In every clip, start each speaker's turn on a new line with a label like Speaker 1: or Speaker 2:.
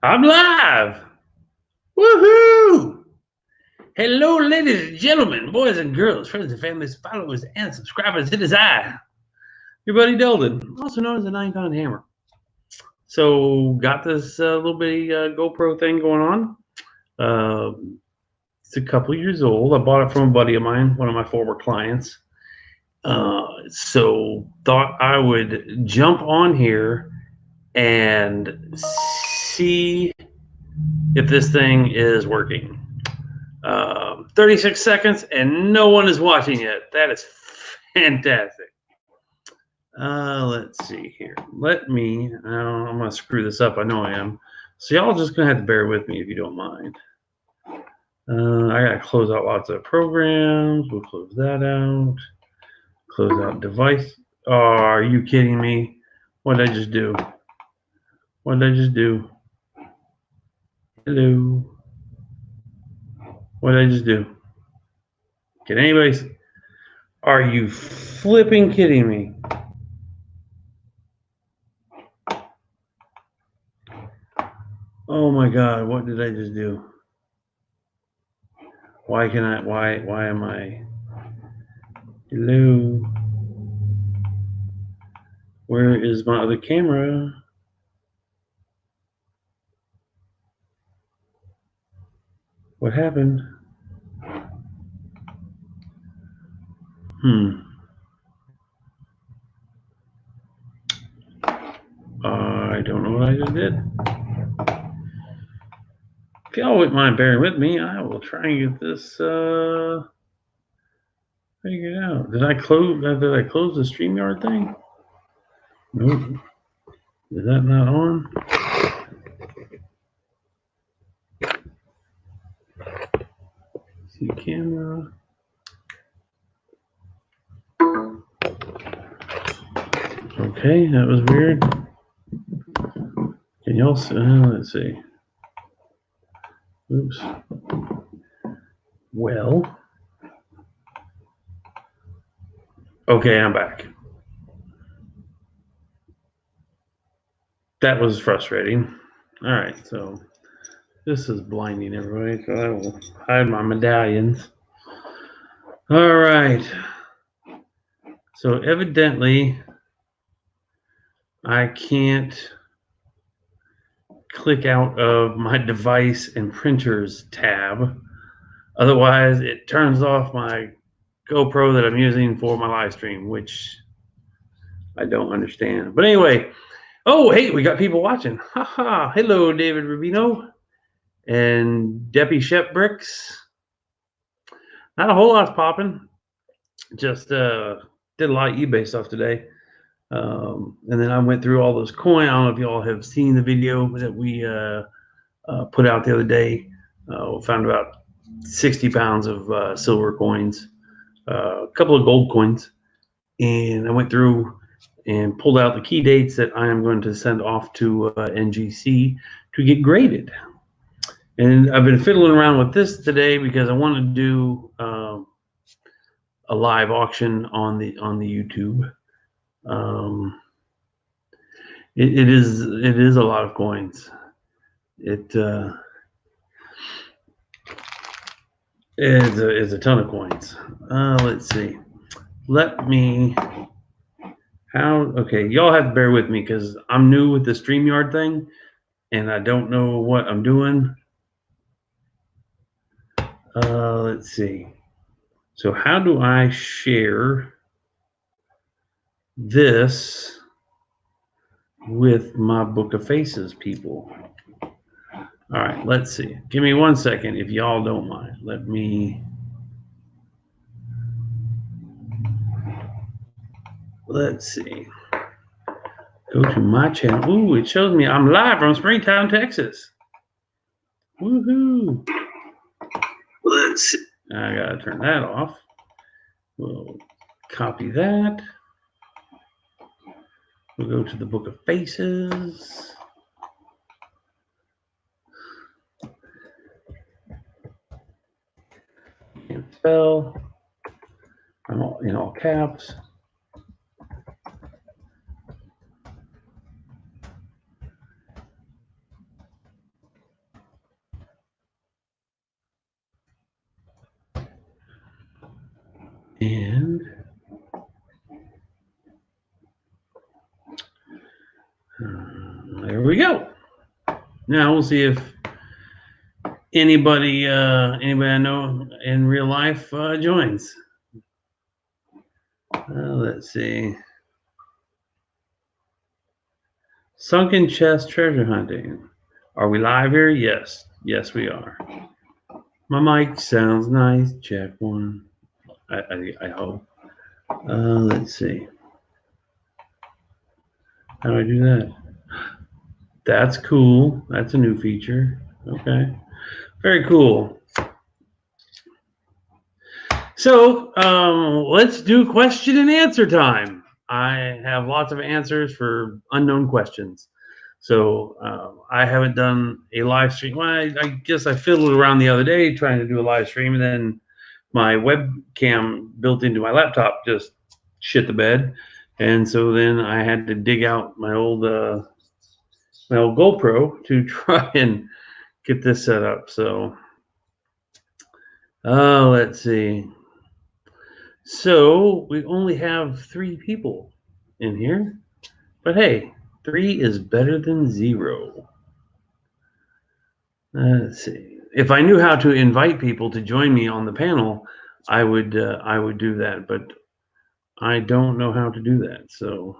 Speaker 1: I'm live. Woohoo! Hello, ladies and gentlemen, boys and girls, friends and families, followers and subscribers. It is I, your buddy Delden, also known as the 9-Pound Hammer. So, got this little bitty GoPro thing going on. It's a couple years old. I bought it from a buddy of mine, one of my former clients. So, thought I would jump on here and see if this thing is working. 36 seconds and no one is watching it. That is fantastic. Let's see here. I'm going to screw this up. I know I am. So y'all just going to have to bear with me if you don't mind. I got to close out lots of programs. We'll close that out. Close out device. Oh, are you kidding me? What did I just do? What did I just do? Hello. What did I just do? Can anybody see? Are you flipping kidding me? Oh my God, what did I just do? Why am I? Hello? Where is my other camera? What happened? I don't know what I just did. If y'all wouldn't mind bearing with me, I will try and get this figured out. Did I close the StreamYard thing? Nope. Is that not on? See camera. Okay, that was weird. Can y'all see? Let's see. Oops. Well. Okay, I'm back. That was frustrating. All right, so this is blinding everybody, so I will hide my medallions. All right. So evidently, I can't click out of my device and printers tab. Otherwise, it turns off my GoPro that I'm using for my live stream, which I don't understand. But anyway, oh, hey, we got people watching. Haha. Hello, David Rubino and Debbie Shepbricks. Not a whole lot's popping. Just did a lot of eBay stuff today. And then I went through all those coins. I don't know if y'all have seen the video that we put out the other day. We found about 60 pounds of silver coins, a couple of gold coins. And I went through and pulled out the key dates that I am going to send off to NGC to get graded. And I've been fiddling around with this today because I want to do a live auction on the YouTube. It is a lot of coins. It is a ton of coins. Let's see. Okay, y'all have to bear with me because I'm new with the StreamYard thing and I don't know what I'm doing. Let's see. So how do I share this with my Book of Faces people? All right, let's see. Give me 1 second if y'all don't mind. Let's see. Go to my channel. Ooh, it shows me I'm live from Springtown, Texas. Woohoo. Let's see. I gotta turn that off. We'll copy that. We'll go to the Book of Faces. Can't spell. I'm all in all caps. And there we go. Now we'll see if anybody I know in real life joins. Let's see. Sunken chest treasure hunting. Are we live here? Yes. Yes, we are. My mic sounds nice. Check one. I hope. Let's see. How do I do that? That's cool. That's a new feature. Okay. Very cool. So let's do question and answer time. I have lots of answers for unknown questions. So I haven't done a live stream. Well, I guess I fiddled around the other day trying to do a live stream, and then my webcam built into my laptop just shit the bed, and so then I had to dig out my old GoPro to try and get this set up. So let's see. So we only have 3 people in here, but hey, 3 is better than 0. Let's see. If I knew how to invite people to join me on the panel, I would do that, but I don't know how to do that. So,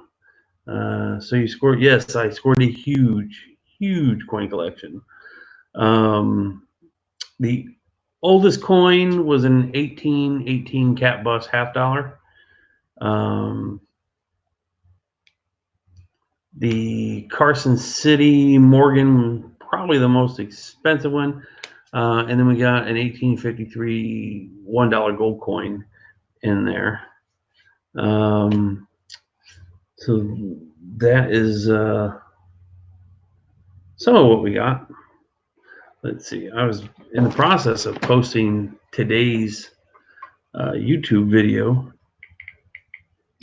Speaker 1: so you scored? Yes, I scored a huge coin collection. The oldest coin was an 1818 cat bus $50. The Carson City Morgan, probably the most expensive one. And then we got an 1853 $1 gold coin in there. So that is some of what we got. Let's see. I was in the process of posting today's YouTube video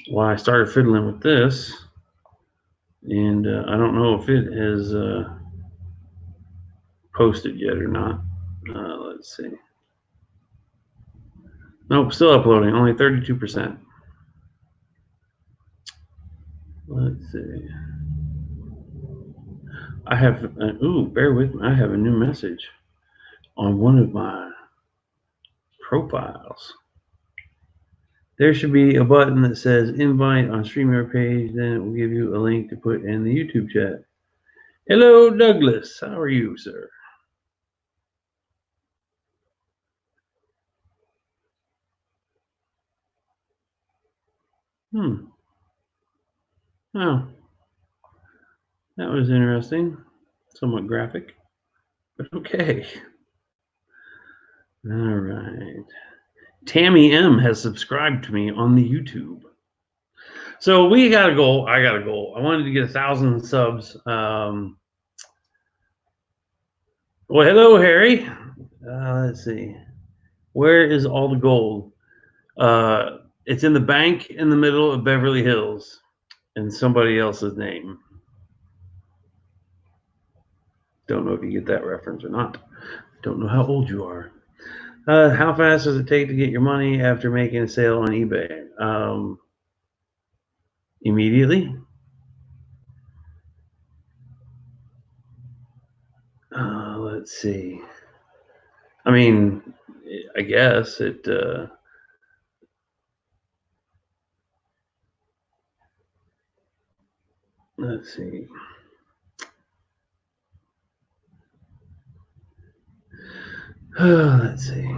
Speaker 1: while I started fiddling with this. And I don't know if it has posted yet or not. Let's see. Nope, still uploading, only 32%. Let's see. I have, bear with me. I have a new message on one of my profiles. There should be a button that says invite on StreamYard page. Then it will give you a link to put in the YouTube chat. Hello, Douglas. How are you, sir? Oh, that was interesting. Somewhat graphic, but okay. All right. Tammy M has subscribed to me on the YouTube. So we got a goal. I got a goal. I wanted to get 1,000 subs. Well, hello, Harry. Let's see. Where is all the gold? It's in the bank in the middle of Beverly Hills in somebody else's name. Don't know if you get that reference or not. Don't know how old you are. How fast does it take to get your money after making a sale on eBay? Immediately. Let's see. I mean, I guess it. Let's see. Let's see.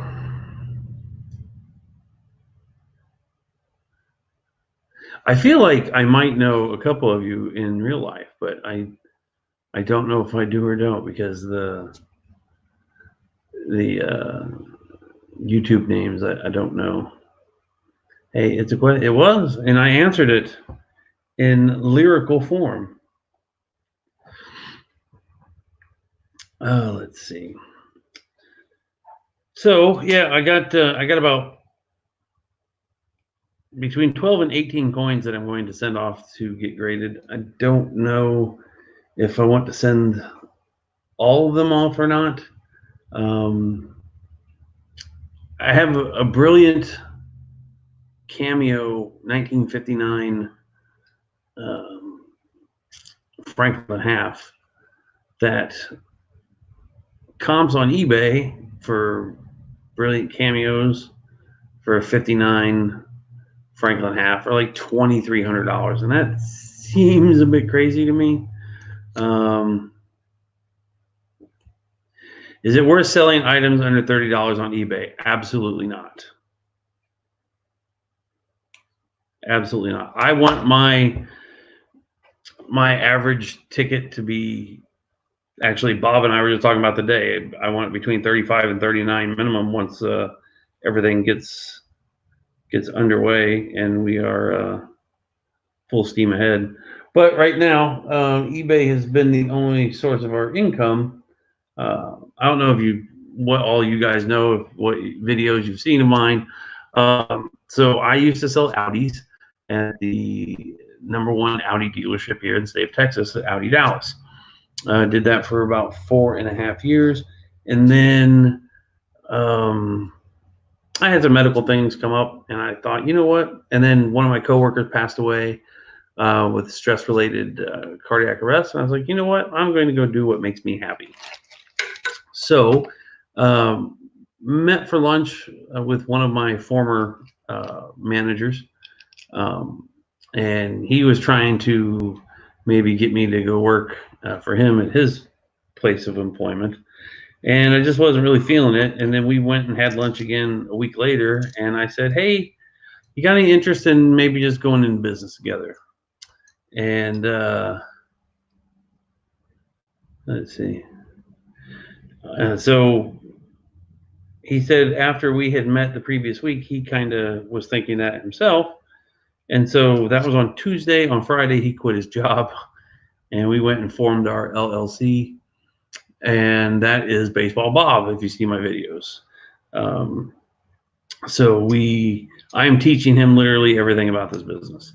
Speaker 1: I feel like I might know a couple of you in real life, but I don't know if I do or don't because the YouTube names I don't know. Hey, it's a question. It was, and I answered it in lyrical form. Let's see. So yeah, I got about between 12 and 18 coins that I'm going to send off to get graded. I don't know if I want to send all of them off or not. I have a brilliant Cameo 1959 Franklin half that comps on eBay for brilliant cameos for a 59 Franklin half are like $2,300, and that seems a bit crazy to me. Is it worth selling items under $30 on eBay? Absolutely not. Absolutely not. I want my average ticket to be, actually Bob and I were just talking about today, I want it between 35 and 39 minimum once everything gets underway and we are full steam ahead. But right now, eBay has been the only source of our income. I don't know if what all you guys know, what videos you've seen of mine. So I used to sell Audis at the #1 Audi dealership here in the state of Texas, Audi Dallas. Did that for about 4.5 years, and then I had some medical things come up, and I thought, you know what? And then one of my coworkers passed away with stress-related cardiac arrest, and I was like, you know what? I'm going to go do what makes me happy. So, met for lunch with one of my former managers, and he was trying to maybe get me to go work for him at his place of employment. And I just wasn't really feeling it. And then we went and had lunch again a week later. And I said, hey, you got any interest in maybe just going into business together? And let's see. So he said after we had met the previous week, he kind of was thinking that himself. And so that was on Tuesday. On Friday, he quit his job. And we went and formed our LLC. And that is Baseball Bob, if you see my videos. So I am teaching him literally everything about this business.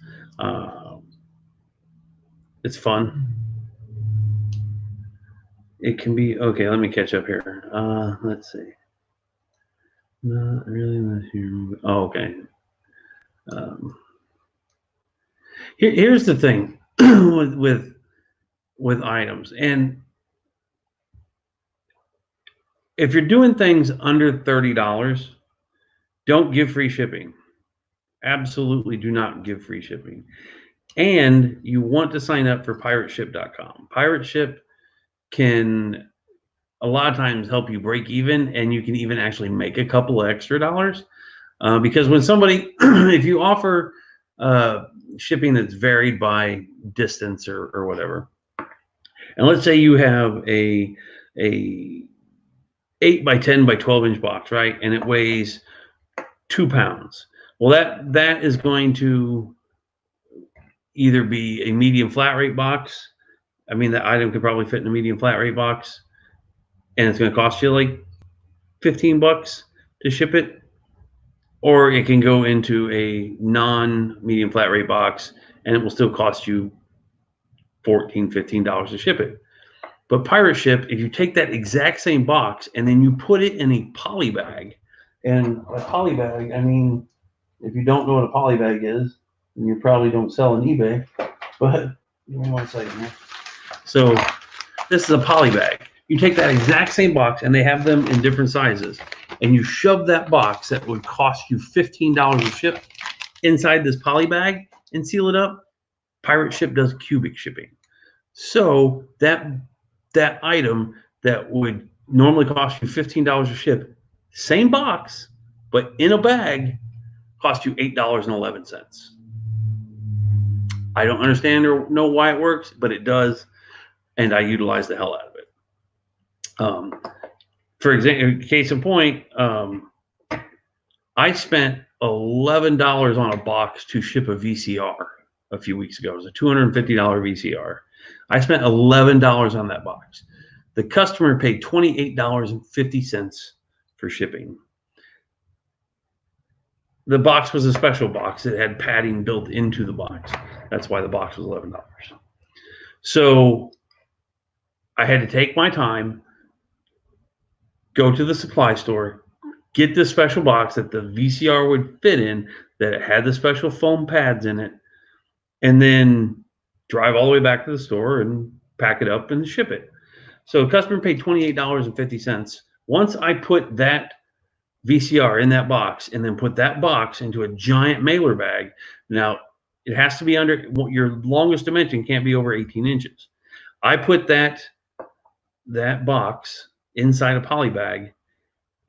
Speaker 1: It's fun. It can be, okay, let me catch up here. Let's see. Not really not here. Oh, okay. Here's the thing with items. And if you're doing things under $30, don't give free shipping. Absolutely do not give free shipping. And you want to sign up for pirateship.com. Pirateship can a lot of times help you break even, and you can even actually make a couple of extra dollars. Because when somebody, if you offer shipping that's varied by distance or whatever, and let's say you have a 8 by 10 by 12 inch box, right? And it weighs 2 pounds. Well, that is going to either be a medium flat rate box. I mean, that item could probably fit in a medium flat rate box, and it's going to cost you like $15 to ship it. Or it can go into a non-medium flat rate box, and it will still cost you $14, $15 to ship it. But Pirate Ship, if you take that exact same box and then you put it in a poly bag, and a poly bag, I mean, if you don't know what a poly bag is, and you probably don't sell on eBay, but give me 1 second here. So this is a poly bag. You take that exact same box, and they have them in different sizes, and you shove that box that would cost you $15 to ship inside this poly bag and seal it up. Pirate Ship does cubic shipping. So that item that would normally cost you $15 to ship, same box, but in a bag, cost you $8.11. I don't understand or know why it works, but it does, and I utilize the hell out of it. For example, case in point, I spent $11 on a box to ship a VCR a few weeks ago. It was a $250 VCR. I spent $11 on that box. The customer paid $28.50 for shipping. The box was a special box. It had padding built into the box. That's why the box was $11. So I had to take my time, go to the supply store, get this special box that the VCR would fit in, that it had the special foam pads in it, and then drive all the way back to the store and pack it up and ship it. So the customer paid $28.50. Once I put that VCR in that box and then put that box into a giant mailer bag, now it has to be under, your longest dimension can't be over 18 inches. I put that box inside a poly bag,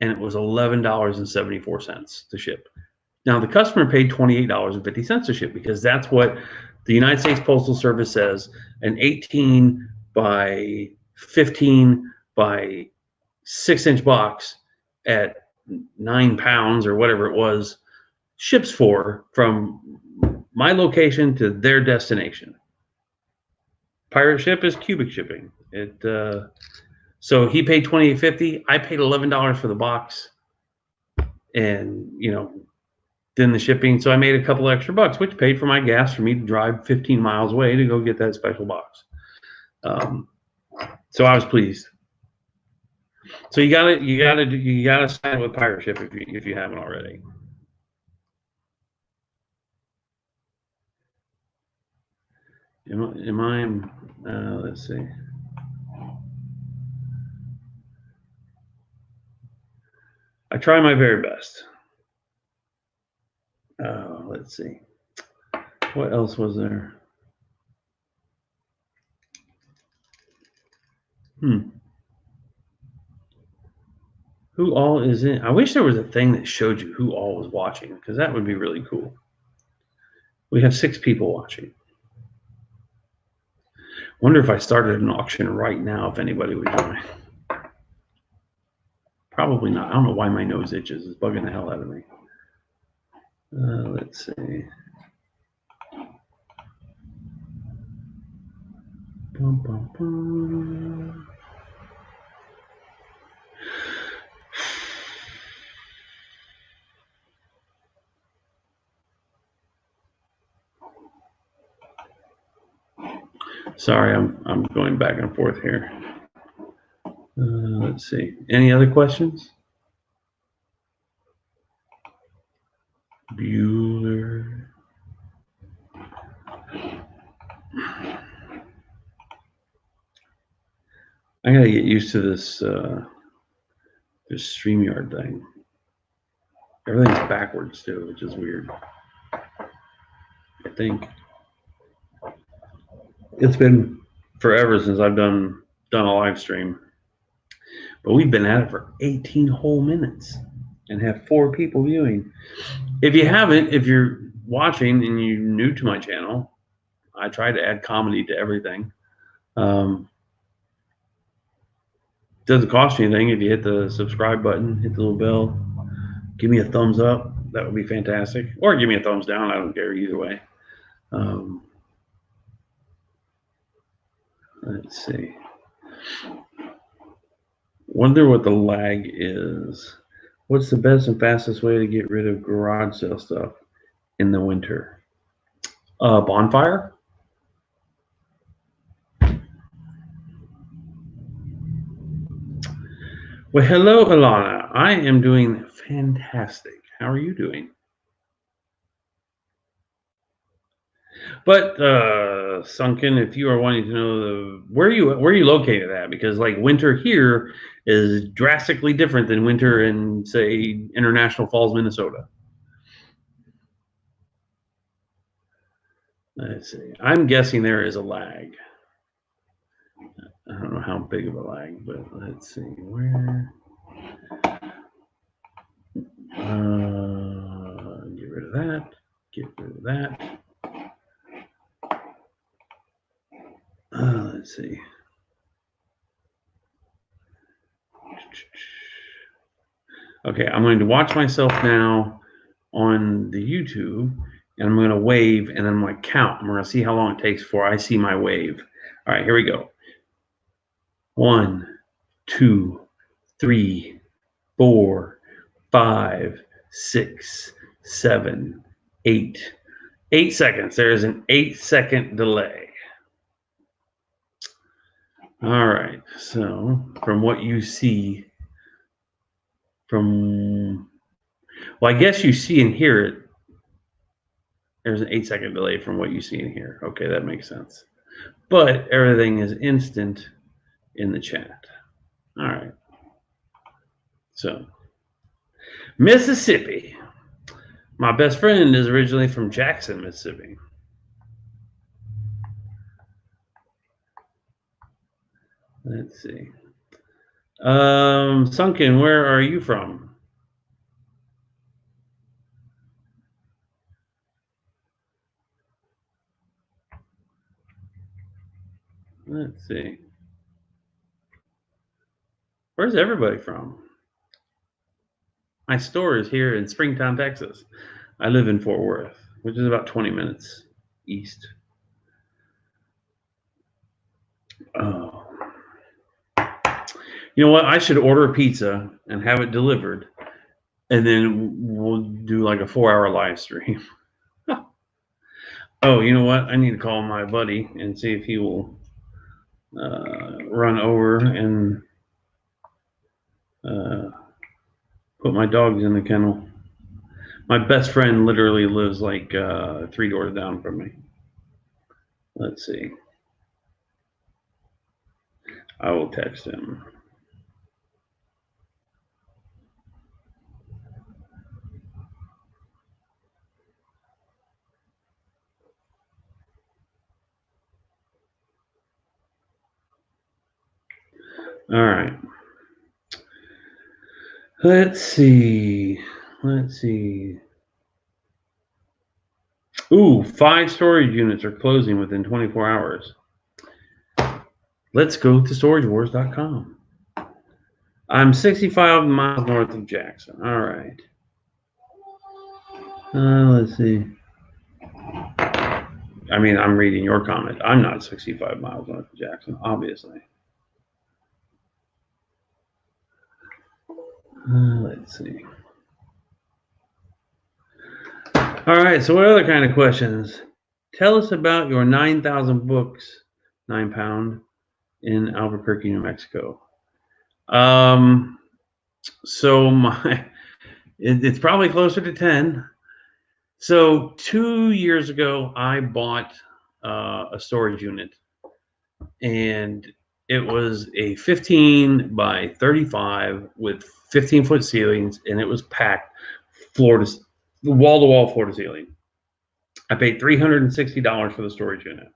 Speaker 1: and it was $11.74 to ship. Now the customer paid $28.50 to ship, because that's what the United States Postal Service says an 18 by 15 by 6-inch box at 9 pounds or whatever it was ships for, from my location to their destination. Pirate ship is cubic shipping. So he paid $28.50. I paid $11 for the box, and then the shipping. So I made a couple extra bucks, which paid for my gas for me to drive 15 miles away to go get that special box. So I was pleased. So you gotta sign with Pirate Ship if you haven't already. Let's see. I try my very best. Let's see. What else was there? Who all is in? I wish there was a thing that showed you who all was watching, because that would be really cool. We have 6 people watching. Wonder if I started an auction right now, if anybody would join. Probably not. I don't know why my nose itches. It's bugging the hell out of me. Let's see. Bum, bum, bum. Sorry, I'm going back and forth here. Let's see. Any other questions? Bueller. I gotta get used to this StreamYard thing. Everything's backwards too, which is weird. I think it's been forever since I've done a live stream, but we've been at it for 18 whole minutes and have 4 people viewing. If you haven't, if you're watching and you're new to my channel, I try to add comedy to everything. Doesn't cost you anything if you hit the subscribe button, hit the little bell, give me a thumbs up. That would be fantastic. Or give me a thumbs down. I don't care either way. Let's see. Wonder what the lag is. What's the best and fastest way to get rid of garage sale stuff in the winter? Bonfire? Well, hello, Alana. I am doing fantastic. How are you doing? But Sunken, if you are wanting to know where are you located at, because like winter here is drastically different than winter in, say, International Falls, Minnesota. Let's see. I'm guessing there is a lag. I don't know how big of a lag, but let's see where. Get rid of that. Get rid of that. Let's see. Okay, I'm going to watch myself now on the YouTube, and I'm going to wave, and then I'm going to count. I'm going to see how long it takes before I see my wave. All right, here we go. 1, 2, 3, 4, 5, 6, 7, 8. 8 seconds. There is an 8-second delay. All right, so from what you see, From, well, I guess you see and hear it. There's an 8-second delay from what you see and hear. Okay, that makes sense. But everything is instant in the chat. All right. So, Mississippi. My best friend is originally from Jackson, Mississippi. Let's see. Sunken, where are you from? Let's see. Where's everybody from? My store is here in Springtown, Texas. I live in Fort Worth, which is about 20 minutes east. Oh. You know what? I should order a pizza and have it delivered, and then we'll do like a 4-hour live stream. Oh, you know what? I need to call my buddy and see if he will run over and put my dogs in the kennel. My best friend literally lives like 3 doors down from me. Let's see. I will text him. All right. Let's see. Ooh, 5 storage units are closing within 24 hours. Let's go to storagewars.com. I'm 65 miles north of Jackson. All right. Let's see. I mean, I'm reading your comment. I'm not 65 miles north of Jackson, obviously. Let's see. All right, so what other kind of questions? Tell us about your 9,000 books, 9-pound, in Albuquerque, New Mexico. So it's probably closer to 10. So 2 years ago, I bought a storage unit, and it was a 15 by 35 with 15-foot ceilings, and it was packed floor to wall, floor to ceiling. I paid $360 for the storage unit.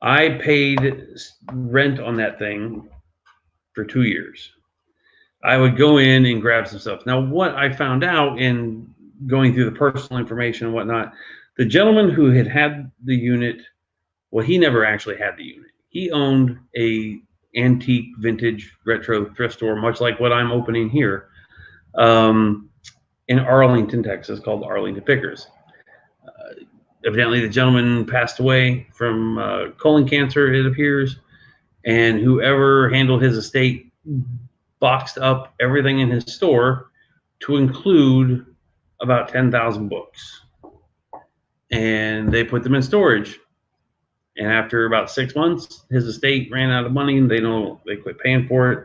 Speaker 1: I paid rent on that thing for 2 years. I would go in and grab some stuff. Now, what I found out in going through the personal information and whatnot, the gentleman who had the unit, well, he never actually had the unit. He owned a antique, vintage, retro thrift store, much like what I'm opening here, in Arlington, Texas, called Arlington Pickers. Evidently, the gentleman passed away from colon cancer, it appears, and whoever handled his estate boxed up everything in his store to include about 10,000 books. And they put them in storage. And after about 6 months, his estate ran out of money, and they quit paying for it,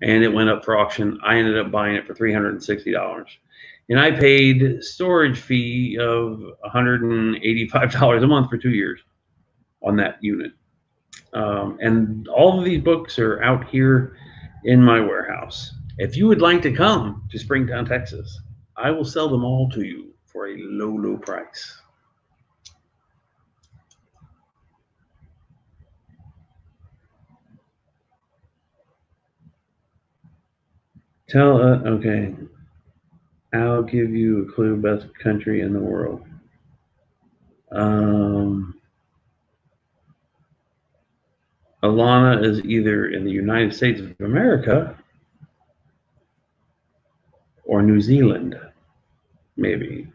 Speaker 1: and it went up for auction. I ended up buying it for $360. And I paid storage fee of $185 a month for 2 years on that unit. And all of these books are out here in my warehouse. If you would like to come to Springtown, Texas, I will sell them all to you for a low, low price. Okay. I'll give you a clue. Best country in the world. Alana is either in the United States of America or New Zealand, maybe.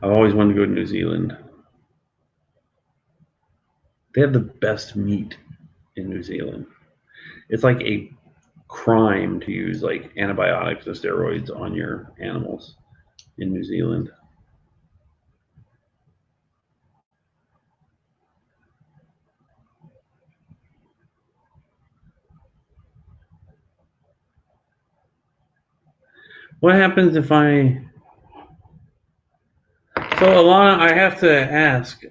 Speaker 1: I've always wanted to go to New Zealand. They have the best meat in New Zealand. It's like a crime to use like antibiotics and steroids on your animals in New Zealand. What happens if I... So Alana, I have to ask,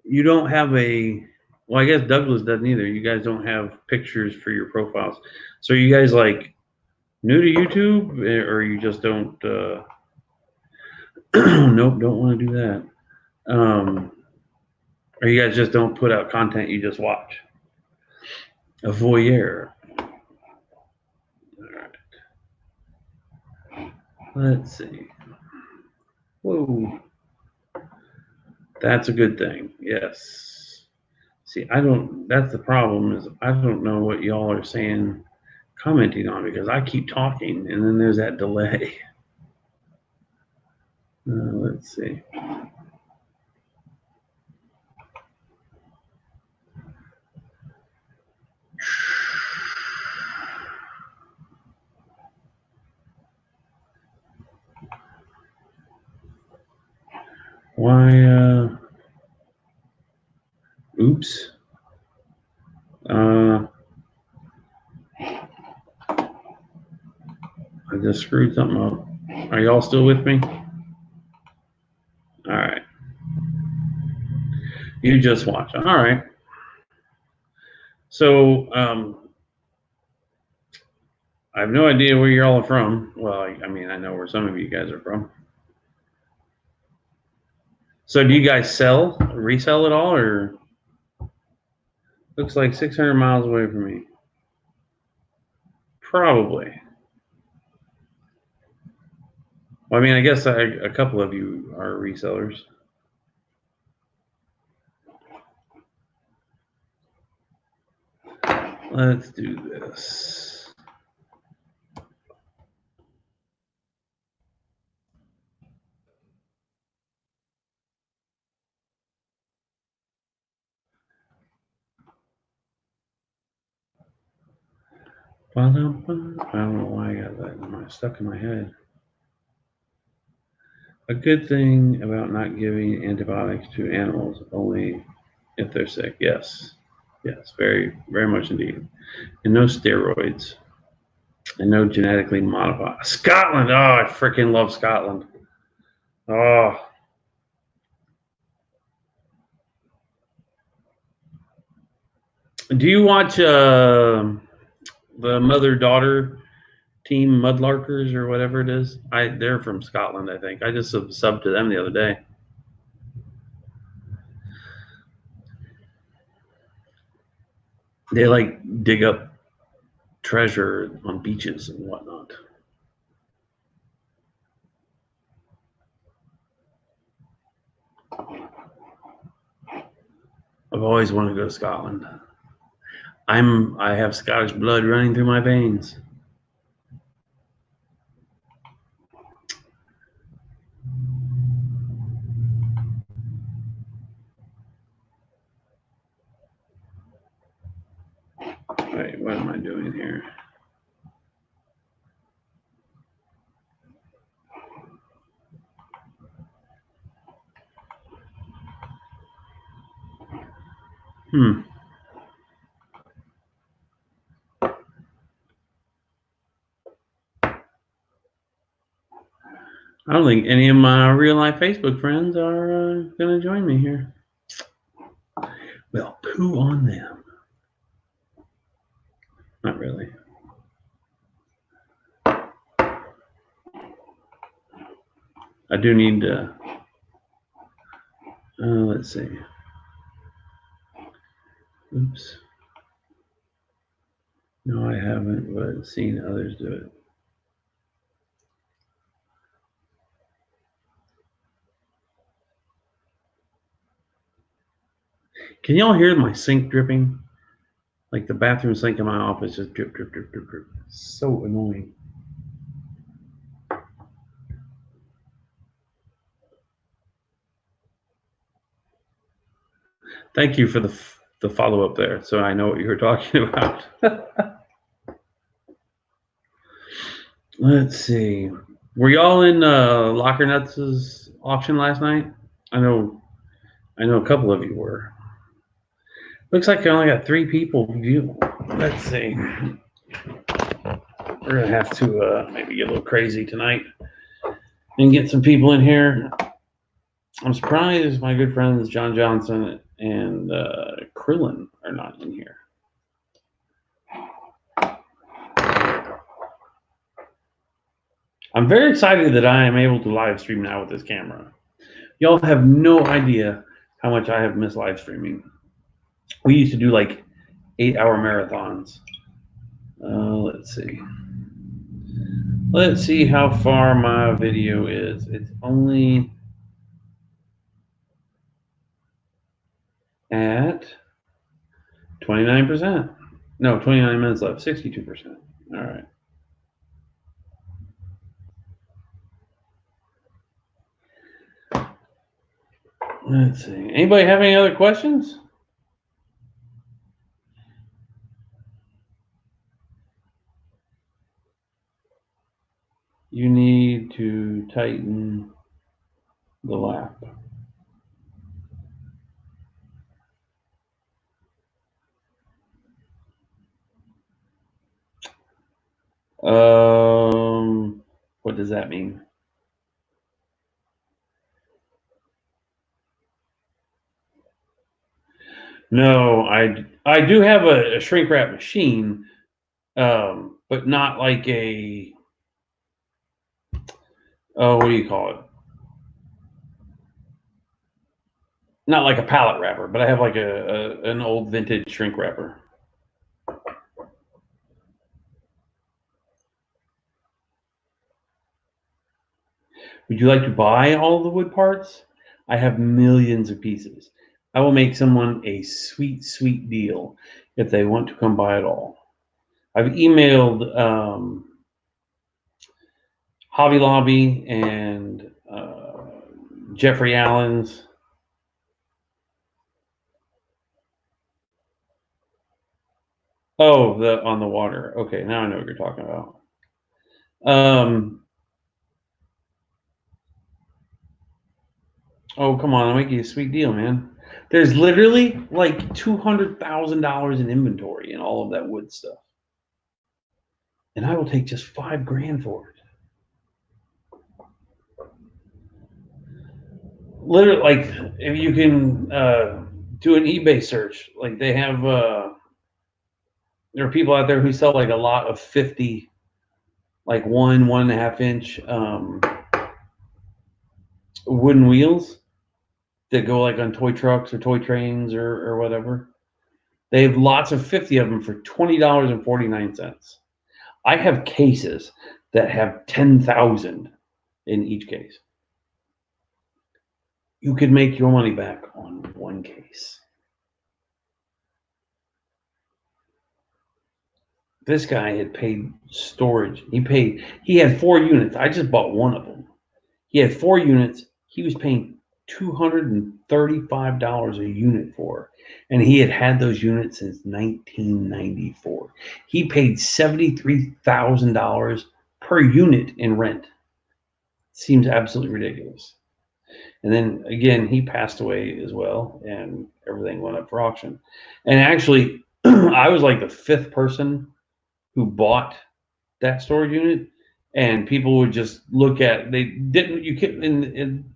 Speaker 1: you don't have a... Well, I guess Douglas doesn't either. You guys don't have pictures for your profiles. So are you guys like new to YouTube, or you just don't... Nope, don't want to do that. Or you guys just don't put out content, you just watch? A voyeur. All right. Let's see. Whoa. That's a good thing. Yes. See, that's the problem, is I don't know what y'all are saying, commenting on, because I keep talking and then there's that delay. Let's see. Why, oops. I just screwed something up. Are y'all still with me? All right. You just watch. All right. So, I have no idea where y'all are from. Well, I mean, I know where some of you guys are from. So do you guys resell it all, or? Looks like 600 miles away from me. Probably. Well, I mean, I guess a couple of you are resellers. Let's do this. I don't know why I got that stuck in my head. A good thing about not giving antibiotics to animals, only if they're sick. Yes. Yes, very, very much indeed. And no steroids. And no genetically modified. Scotland! Oh, I freaking love Scotland. Oh. Do you watch the mother-daughter team, Mudlarkers or whatever it is? They're from Scotland, I think. I just subbed to them the other day. They like dig up treasure on beaches and whatnot. I've always wanted to go to Scotland. I have Scottish blood running through my veins. Wait, what am I doing here? I don't think any of my real life Facebook friends are going to join me here. Well, poo on them. Not really. I do need to, let's see. Oops. No, I haven't, but seen others do it. Can y'all hear my sink dripping? Like the bathroom sink in my office just drip, drip, drip, drip, drip. It's so annoying. Thank you for the follow up there, so I know what you were talking about. Let's see. Were y'all in Locker Nuts' auction last night? I know a couple of you were. Looks like I only got 3 people view. Let's see. we're gonna have to maybe get a little crazy tonight and get some people in here. I'm surprised my good friends John Johnson and Krillin are not in here. I'm very excited that I am able to live stream now with this camera. Y'all have no idea how much I have missed live streaming. We used to do like 8-hour marathons. Let's see. Let's see how far my video is. It's only at 29%. No, 29 minutes left, 62%. All right. Let's see. Anybody have any other questions? You need to tighten the lap. What does that mean? No, I do have a shrink wrap machine, but not like a, what do you call it? Not like a pallet wrapper, but I have like an old vintage shrink wrapper. Would you like to buy all the wood parts? I have millions of pieces. I will make someone a sweet, sweet deal if they want to come buy it all. I've emailed Hobby Lobby and Jeffrey Allen's. Oh, on the water. Okay, now I know what you're talking about. Oh, come on, I'll make you a sweet deal, man. There's literally like $200,000 in inventory and all of that wood stuff. And I will take just $5,000 for it. Literally, like, if you can do an eBay search, like they have, there are people out there who sell like a lot of 50, like 1.5 inch wooden wheels that go like on toy trucks or toy trains or whatever. They have lots of 50 of them for $20.49. I have cases that have 10,000 in each case. You could make your money back on one case. This guy had paid storage. He had 4 units. I just bought one of them. He had 4 units. He was paying $235 a unit for, and he had those units since 1994. He paid $73,000 per unit in rent. Seems absolutely ridiculous. And then again, he passed away as well, and everything went up for auction. And actually, I was like the 5th person who bought that storage unit, and people would just look at. They didn't. You couldn't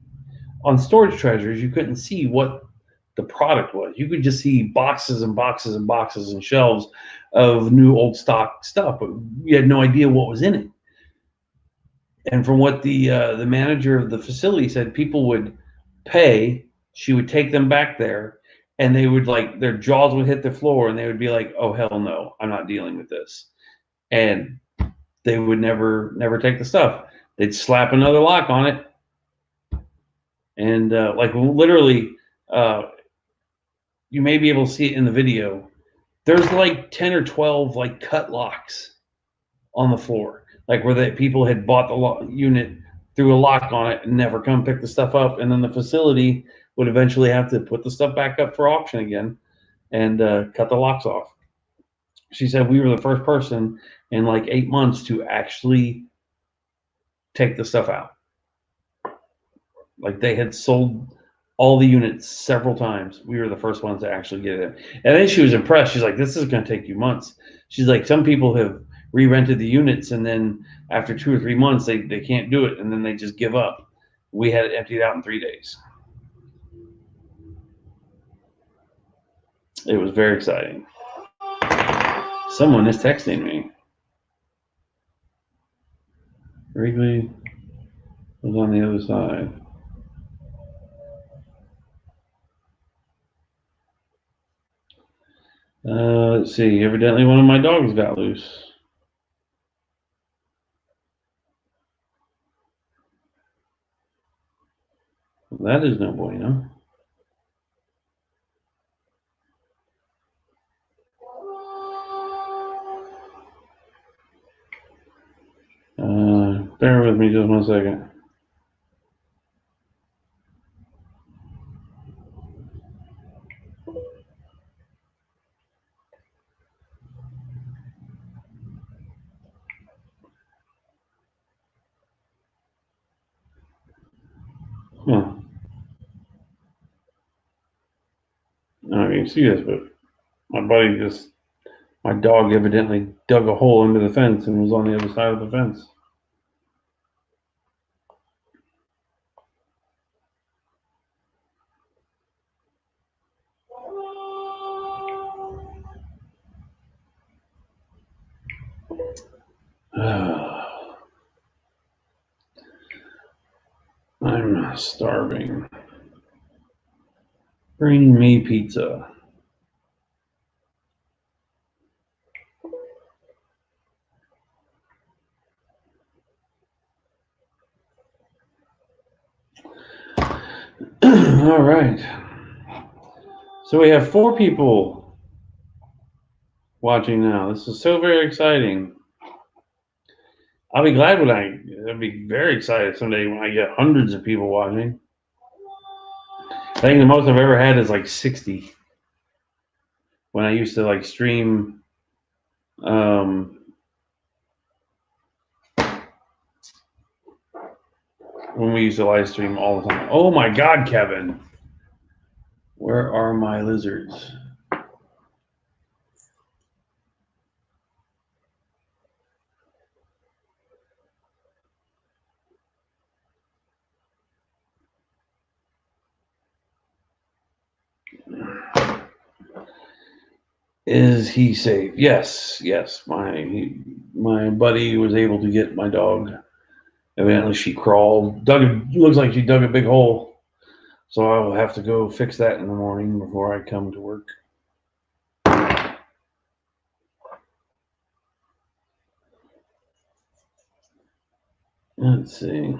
Speaker 1: on Storage Treasures. You couldn't see what the product was. You could just see boxes and boxes and boxes and shelves of new old stock stuff, but you had no idea what was in it. And from what the manager of the facility said, people would pay. She would take them back there, and they would, like, their jaws would hit the floor, and they would be like, "Oh hell no, I'm not dealing with this." And they would never take the stuff. They'd slap another lock on it, and like literally, you may be able to see it in the video. There's like 10 or 12 like cut locks on the floor, like where the people had bought the unit, threw a lock on it, and never come pick the stuff up, and then the facility would eventually have to put the stuff back up for auction again and cut the locks off. She said we were the first person in like 8 months to actually take the stuff out. Like, they had sold all the units several times. We were the first ones to actually get it. And then she was impressed. She's like, "This is going to take you months." She's like, "Some people have re-rented the units, and then after 2 or 3 months, they can't do it, and then they just give up. We had it emptied out in 3 days. It was very exciting. Someone is texting me. Wrigley was on the other side. Let's see. Evidently, one of my dogs got loose. That is no bueno. Bear with me just 1 second. Huh. I don't know if you can see this, but my dog evidently dug a hole into the fence and was on the other side of the fence. I'm starving. Bring me pizza. All right. So we have 4 people watching now. This is so very exciting. I'll be glad I'll be very excited someday when I get hundreds of people watching. I think the most I've ever had is like 60. When I used to like stream, when we used to live stream all the time. Oh my God, Kevin. Where are my lizards? Is he safe? Yes, yes. My buddy was able to get my dog. Evidently, she crawled. Looks like she dug a big hole. So I will have to go fix that in the morning before I come to work. Let's see.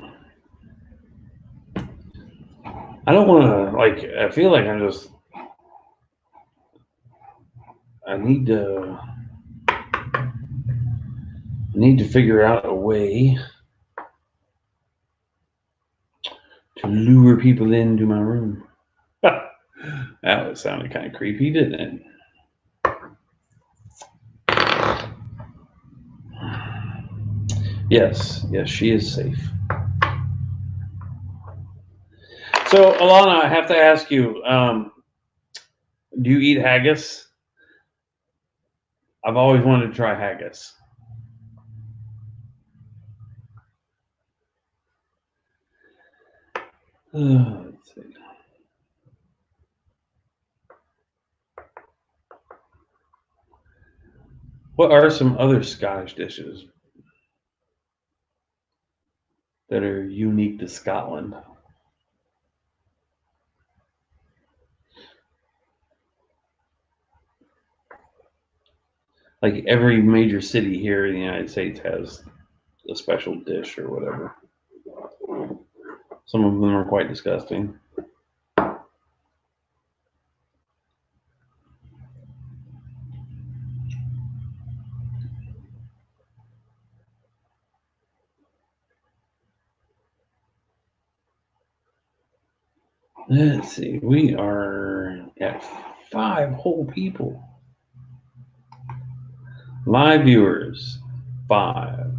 Speaker 1: I don't want to I feel like I need to figure out a way to lure people into my room. That sounded kind of creepy, didn't it? Yes, she is safe. So, Alana, I have to ask you, do you eat haggis? I've always wanted to try haggis. Let's see. What are some other Scottish dishes that are unique to Scotland? Like every major city here in the United States has a special dish or whatever. Some of them are quite disgusting. Let's see. We are at 5 whole people. Live viewers, 5.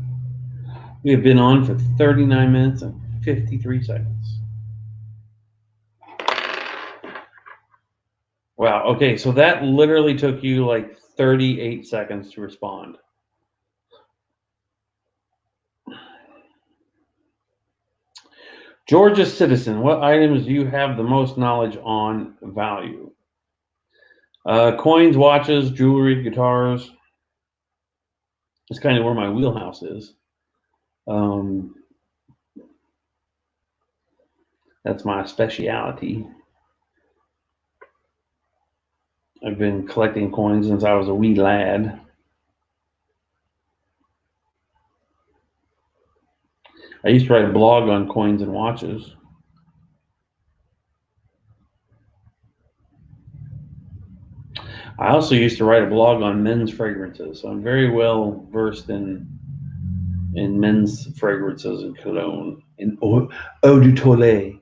Speaker 1: We have been on for 39 minutes and 53 seconds. Wow. Okay, so that literally took you like 38 seconds to respond. Georgia citizen, what items do you have the most knowledge on value? Coins, watches, jewelry, guitars. It's kind of where my wheelhouse is. That's my specialty. I've been collecting coins since I was a wee lad. I used to write a blog on coins and watches. I also used to write a blog on men's fragrances, so I'm very well versed in men's fragrances and cologne and eau de toilette.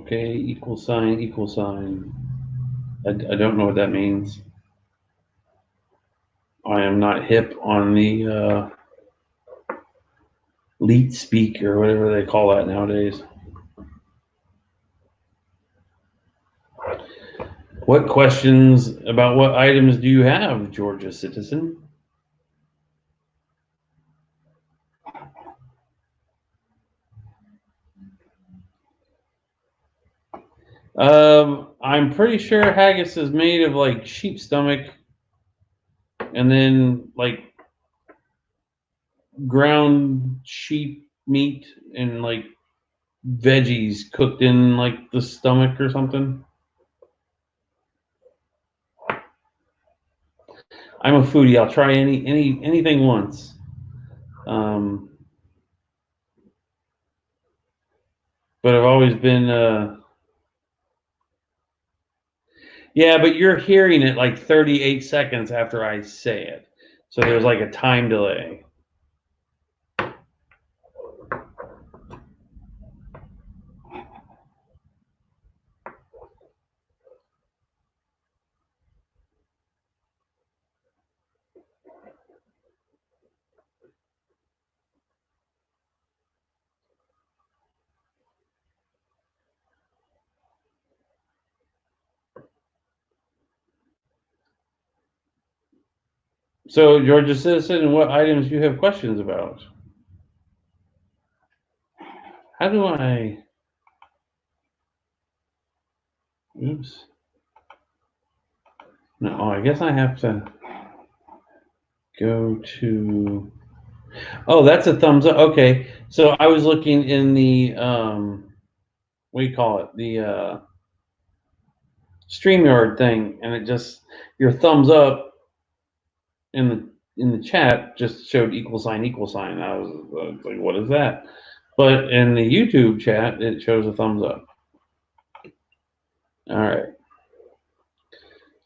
Speaker 1: Okay, equal sign, equal sign. I don't know what that means. I am not hip on the leet speak or whatever they call that nowadays. What questions about what items do you have, Georgia citizen? I'm pretty sure haggis is made of like sheep stomach and then like ground sheep meat and like veggies cooked in like the stomach or something. I'm a foodie. I'll try anything once. But I've always been yeah, but you're hearing it like 38 seconds after I say it. So there's like a time delay. So, Georgia citizen, what items do you have questions about? How do I? Oops. No, I guess I have to go to. Oh, that's a thumbs up. Okay, so I was looking in the what do you call it? The StreamYard thing, and it just your thumbs up in the chat just showed equal sign equal sign. I was like, what is that? But in the YouTube chat, it shows a thumbs up. All right.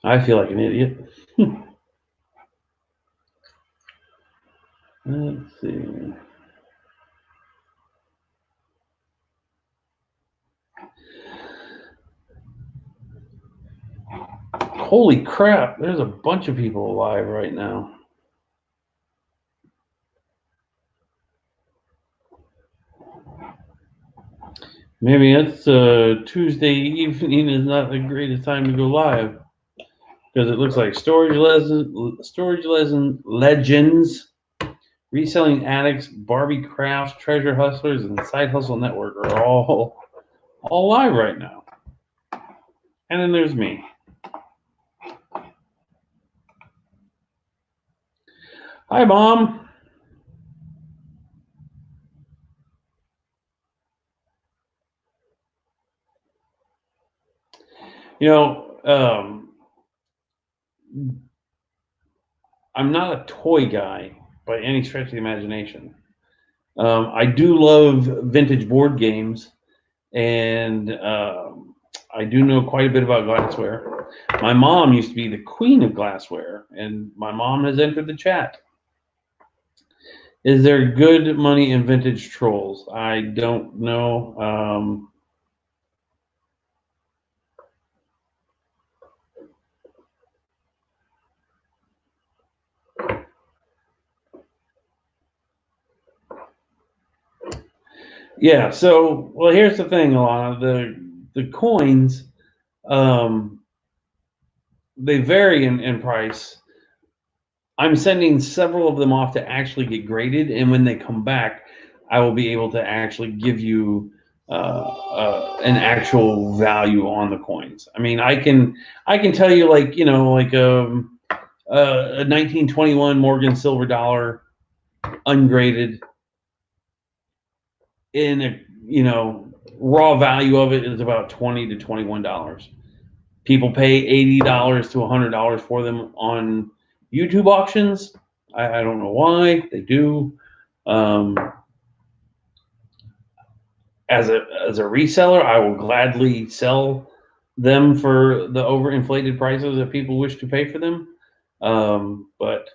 Speaker 1: I feel like an idiot. Let's see. Holy crap, there's a bunch of people alive right now. Maybe it's Tuesday evening is not the greatest time to go live because it looks like storage legends, reselling addicts, Barbie crafts, treasure hustlers, and side hustle network are all live right now. And then there's me. Hi, Mom. You know, I'm not a toy guy by any stretch of the imagination. I do love vintage board games, and I do know quite a bit about glassware. My mom used to be the queen of glassware, and my mom has entered the chat. Is there good money in vintage trolls? I don't know. Yeah, so well, here's the thing, Alana. The coins, they vary in price. I'm sending several of them off to actually get graded, and when they come back, I will be able to actually give you an actual value on the coins. I mean, I can tell you, like, like a 1921 Morgan silver dollar, ungraded, in a raw value of it is about $20 to $21. People pay $80 to $100 for them on YouTube auctions. I don't know why they do. Um, as a reseller, I will gladly sell them for the overinflated prices that people wish to pay for them. But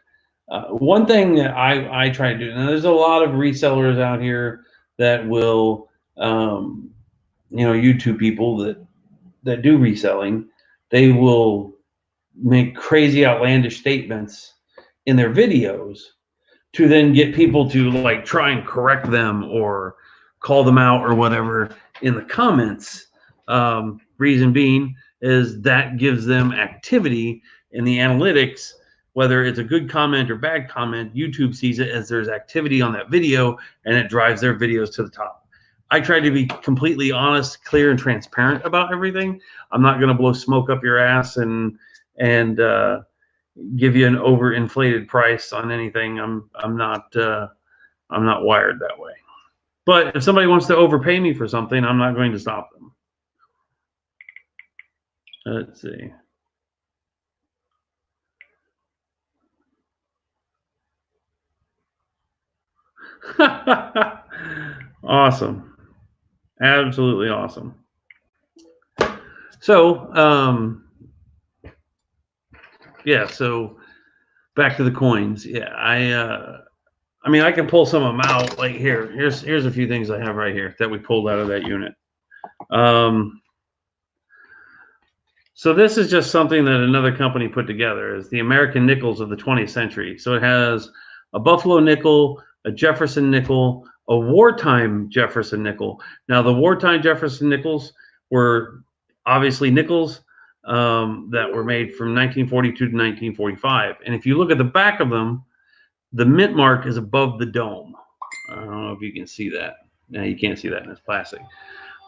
Speaker 1: one thing that I try to do, now there's a lot of resellers out here that will, YouTube people that do reselling. They will make crazy outlandish statements in their videos to then get people to, like, try and correct them or call them out or whatever in the comments. Reason being is that gives them activity in the analytics. Whether it's a good comment or bad comment, YouTube sees it as there's activity on that video, and it drives their videos to the top. I try to be completely honest, clear, and transparent about everything. I'm not going to blow smoke up your ass and give you an overinflated price on anything. I'm not wired that way. But if somebody wants to overpay me for something, I'm not going to stop them. Let's see. Awesome. Absolutely awesome. So, yeah, so back to the coins. Yeah, I mean, I can pull some of them out. Like, here's a few things I have right here that we pulled out of that unit. So this is just something that another company put together. Is the American nickels of the 20th century. So it has a Buffalo nickel, a Jefferson nickel, a wartime Jefferson nickel. Now, the wartime Jefferson nickels were obviously nickels that were made from 1942 to 1945. And if you look at the back of them, the mint mark is above the dome. I don't know if you can see that. No, you can't see that in this plastic.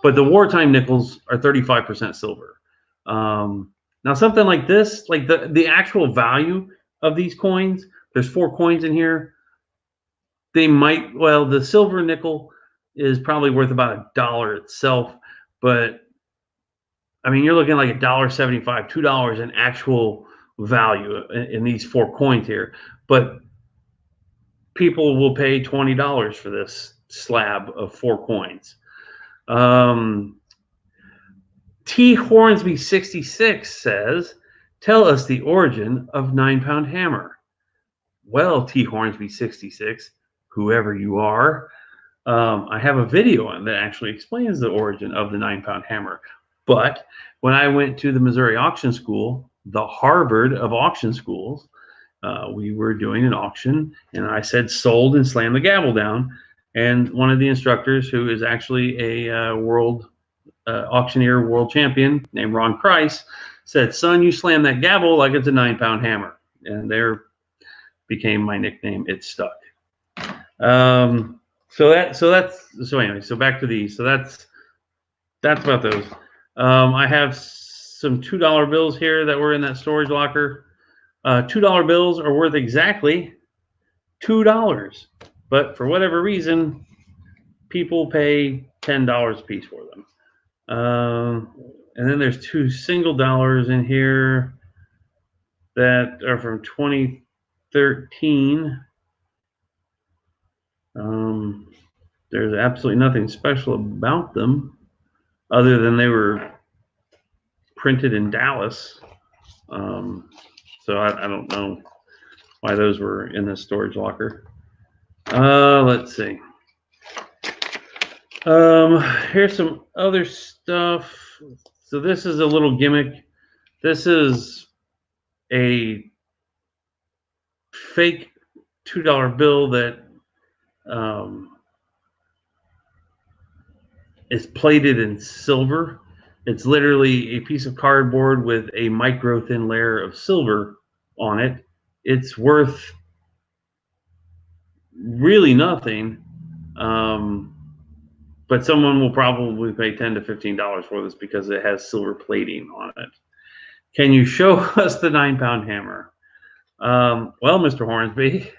Speaker 1: But the wartime nickels are 35% silver. Now, something like this, like the actual value of these coins, there's 4 coins in here. They might, well, the silver nickel is probably worth about $1 itself, but I mean, you're looking like $1.75, $2 in actual value in these 4 coins here. But people will pay $20 for this slab of 4 coins. T. Hornsby 66 says, "Tell us the origin of 9-pound hammer." Well, T. Hornsby 66, whoever you are, I have a video on that actually explains the origin of the 9-pound hammer. But when I went to the Missouri Auction School, the Harvard of auction schools, we were doing an auction, and I said sold and slammed the gavel down. And one of the instructors, who is actually a world auctioneer world champion named Ron Price, said, "Son, you slam that gavel like it's a 9-pound hammer." And there became my nickname. It stuck. So anyway, so back to these. So that's about those. I have some $2 bills here that were in that storage locker. $2 bills are worth exactly $2, but for whatever reason, people pay $10 a piece for them. And then there's 2 single dollars in here that are from 2013. There's absolutely nothing special about them other than they were printed in Dallas. So I don't know why those were in this storage locker. Let's see. Here's some other stuff. So this is a little gimmick. This is a fake $2 bill that is plated in silver, It's literally a piece of cardboard with a micro thin layer of silver on it. It's worth really nothing. But someone will probably pay $10 to $15 for this because it has silver plating on it. Can you show us the 9-pound hammer? Well, Mr. Hornsby,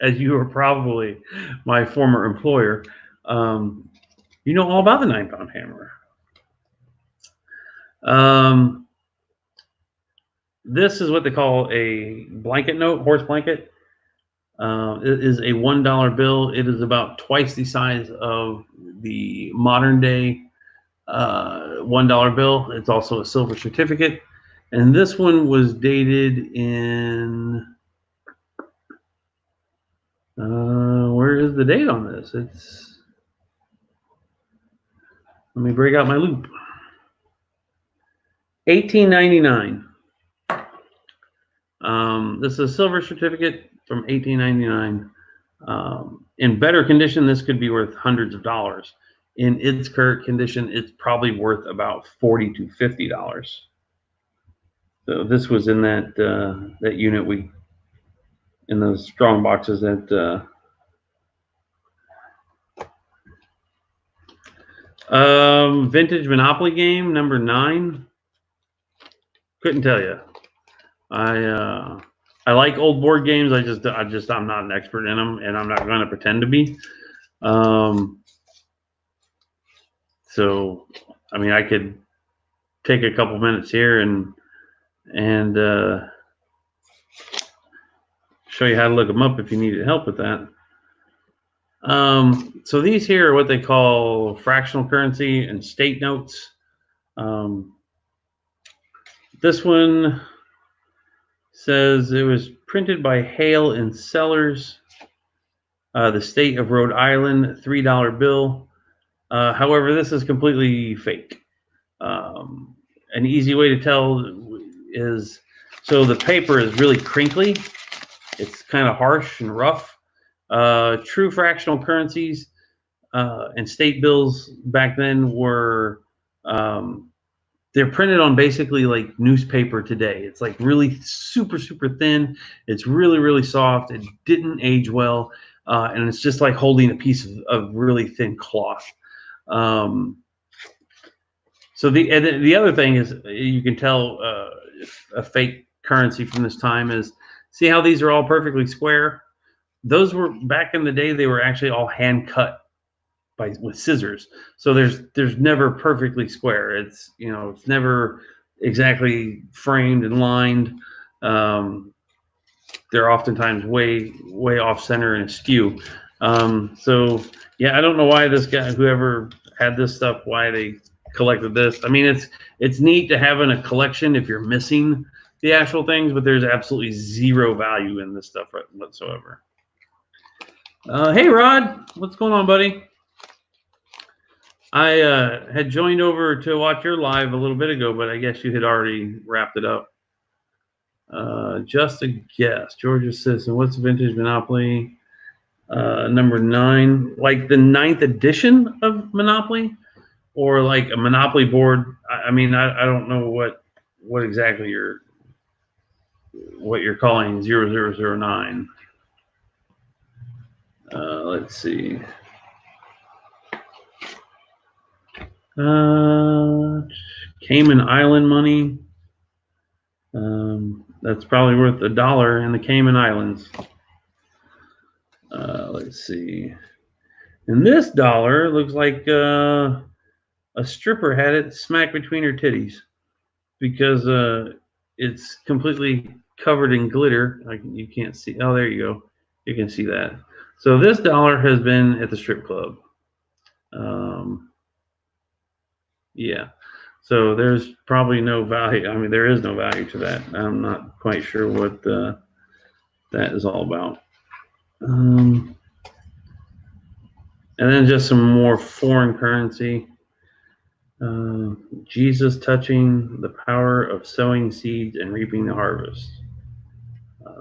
Speaker 1: as you are probably my former employer, you know all about the 9-pound hammer. This is what they call a blanket note, horse blanket. It is a $1 bill. It is about twice the size of the modern day $1 bill. It's also a silver certificate. And this one was dated in, where is the date on this? Let me break out my loop. 1899. This is a silver certificate from 1899. In better condition, this could be worth hundreds of dollars. In its current condition, it's probably worth about $40 to $50. So this was in that that unit in those strong boxes that. Vintage Monopoly game number 9. Couldn't tell you. I like old board games. I'm not an expert in them, and I'm not going to pretend to be. So, I mean, I could take a couple minutes here and show you how to look them up if you needed help with that. So these here are what they call fractional currency and state notes. This one says it was printed by Hale and Sellers, the state of Rhode Island, $3 bill. However, this is completely fake. An easy way to tell is, so the paper is really crinkly. It's kind of harsh and rough. True fractional currencies and state bills back then were, they're printed on basically like newspaper today. It's like really super, super thin. It's really, really soft. It didn't age well. And it's just like holding a piece of really thin cloth. So the other thing is, you can tell a fake currency from this time is, see how these are all perfectly square? Those were, back in the day, they were actually all hand cut with scissors. So there's never perfectly square. It's, you know, it's never exactly framed and lined. They're oftentimes way off center and askew. So yeah, I don't know why this guy, whoever had this stuff, why they collected this. I mean, it's neat to have in a collection if you're missing the actual things, but there's absolutely zero value in this stuff whatsoever. Hey Rod, what's going on, buddy? I had joined over to watch your live a little bit ago, but I guess you had already wrapped it up. Just a guess. Georgia citizen. What's vintage Monopoly? Number 9, like the 9th edition of Monopoly, or like a Monopoly board. I mean, I don't know what exactly you're calling 0009. Let's see. Cayman Island money. That's probably worth $1 in the Cayman Islands. Let's see. And this dollar looks like a stripper had it smack between her titties, because it's completely covered in glitter. Like, you can't see. Oh, there you go. You can see that. So this dollar has been at the strip club. Yeah. So there's probably no value. I mean, there is no value to that. I'm not quite sure what that is all about. And then just some more foreign currency. Jesus touching the power of sowing seeds and reaping the harvest.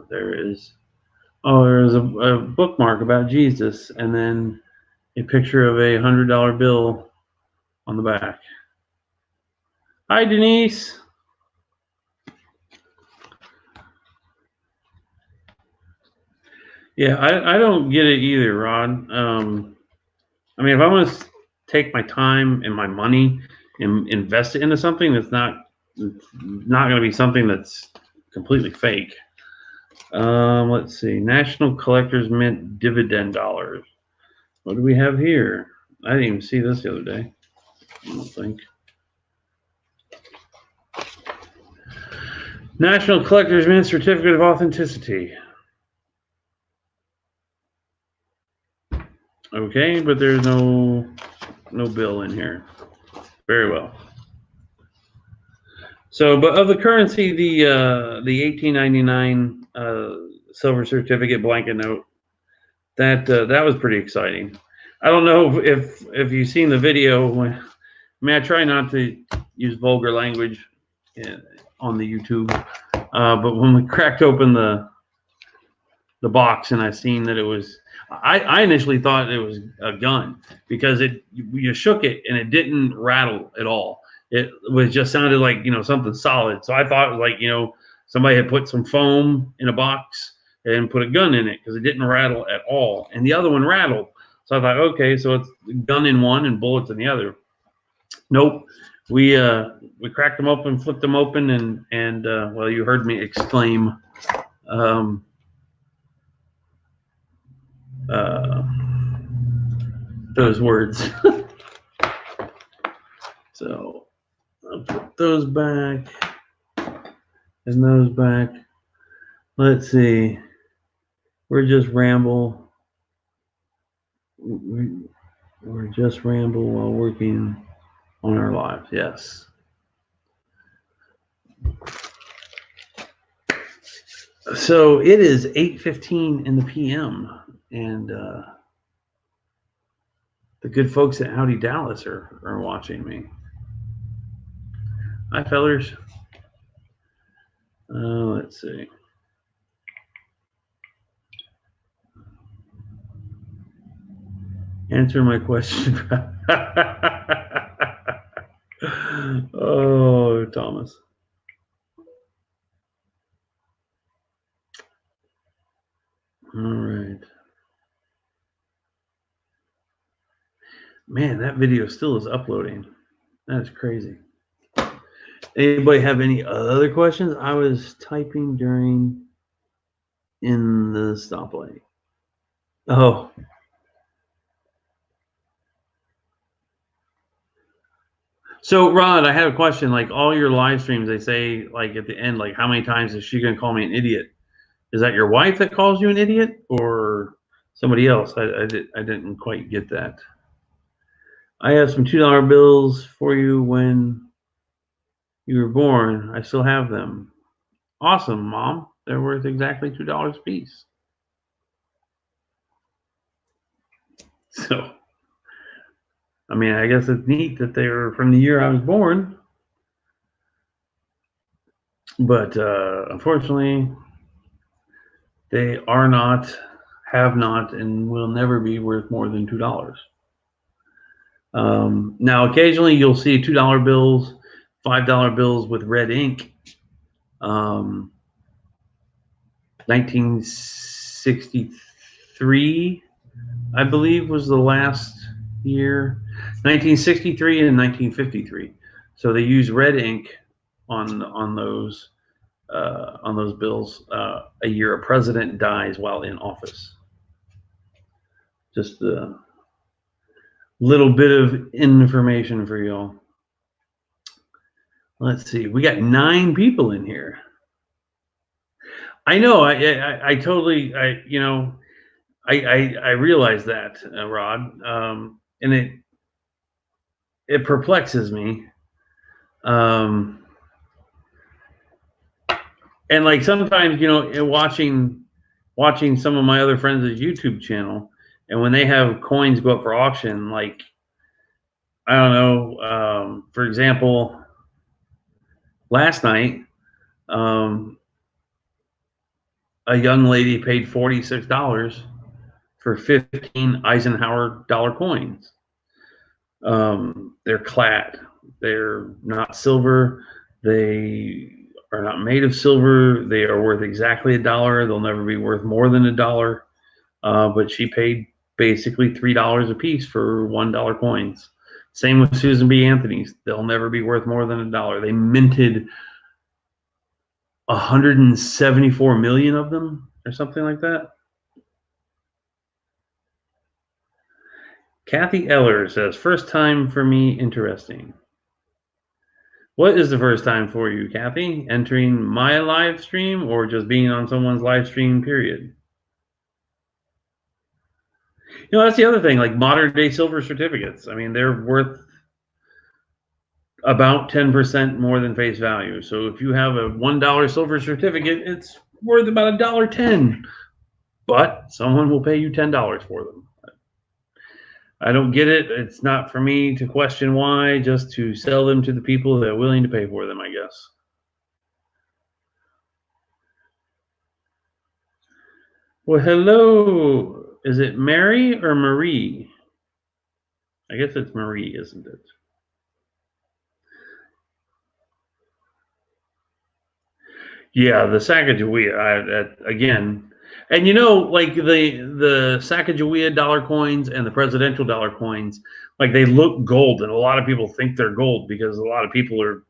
Speaker 1: There's a bookmark about Jesus, and then a picture of a $100 bill on the back. Hi, Denise. Yeah, I don't get it either, Rod. I mean, if I want to take my time and my money and invest it into something that's not going to be something that's completely fake. Let's see. National Collectors Mint dividend dollars. What do we have here? I didn't even see this the other day. I don't think. National Collectors Mint certificate of authenticity. Okay, but there's no bill in here. Very well. So, but of the currency, the 1899 silver certificate blanket note, that was pretty exciting. I don't know if you've seen the video. I mean, I try not to use vulgar language on the YouTube, but when we cracked open the box and I seen that it was, I initially thought it was a gun because you shook it and it didn't rattle at all. It was just sounded like something solid. So I thought it was like somebody had put some foam in a box and put a gun in it because it didn't rattle at all, and the other one rattled. So I thought, okay, so it's gun in one and bullets in the other. Nope. We cracked them open, flipped them open, and well, you heard me exclaim. Those words. So I'll put those back and those back. Let's see. We're just ramble. We're just ramble while working on our lives. Yes. So it is 8:15 in the PM, and the good folks at Howdy Dallas are watching me. Hi, fellers. Let's see. Answer my question. Oh, Thomas. All right. Man, that video still is uploading. That's crazy. Anybody have any other questions? I was typing in the stoplight. Oh. So, Rod, I have a question. Like all your live streams, they say like at the end, like how many times is she going to call me an idiot? Is that your wife that calls you an idiot or somebody else? I didn't quite get that. I have some $2 bills for you when you were born. I still have them. Awesome, Mom. They're worth exactly $2 a piece. So, I mean, I guess it's neat that they were from the year I was born. But unfortunately, they are not, have not, and will never be worth more than $2. Now, occasionally you'll see $2 bills, $5 bills with red ink. 1963, I believe, was the last year. 1963 and 1953. So they use red ink on those bills a year a president dies while in office. Just a little bit of information for y'all. Let's see. We got 9 people in here. I know. I totally. I realize that, Rod, and it perplexes me. And like sometimes, watching some of my other friends' YouTube channel, and when they have coins go up for auction, like I don't know, for example, last night, a young lady paid $46 for 15 Eisenhower dollar coins. They're clad. They're not silver. They are not made of silver. They are worth exactly $1. They'll never be worth more than $1. But she paid basically $3 a piece for $1 coins. Same with Susan B. Anthony's. They'll never be worth more than $1. They minted 174 million of them or something like that. Kathy Eller says, first time for me, interesting. What is the first time for you, Kathy? Entering my live stream or just being on someone's live stream, period? You know, that's the other thing, like modern day silver certificates. I mean, they're worth about 10% more than face value. So if you have a $1 silver certificate, it's worth about $1.10. But someone will pay you $10 for them. I don't get it. It's not for me to question why, just to sell them to the people that are willing to pay for them, I guess. Well, hello. Is it Mary or Marie? I guess it's Marie, isn't it? Yeah, the Sacagawea, again. And you know, like the Sacagawea dollar coins and the presidential dollar coins, like they look gold, and a lot of people think they're gold because a lot of people are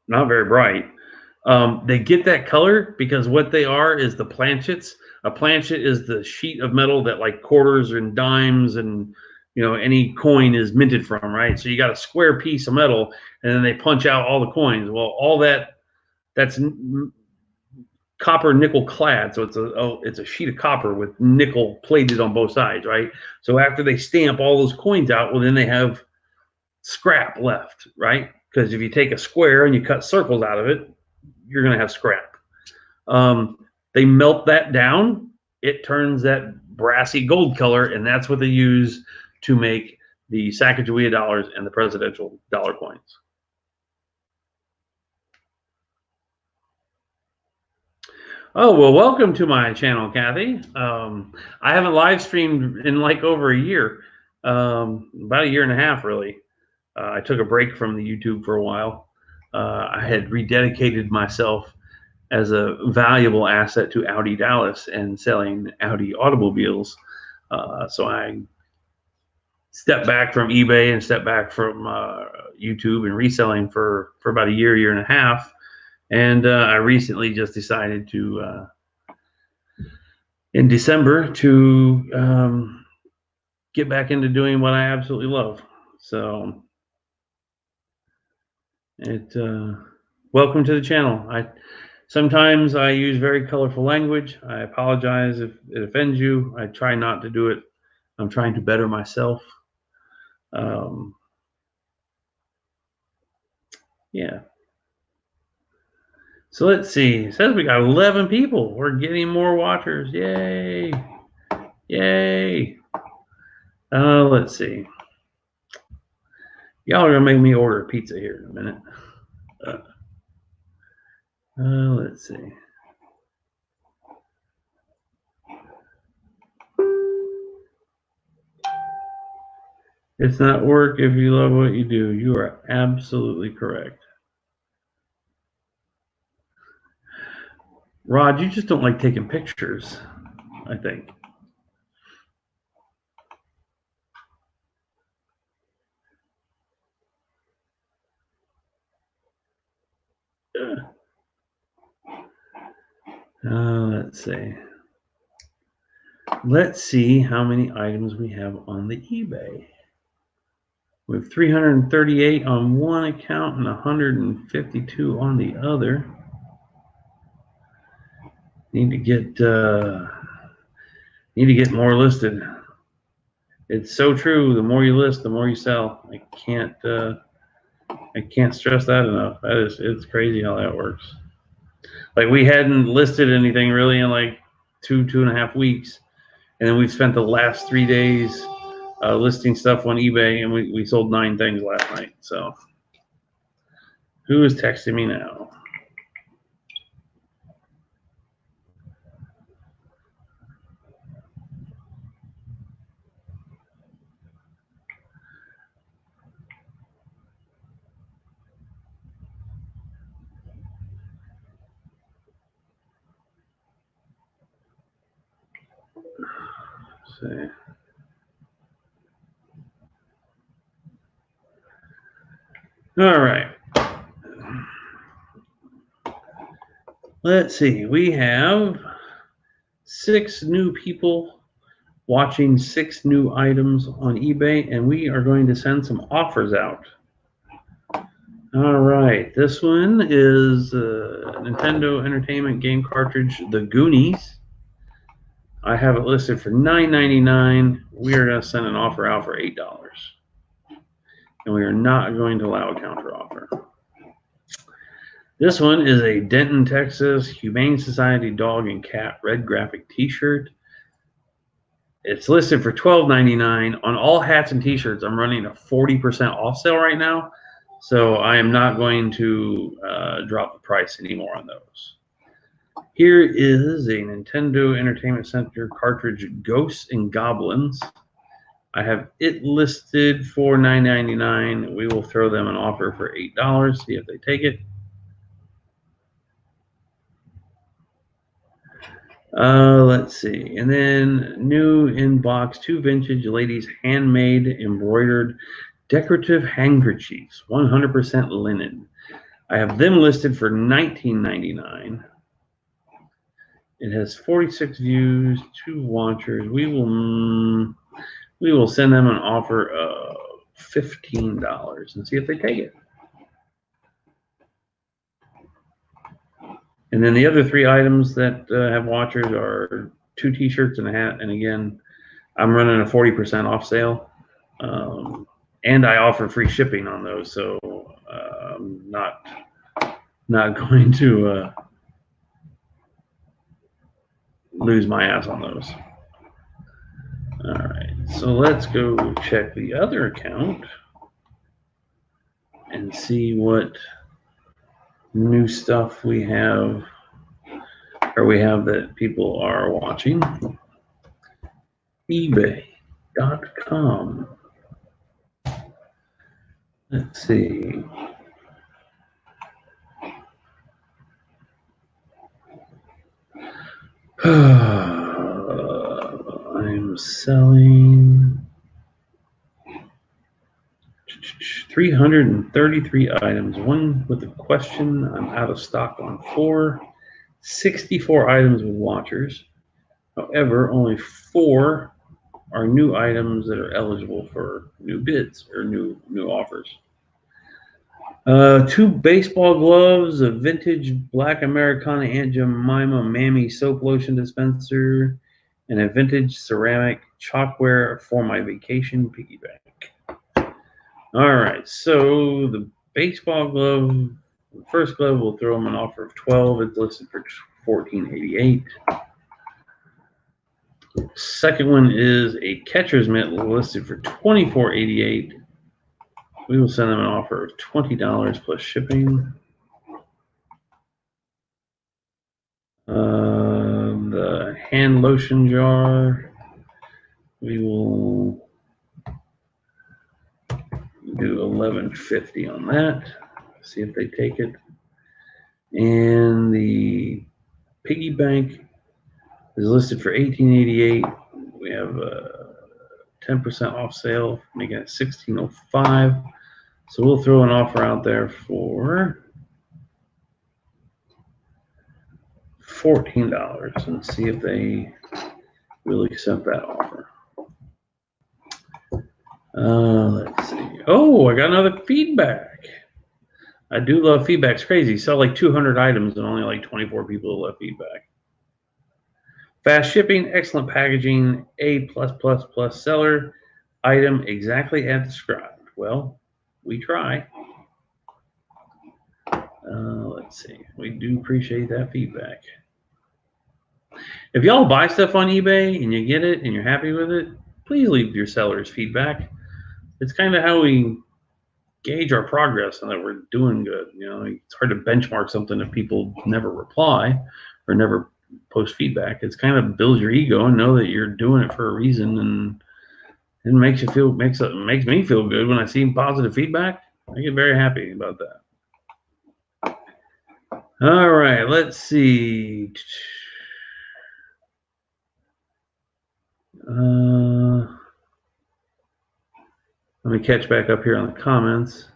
Speaker 1: not very bright. They get that color because what they are is the planchets. A planchet is the sheet of metal that like quarters and dimes and any coin is minted from, right? So you got a square piece of metal, and then they punch out all the coins. Well, all that's copper nickel clad, so it's a sheet of copper with nickel plated on both sides, right? So after they stamp all those coins out, well, then they have scrap left, right? Because if you take a square and you cut circles out of it, you're going to have scrap. They melt that down. It turns that brassy gold color, and that's what they use to make the Sacagawea dollars and the presidential dollar coins. Oh, well, welcome to my channel, Kathy. I haven't live streamed in like over a year, about a year and a half, really. I took a break from the YouTube for a while. I had rededicated myself as a valuable asset to Audi Dallas and selling Audi automobiles. So I stepped back from eBay and stepped back from YouTube and reselling for about a year and a half. And I recently just decided to, in December, to get back into doing what I absolutely love. So welcome to the channel. Sometimes I use very colorful language. I apologize if it offends you. I try not to do it. I'm trying to better myself. Yeah. So let's see. It says we got 11 people. We're getting more watchers. Yay. Yay. Let's see. Y'all are going to make me order a pizza here in a minute. Let's see. It's not work if you love what you do. You are absolutely correct. Rod, you just don't like taking pictures, I think. Let's see. Let's see how many items we have on the eBay. We have 338 on one account and 152 on the other. Need to get more listed. It's so true. The more you list, the more you sell. I can't stress that enough. It's crazy how that works. Like we hadn't listed anything really in like 2.5 weeks, and then we spent the last 3 days listing stuff on eBay, and we sold 9 things last night. So who is texting me now? see. All right. Let's see. We have 6 new people watching 6 new items on eBay, and we are going to send some offers out. All right. This one is a Nintendo Entertainment game cartridge, The Goonies. I have it listed for $9.99. We are going to send an offer out for $8. And we are not going to allow a counter offer. This one is a Denton, Texas Humane Society dog and cat red graphic t-shirt. It's listed for $12.99. On all hats and t-shirts, I'm running a 40% off sale right now. So I am not going to drop the price anymore on those. Here is a Nintendo Entertainment Center cartridge, Ghosts and Goblins. I have it listed for $9.99. We will throw them an offer for $8. See if they take it. Let's see. And then new in box, 2 vintage ladies handmade embroidered decorative handkerchiefs, 100% linen. I have them listed for $19.99. It has 46 views, 2 watchers. We will send them an offer of $15 and see if they take it. And then the other 3 items that have watchers are 2 t-shirts and a hat. And again, I'm running a 40% off sale. And I offer free shipping on those. So I'm not going to lose my ass on those. All right, so let's go check the other account and see what new stuff we have, or we have that people are watching. eBay.com. Let's see. I'm selling 333 items, 1 with a question. I'm out of stock on 4. 64 items with watchers. However, only 4 are new items that are eligible for new bids or new offers. 2 baseball gloves, a vintage black Americana Aunt Jemima Mammy soap lotion dispenser, and a vintage ceramic chalkware for my vacation piggy bank. All right, so the baseball glove, the first glove, will throw them an offer of $12. It's listed for $14.88. Second one is a catcher's mitt listed for $24.88. We will send them an offer of $20 plus shipping. The hand lotion jar, we will do $11.50 on that. See if they take it. And the piggy bank is listed for $18.88. We have a 10% off sale, making it $16.05. So we'll throw an offer out there for $14 and see if they will accept that offer. Let's see. Oh, I got another feedback. I do love feedback. It's crazy. Sell like 200 items and only like 24 people left feedback. Fast shipping, excellent packaging, A+++ seller, item exactly as described. Well, we try. Let's see. We do appreciate that feedback. If y'all buy stuff on eBay and you get it and you're happy with it, please leave your sellers feedback. It's kind of how we gauge our progress and that we're doing good. You know, it's hard to benchmark something if people never reply or never post feedback. It's kind of builds your ego and know that you're doing it for a reason, and it makes me feel good when I see positive feedback. I get very happy about that. All right, let's see. Let me catch back up here on the comments.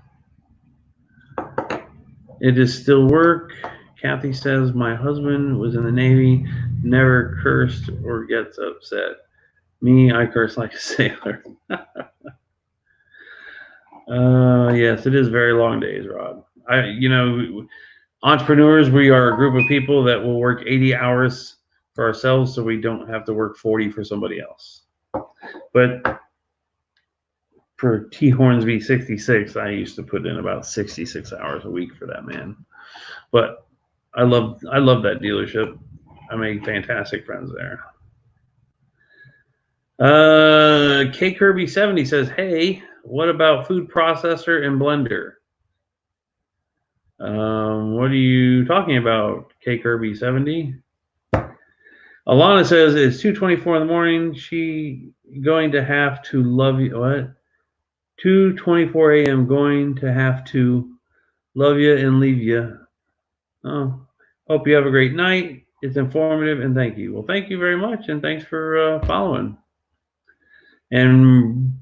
Speaker 1: It is still work. Kathy says my husband was in the Navy, never cursed or gets upset. Me, I curse like a sailor. Yes, it is very long days, Rod. Entrepreneurs, we are a group of people that will work 80 hours for ourselves so we don't have to work 40 for somebody else. But for T Hornsby 66, I used to put in about 66 hours a week for that man. But I love that dealership. I made fantastic friends there. K Kirby 70 says, "Hey, what about food processor and blender?" What are you talking about, K Kirby 70? Alana says it's 2:24 in the morning. She going to have to love you. What? 2:24 a.m. Going to have to love you and leave you. Oh, hope you have a great night. It's informative and thank you. Well, thank you very much and thanks for following. And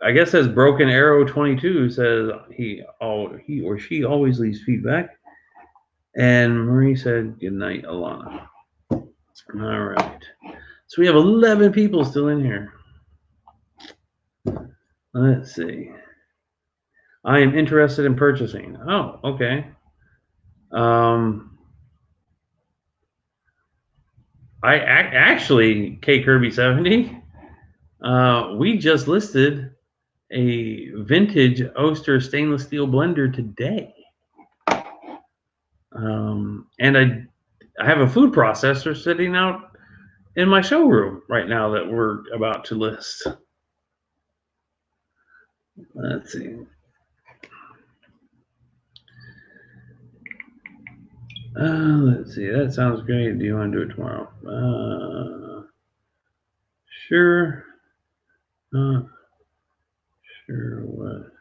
Speaker 1: I guess as Broken Arrow 22 says he or she always leaves feedback. And Marie said good night, Alana. All right. So we have 11 people still in here. Let's see. I am interested in purchasing. Oh, okay. I actually, K Kirby 70, we just listed a vintage Oster stainless steel blender today. And I have a food processor sitting out in my showroom right now that we're about to list. Let's see. Let's see. That sounds great. Do you want to do it tomorrow? Sure. Not sure what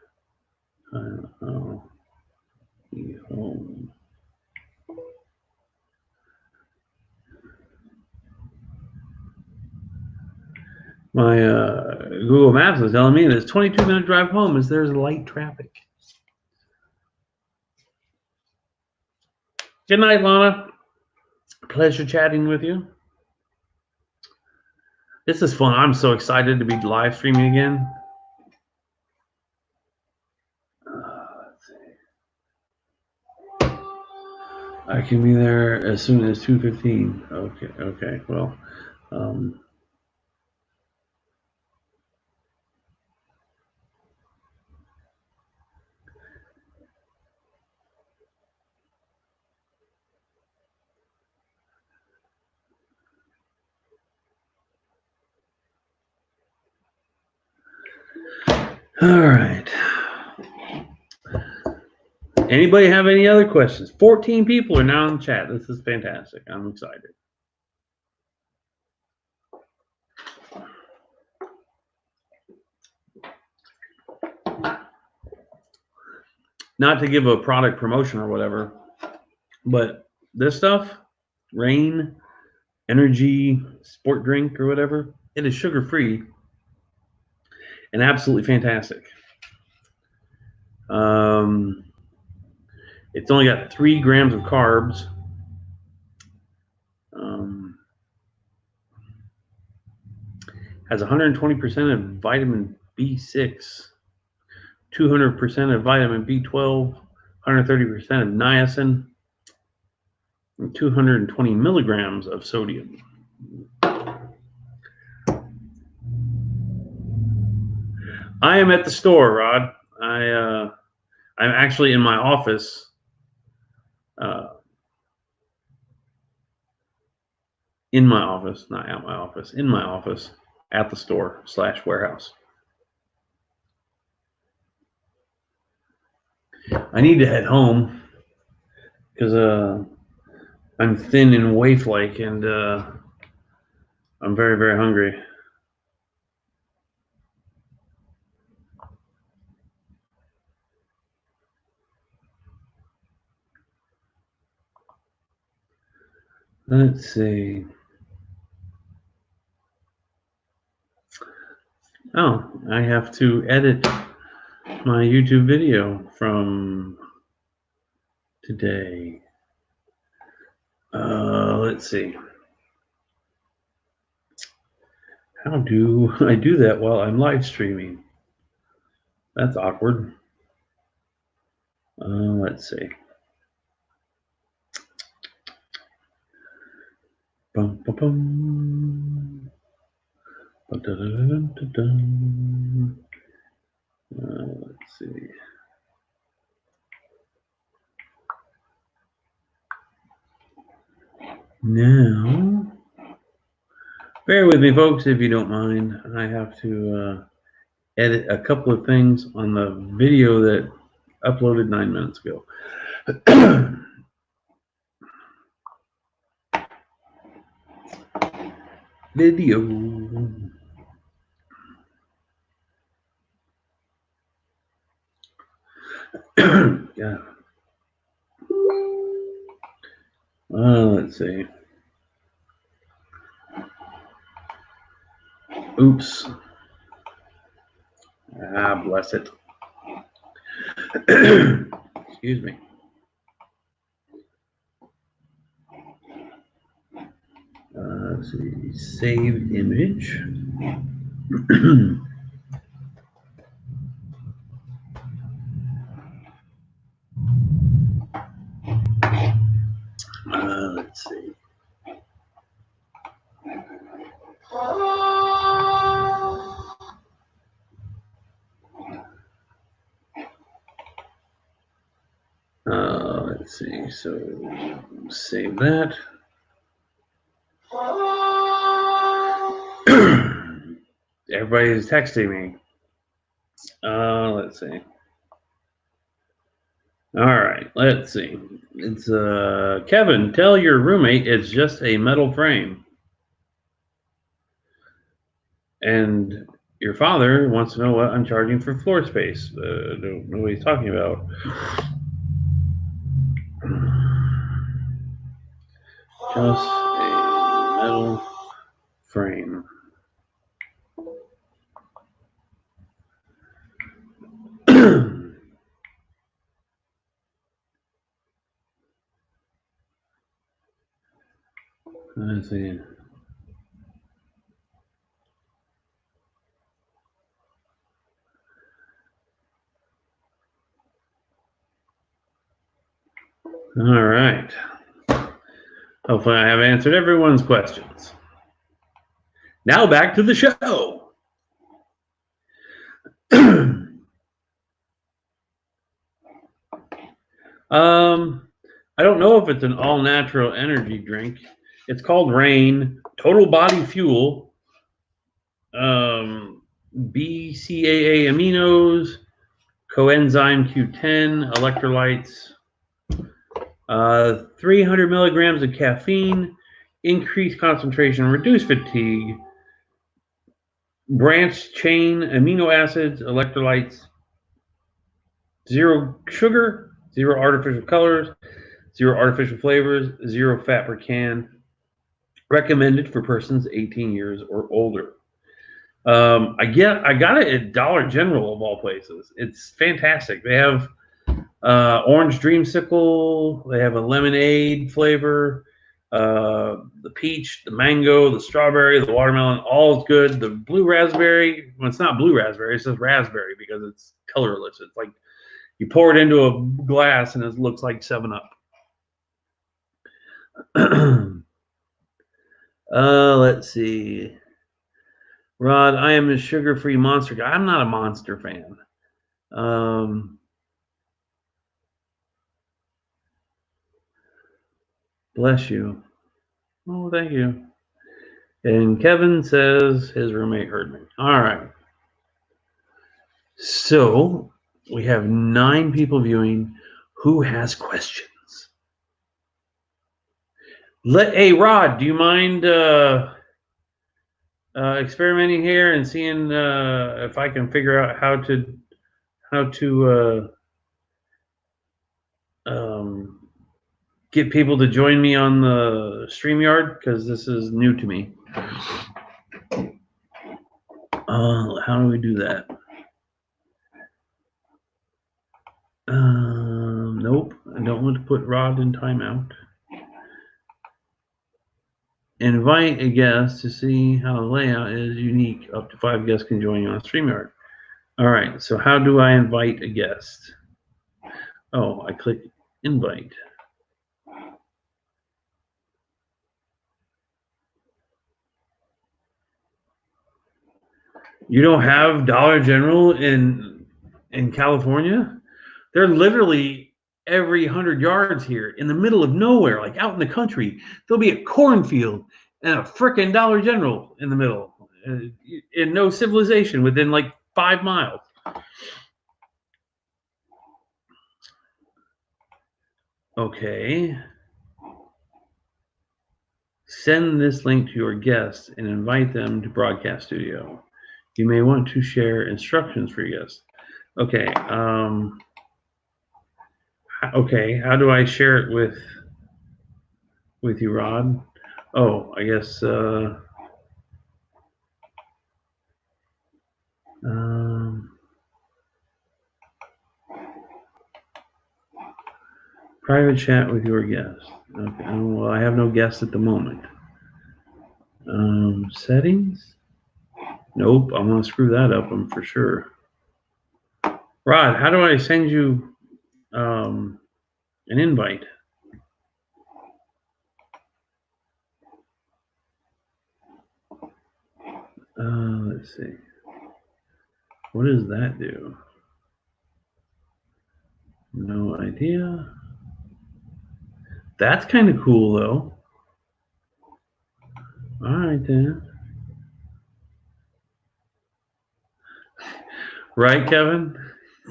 Speaker 1: time I'll be home. My Google Maps is telling me that it's 22-minute drive home as there's light traffic. Good night, Lana. Pleasure chatting with you. This is fun. I'm so excited to be live streaming again. Let's see. I can be there as soon as 2:15. Okay. Well, all right. Anybody have any other questions? 14 people are now in the chat. This is fantastic. I'm excited. Not to give a product promotion or whatever, but this stuff, Rain, Energy, Sport Drink or whatever, it is sugar-free and absolutely fantastic. It's only got 3 grams of carbs. Has 120% of vitamin B6, 200% of vitamin B12, 130% of niacin, and 220 milligrams of sodium. I am at the store, Rod. I'm actually in my office. In my office, not at my office, in my office, at the store / warehouse. I need to head home because I'm thin and waif-like, and I'm very, very hungry. Let's see. Oh, I have to edit my YouTube video from today. Let's see. How do I do that while I'm live streaming? That's awkward. Let's see. Bum, bum, bum. Let's see. Now, bear with me, folks, if you don't mind. I have to edit a couple of things on the video that uploaded 9 minutes ago. Video. Yeah. Let's see. Oops. Ah, bless it. Excuse me. Let's see. Save image. Let's see. Let's see. So save that. Everybody's texting me. Let's see. All right, let's see. It's Kevin, tell your roommate it's just a metal frame. And your father wants to know what I'm charging for floor space. Don't know what he's talking about. Just a metal frame. Let's see. All right. Hopefully I have answered everyone's questions. Now back to the show. I don't know if it's an all-natural energy drink. It's called Rain, Total Body Fuel, BCAA aminos, coenzyme Q10, electrolytes, 300 milligrams of caffeine, increased concentration, reduced fatigue, branched chain amino acids, electrolytes, zero sugar, zero artificial colors, zero artificial flavors, zero fat per can. Recommended for persons 18 years or older. I got it at Dollar General of all places. It's fantastic. They have orange dreamsicle. They have a lemonade flavor. The peach, the mango, the strawberry, the watermelon, all is good. The blue raspberry, well, it's not blue raspberry, it says raspberry because it's colorless. It's like you pour it into a glass and it looks like 7-Up. Let's see. Rod, I am a sugar-free Monster guy. I'm not a Monster fan. Bless you. Oh, thank you. And Kevin says his roommate heard me. All right. So we have 9 people viewing. Who has questions? Hey, Rod, do you mind experimenting here and seeing if I can figure out how to get people to join me on the StreamYard, because this is new to me. How do we do that? Nope. I don't want to put Rod in timeout. Invite a guest to see how the layout is unique. Up to 5 guests can join you on StreamYard. All right. So how do I invite a guest? Oh, I click invite. You don't have Dollar General in California? They're literally every 100 yards here in the middle of nowhere, like out in the country. There'll be a cornfield and a frickin' Dollar General in the middle, and no civilization within like 5 miles. Okay. Send this link to your guests and invite them to Broadcast Studio. You may want to share instructions for your guests. Okay. Okay. How do I share it with you, Rod? Oh, I guess. Private chat with your guest. Okay. Well, I have no guests at the moment. Settings. Nope. I'm gonna screw that up. I'm for sure. Rod, how do I send you an invite? Let's see. What does that do? No idea. That's kind of cool, though. All right, then. Right, Kevin?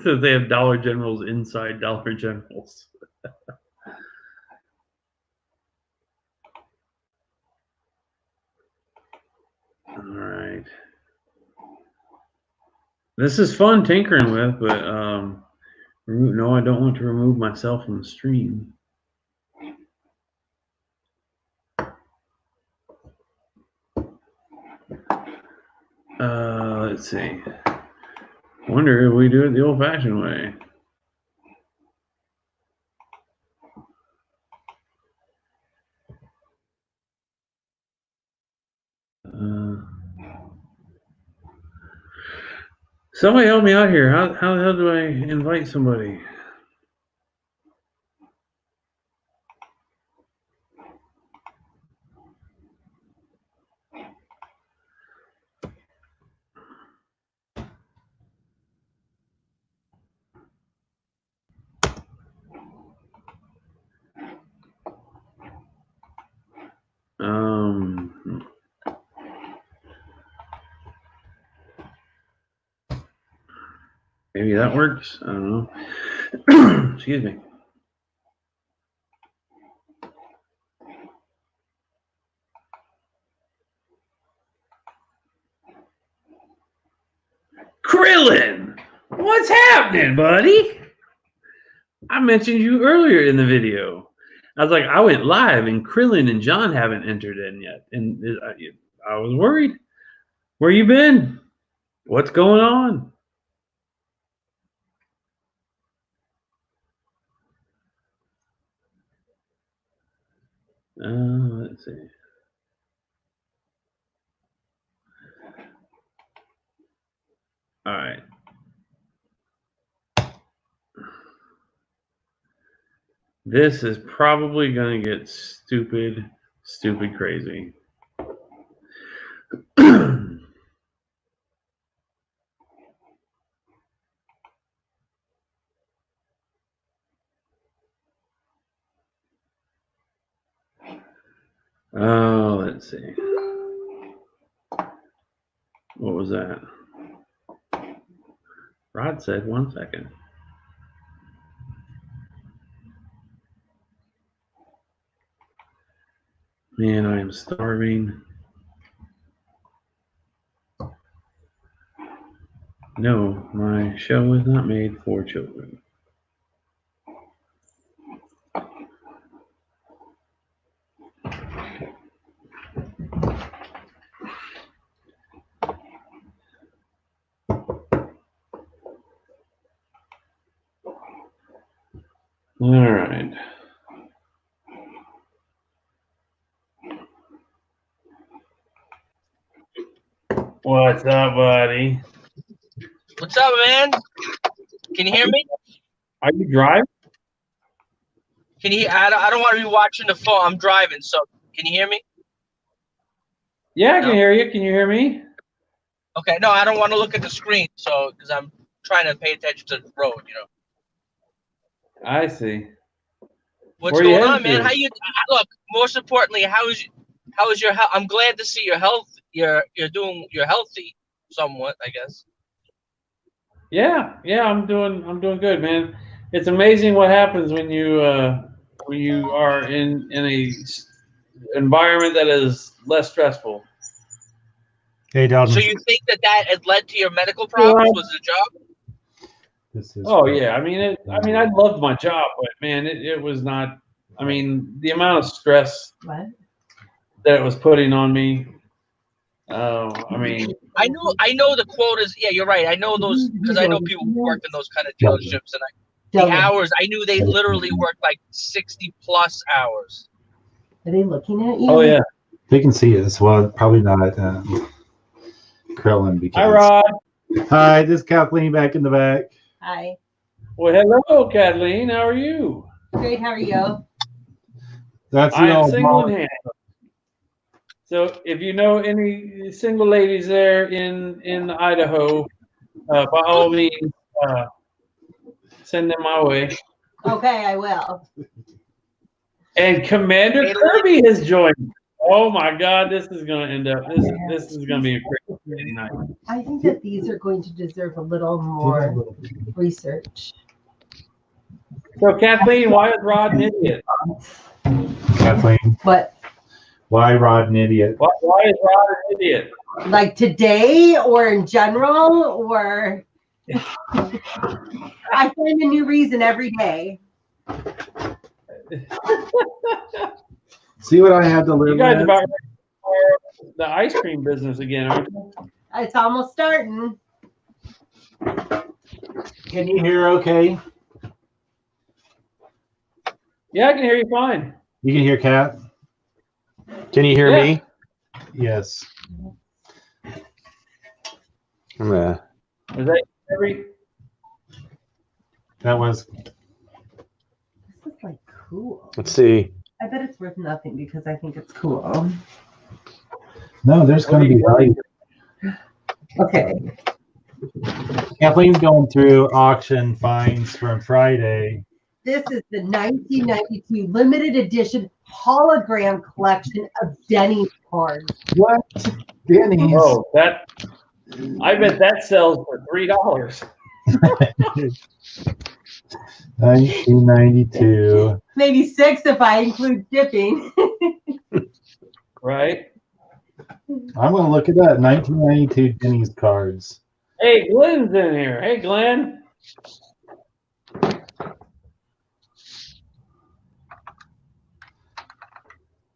Speaker 1: So they have Dollar Generals inside Dollar Generals. All right. This is fun tinkering with, but no, I don't want to remove myself from the stream. Let's see. Wonder if we do it the old-fashioned way. Somebody help me out here. How the hell do I invite somebody? Maybe that works. I don't know. Excuse me. Krillin! What's happening, buddy? I mentioned you earlier in the video. I was like, I went live and Krillin and John haven't entered in yet. And I was worried. Where you been? What's going on? Let's see. All right. This is probably going to get stupid crazy. Oh, let's see. What was that? Rod said 1 second. Man, I am starving. No, my show is not made for children. All right. What's up, buddy?
Speaker 2: What's up, man? Can you hear me?
Speaker 1: Are you driving?
Speaker 2: Can you? I don't want to be watching the phone. I'm driving, so can you hear me?
Speaker 1: Yeah, I can hear you. Can you hear me?
Speaker 2: Okay, no, I don't want to look at the screen, so because I'm trying to pay attention to the road, you know.
Speaker 1: I see.
Speaker 2: What's going on, man? How you? Look, most importantly, how is your health? I'm glad to see your health. You're healthy, somewhat, I guess.
Speaker 1: Yeah, I'm doing good, man. It's amazing what happens when you are in a environment that is less stressful.
Speaker 3: Hey, Dalton.
Speaker 2: So you think that had led to your medical problems? Was the job?
Speaker 1: Yeah. I mean, I loved my job, but man, it was not. I mean, the amount of stress that it was putting on me. I mean,
Speaker 2: I know the quotas. Yeah, you're right. I know those because I know people who work in those kind of dealerships, and the hours. I knew they literally worked like 60+ hours.
Speaker 4: Are they looking at you?
Speaker 1: Oh yeah,
Speaker 3: they can see us. Well, probably not Krillin. Because...
Speaker 1: Hi, Rod.
Speaker 3: Hi, this is Kathleen back in the back.
Speaker 4: Hi.
Speaker 1: Well, hello, Kathleen. How are you?
Speaker 4: Great. How are you?
Speaker 3: That's
Speaker 1: I am single and handsome. So if you know any single ladies there in Idaho, by all means, send them my way.
Speaker 4: Okay, I will.
Speaker 1: And Commander Kirby has joined. Oh my God, this is going to end up. This is going to be a crazy night.
Speaker 4: I think that these are going to deserve a little more research.
Speaker 1: So Kathleen, why is Rod an idiot?
Speaker 3: Kathleen.
Speaker 4: What?
Speaker 3: Why Rod an idiot?
Speaker 1: Why is Rod an idiot?
Speaker 4: Like today or in general or I find a new reason every day.
Speaker 3: See what I had to live
Speaker 1: You guys
Speaker 3: with?
Speaker 1: about the ice cream business again, aren't you?
Speaker 4: It's almost starting.
Speaker 3: Can you hear okay?
Speaker 1: Yeah, I can hear you fine.
Speaker 3: You can hear Kat?
Speaker 5: Can you hear me?
Speaker 3: Yes.
Speaker 5: I'm gonna...
Speaker 1: Was that every?
Speaker 3: That was.
Speaker 4: This is like cool.
Speaker 5: Let's see.
Speaker 4: I bet it's worth nothing because I think it's cool.
Speaker 3: No, there's going to be value.
Speaker 4: Okay.
Speaker 3: Kathleen's going through auction finds from Friday.
Speaker 4: This is the 1992 limited edition hologram collection of Denny's cards.
Speaker 3: What? Denny's?
Speaker 1: Oh, I bet that sells for $3.
Speaker 3: 1992.
Speaker 4: Maybe 6 if I include shipping.
Speaker 1: Right?
Speaker 3: I'm going to look at that. 1992 Denny's cards.
Speaker 1: Hey, Glenn's in here. Hey, Glenn.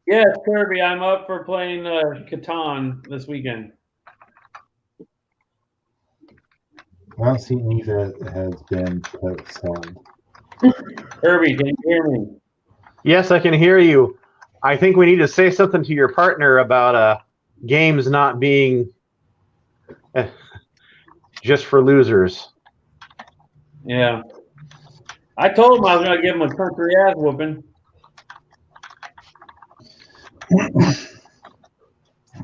Speaker 1: Yes, Kirby, I'm up for playing Catan this weekend.
Speaker 3: I don't see any that has been sold.
Speaker 1: Kirby, can you hear me?
Speaker 5: Yes, I can hear you. I think we need to say something to your partner about games not being just for losers.
Speaker 1: Yeah. I told him I was going to give him a country ass whooping.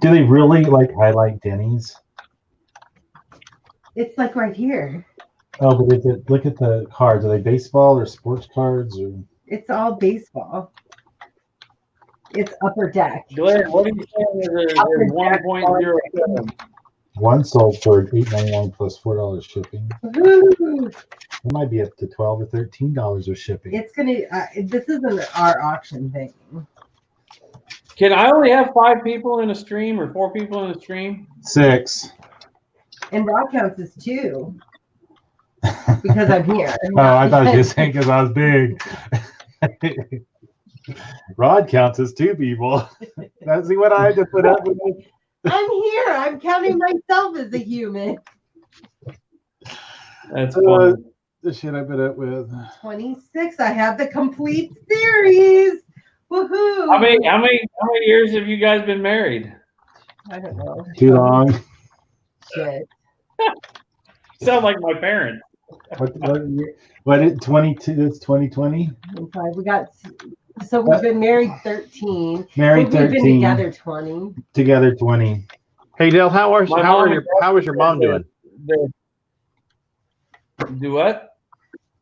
Speaker 3: Do they really highlight Denny's?
Speaker 4: It's like right here.
Speaker 3: Oh, but look at the cards. Are they baseball or sports cards? Or
Speaker 4: It's all baseball. It's Upper Deck.
Speaker 1: Glenn, what are you saying is 1.07?
Speaker 3: one sold for $8.99 plus $4 shipping.
Speaker 4: Woo!
Speaker 3: It might be up to $12 or $13 of shipping.
Speaker 4: It's gonna. This isn't our auction thing.
Speaker 1: Can I only have 5 people in a stream or 4 people in a stream?
Speaker 3: 6.
Speaker 4: And Rod counts as 2 because I'm here.
Speaker 3: Oh, I thought you were saying because I was big. Rod counts as 2 people. That's what I had to put up with.
Speaker 4: I'm here. I'm counting myself as a human.
Speaker 1: That's fun.
Speaker 3: the shit I've been up with.
Speaker 4: 26. I have the complete series. Woohoo!
Speaker 1: How many years have you guys been married?
Speaker 4: I don't know.
Speaker 3: Too long.
Speaker 4: Shit.
Speaker 1: Sound like my parents.
Speaker 3: What year? What it 22? It's 2020.
Speaker 4: We got. So we've been married 13.
Speaker 3: Married
Speaker 4: We've
Speaker 3: 13.
Speaker 4: been together 20.
Speaker 3: Together 20.
Speaker 5: Hey Dale, how is your mom doing?
Speaker 1: Do what?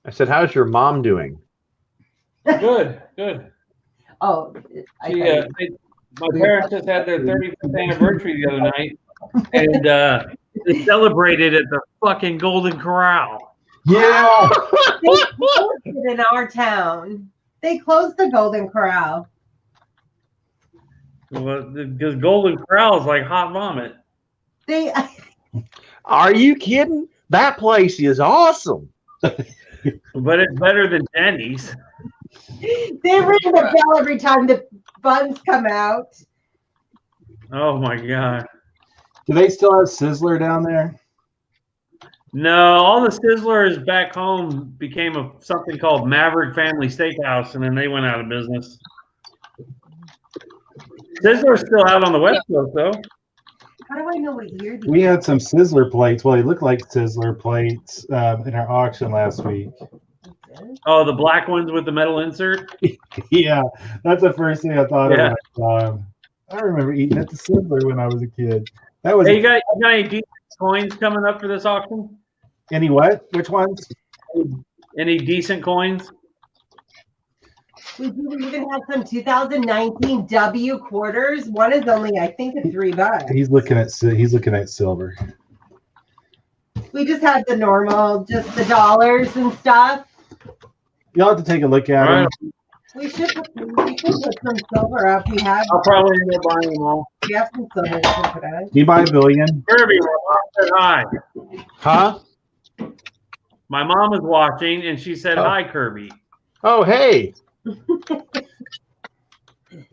Speaker 5: I said, how's your mom doing?
Speaker 1: Good.
Speaker 4: Oh,
Speaker 1: My parents just had their 35th anniversary the other night, and they celebrated at the fucking Golden Corral.
Speaker 3: Yeah.
Speaker 4: they closed it in our town. They closed the Golden Corral.
Speaker 1: Well, because Golden Corral is like hot vomit.
Speaker 5: Are you kidding? That place is awesome.
Speaker 1: But it's better than Denny's.
Speaker 4: They ring the bell every time the buns come out.
Speaker 1: Oh my god.
Speaker 3: Do they still have Sizzler down there?
Speaker 1: No, all the Sizzlers back home became something called Maverick Family Steakhouse, and then they went out of business. Sizzler's still out on the West Coast, though.
Speaker 4: How do I know what year?
Speaker 3: We had some Sizzler plates. Well, they look like Sizzler plates in our auction last week.
Speaker 1: Oh, the black ones with the metal insert?
Speaker 3: Yeah, that's the first thing I thought
Speaker 1: Yeah.
Speaker 3: of. When I saw 'em. I remember eating at the Sizzler when I was a kid. That was
Speaker 1: Hey, you got any decent coins coming up for this auction?
Speaker 3: any what? Which ones?
Speaker 1: Any decent coins?
Speaker 4: We do even have some 2019 W quarters. One is only, I think, $3.
Speaker 3: He's looking at silver.
Speaker 4: We just had the normal, just the dollars and stuff.
Speaker 3: You'll have to take a look at
Speaker 1: All
Speaker 3: them.
Speaker 1: right.
Speaker 4: We should put some silver up. We have
Speaker 1: I'll probably end up buying them all.
Speaker 4: some silver to put on.
Speaker 3: Do you buy a billion?
Speaker 1: Kirby, my mom said hi.
Speaker 5: Huh?
Speaker 1: My mom is watching, and she said
Speaker 5: Oh.
Speaker 1: hi, Kirby.
Speaker 5: Oh, hey.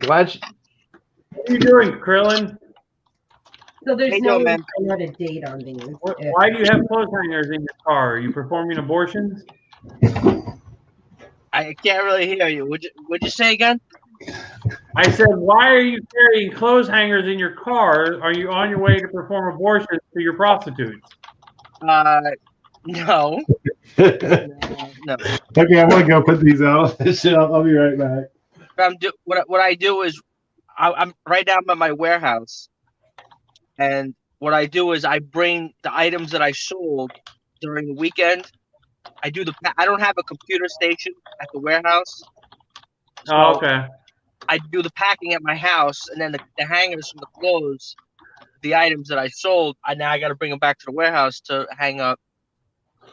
Speaker 5: Glad.
Speaker 1: What are you doing, Krillin?
Speaker 4: So there's
Speaker 2: Hey,
Speaker 4: no
Speaker 2: no, man.
Speaker 4: not a date on these.
Speaker 1: Why do you have clothes hangers in your car? Are you performing abortions?
Speaker 2: I can't really hear you. Would you say again?
Speaker 1: I said, why are you carrying clothes hangers in your car? Are you on your way to perform abortions to your prostitutes?
Speaker 2: No.
Speaker 3: Okay,
Speaker 2: No.
Speaker 3: I'm gonna go put these out. I'll be right back.
Speaker 2: What I do is, I'm right now. I'm at my warehouse, and what I do is I bring the items that I sold during the weekend. I don't have a computer station at the warehouse. So
Speaker 1: Oh, okay.
Speaker 2: I do the packing at my house, and then the hangers from the clothes, the items that I sold. Now I got to bring them back to the warehouse to hang up.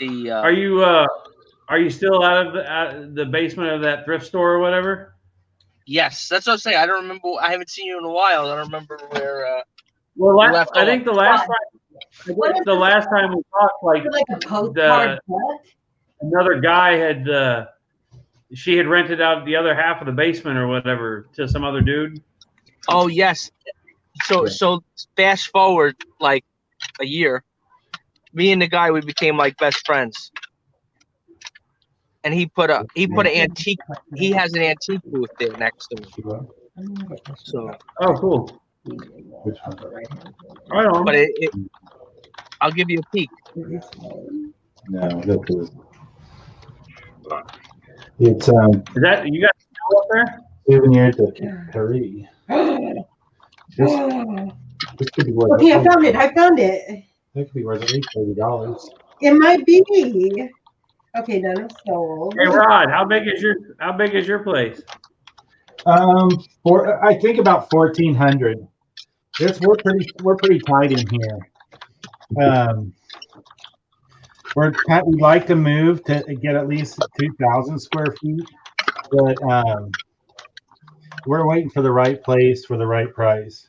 Speaker 1: Are you still out of the basement of that thrift store or whatever?
Speaker 2: Yes, that's what I'm saying. I don't remember. I haven't seen you in a while. I don't remember where.
Speaker 1: Well,
Speaker 2: left
Speaker 1: I
Speaker 2: off.
Speaker 1: think the last time we talked, like
Speaker 4: a postcard book.
Speaker 1: another guy had she had rented out the other half of the basement or whatever to some other dude.
Speaker 2: Oh yes. So fast forward like a year, me and the guy, we became like best friends. And he put an antique. He has an antique booth there next to me. So.
Speaker 1: Oh, cool.
Speaker 3: Which one?
Speaker 1: Right on.
Speaker 2: But I'll give you a peek.
Speaker 3: No, look at this. It's
Speaker 1: Is that you got snow up there?
Speaker 3: souvenir to Paris. This could be worth.
Speaker 4: Okay, I found it.
Speaker 3: That could be worth at least $30.
Speaker 4: It might be. Okay, none is sold.
Speaker 1: Hey Rod, how big is your place?
Speaker 3: I think about 1,400. We're pretty tight in here. We'd like to move to get at least 2,000 square feet, but we're waiting for the right place for the right price.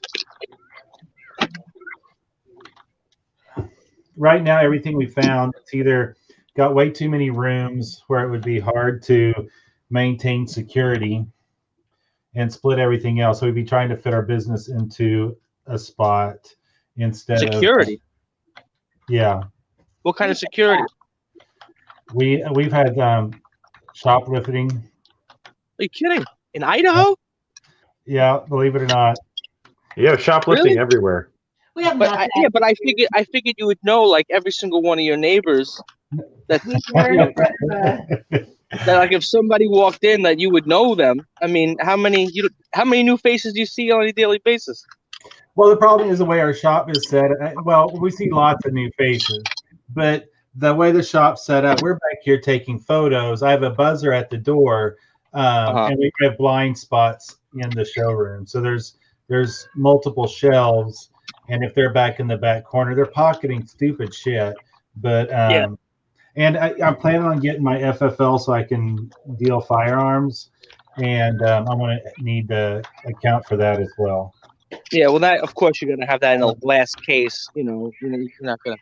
Speaker 3: Right now, everything we found, it's either got way too many rooms where it would be hard to maintain security and split everything else. So we'd be trying to fit our business into a spot instead
Speaker 2: Security.
Speaker 3: of yeah.
Speaker 2: What kind of security?
Speaker 3: We've had shoplifting.
Speaker 2: Are you kidding? In Idaho?
Speaker 3: Yeah, believe it or not.
Speaker 5: You have shoplifting
Speaker 2: Really?
Speaker 5: everywhere.
Speaker 4: We have
Speaker 2: But
Speaker 4: nothing.
Speaker 2: but I figured you would know like every single one of your neighbors that
Speaker 4: We were in front of
Speaker 2: that like if somebody walked in that you would know them. I mean, how many new faces do you see on a daily basis?
Speaker 3: Well, the problem is the way our shop is set. Well, we see lots of new faces, but the way the shop's set up, we're back here taking photos. I have a buzzer at the door, and we have blind spots in the showroom. So there's multiple shelves, and if they're back in the back corner, they're pocketing stupid shit. But and I'm planning on getting my FFL so I can deal firearms, and I'm going to need to account for that as well.
Speaker 2: Yeah, well, that of course you're gonna have that in a glass case. You're not gonna.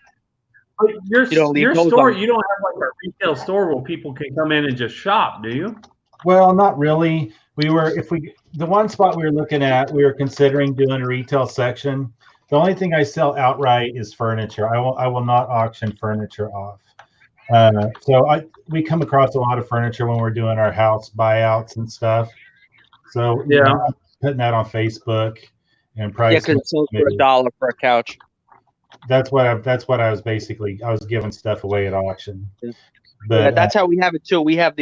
Speaker 1: But your
Speaker 2: those
Speaker 1: store,
Speaker 2: on.
Speaker 1: you don't have like a retail store where people can come in and just shop, do you?
Speaker 3: Well, not really. The one spot we were looking at, we were considering doing a retail section. The only thing I sell outright is furniture. I will not auction furniture off. We come across a lot of furniture when we're doing our house buyouts and stuff. So I'm putting that on Facebook and price.
Speaker 2: Yeah, because it sells for $1 for a couch.
Speaker 3: That's what I was giving stuff away at auction.
Speaker 2: Yeah.
Speaker 3: But
Speaker 2: that's how we have it too. We have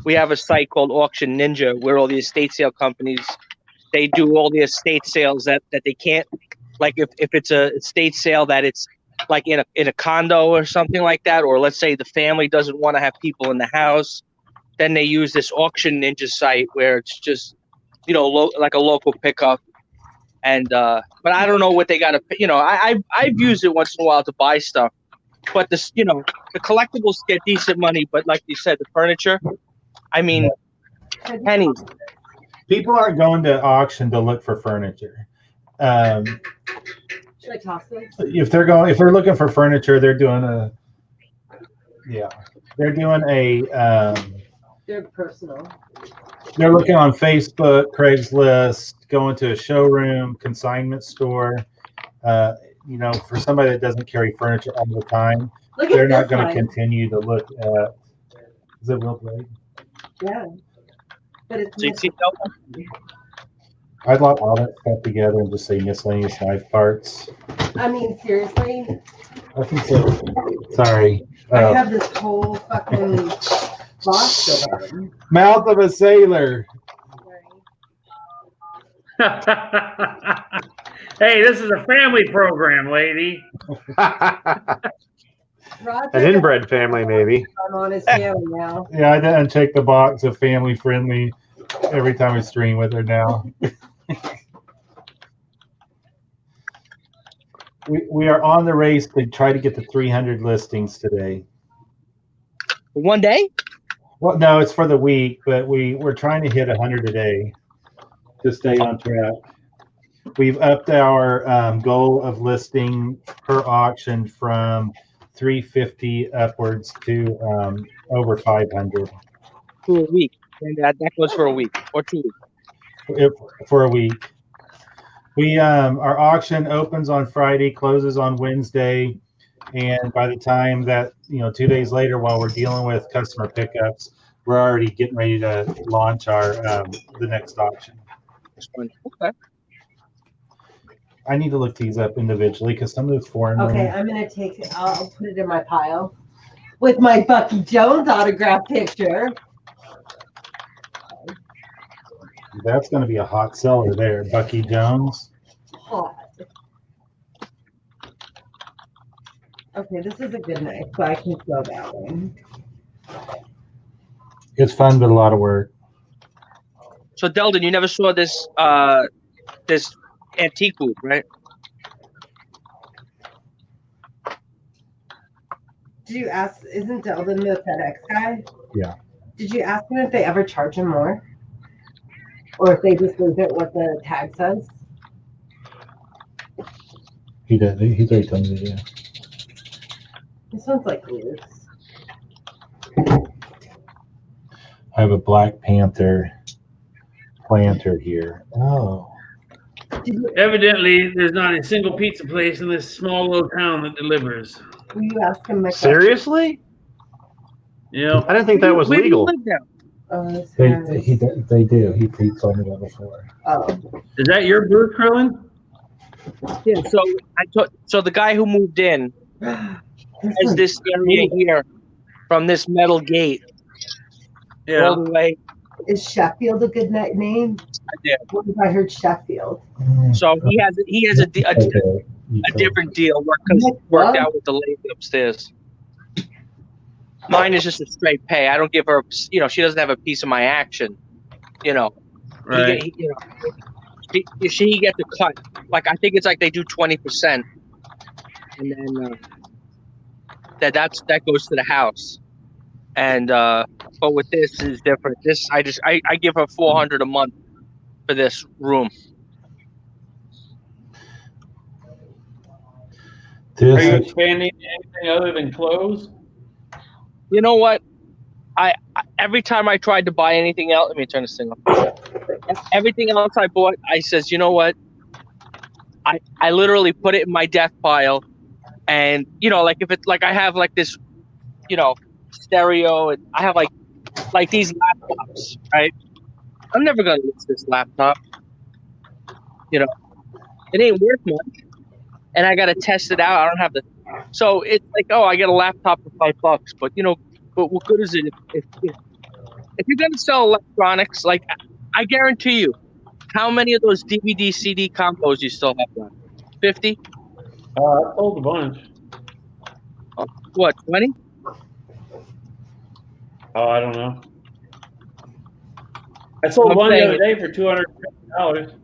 Speaker 2: we have a site called Auction Ninja where all the estate sale companies, they do all the estate sales that they can't, like if it's a estate sale that it's like in a condo or something like that, or let's say the family doesn't want to have people in the house, then they use this Auction Ninja site where it's just like a local pickup. And but I don't know what they got to. I've used it once in a while to buy stuff, but the collectibles get decent money. But like you said, the furniture, I mean, pennies.
Speaker 3: People aren't going to auction to look for furniture.
Speaker 4: Should I toss this?
Speaker 3: If they're looking for furniture, they're doing
Speaker 4: They're personal.
Speaker 3: They're looking on Facebook, Craigslist, going to a showroom, consignment store. For somebody that doesn't carry furniture all the time, they're not going to continue to look at. Is it Will Blade?
Speaker 4: Yeah. But it's.
Speaker 3: I'd lock all that stuff together and just say miscellaneous knife parts.
Speaker 4: I mean, seriously.
Speaker 3: I think so. Sorry.
Speaker 4: I have this whole fucking box of them.
Speaker 3: Mouth of a sailor.
Speaker 1: Hey, this is a family program, lady.
Speaker 5: An inbred family, maybe.
Speaker 4: I'm on his family now.
Speaker 3: Yeah, I didn't check the box of family friendly every time I stream with her now. We are on the race to try to get to 300 listings today.
Speaker 2: One day?
Speaker 3: Well, no, it's for the week, but we're trying to hit 100 a day to stay on track. We've upped our goal of listing per auction from 350 upwards to over 500.
Speaker 2: For a week. And that goes for a week or 2 weeks.
Speaker 3: For a week. Our auction opens on Friday, closes on Wednesday, and by the time that 2 days later, while we're dealing with customer pickups, we're already getting ready to launch our the next auction.
Speaker 2: Okay.
Speaker 3: I need to look these up individually because some of those foreign.
Speaker 4: Okay, I'm gonna take it. I'll put it in my pile with my Bucky Jones autograph picture.
Speaker 3: That's going to be a hot seller there, Bucky Jones.
Speaker 4: Hot. Okay, this is a good knife, so I can throw that one.
Speaker 3: It's fun, but a lot of work.
Speaker 2: So, Deldon, you never saw this this antique booth, right?
Speaker 4: Did you ask? Isn't Deldon the FedEx guy?
Speaker 3: Yeah.
Speaker 4: Did you ask him if they ever charge him more, or if they just leave it what the tag says?
Speaker 3: He did. He's already told me that. Yeah.
Speaker 4: This one's like loose.
Speaker 3: I have a Black Panther planter here. Oh.
Speaker 1: Evidently, there's not a single pizza place in this small little town that delivers.
Speaker 4: Will you ask him?
Speaker 5: Seriously?
Speaker 1: Yeah.
Speaker 5: I didn't think that was
Speaker 2: Where do you
Speaker 5: legal.
Speaker 2: live now?
Speaker 4: Oh, that's
Speaker 3: They
Speaker 4: nice.
Speaker 3: they do. He told me that before.
Speaker 4: Oh.
Speaker 1: Is that your booth, Krillin?
Speaker 2: Yeah. So the guy who moved in
Speaker 4: This
Speaker 2: has
Speaker 4: one's
Speaker 2: this area
Speaker 4: cool.
Speaker 2: here from this metal gate all the way.
Speaker 4: Is Sheffield a good name?
Speaker 2: Yeah.
Speaker 4: What if I heard Sheffield?
Speaker 2: So he has a different deal worked out with the lady upstairs. Mine is just a straight pay. I don't give her, she doesn't have a piece of my action.
Speaker 1: Right.
Speaker 2: She gets a cut. Like I think it's like they do 20%, and then that goes to the house. And but with this is different. This I give her $400 a month for this room.
Speaker 1: Are you expanding anything other than clothes?
Speaker 2: You know what? I every time I tried to buy anything else, let me turn this thing off. Everything else I bought, I says, you know what? I literally put it in my death pile, and like if it's like I have like this, stereo, and I have like these laptops, right? I'm never gonna use this laptop. It ain't worth much, and I gotta test it out. I don't have the, so it's like, oh, I get a laptop for $5, but but what good is it if you're gonna sell electronics? Like I guarantee you, how many of those DVD CD combos you still have left? 50?
Speaker 1: I sold a bunch.
Speaker 2: What, 20?
Speaker 1: Oh, I don't know. I sold one the other day for $250.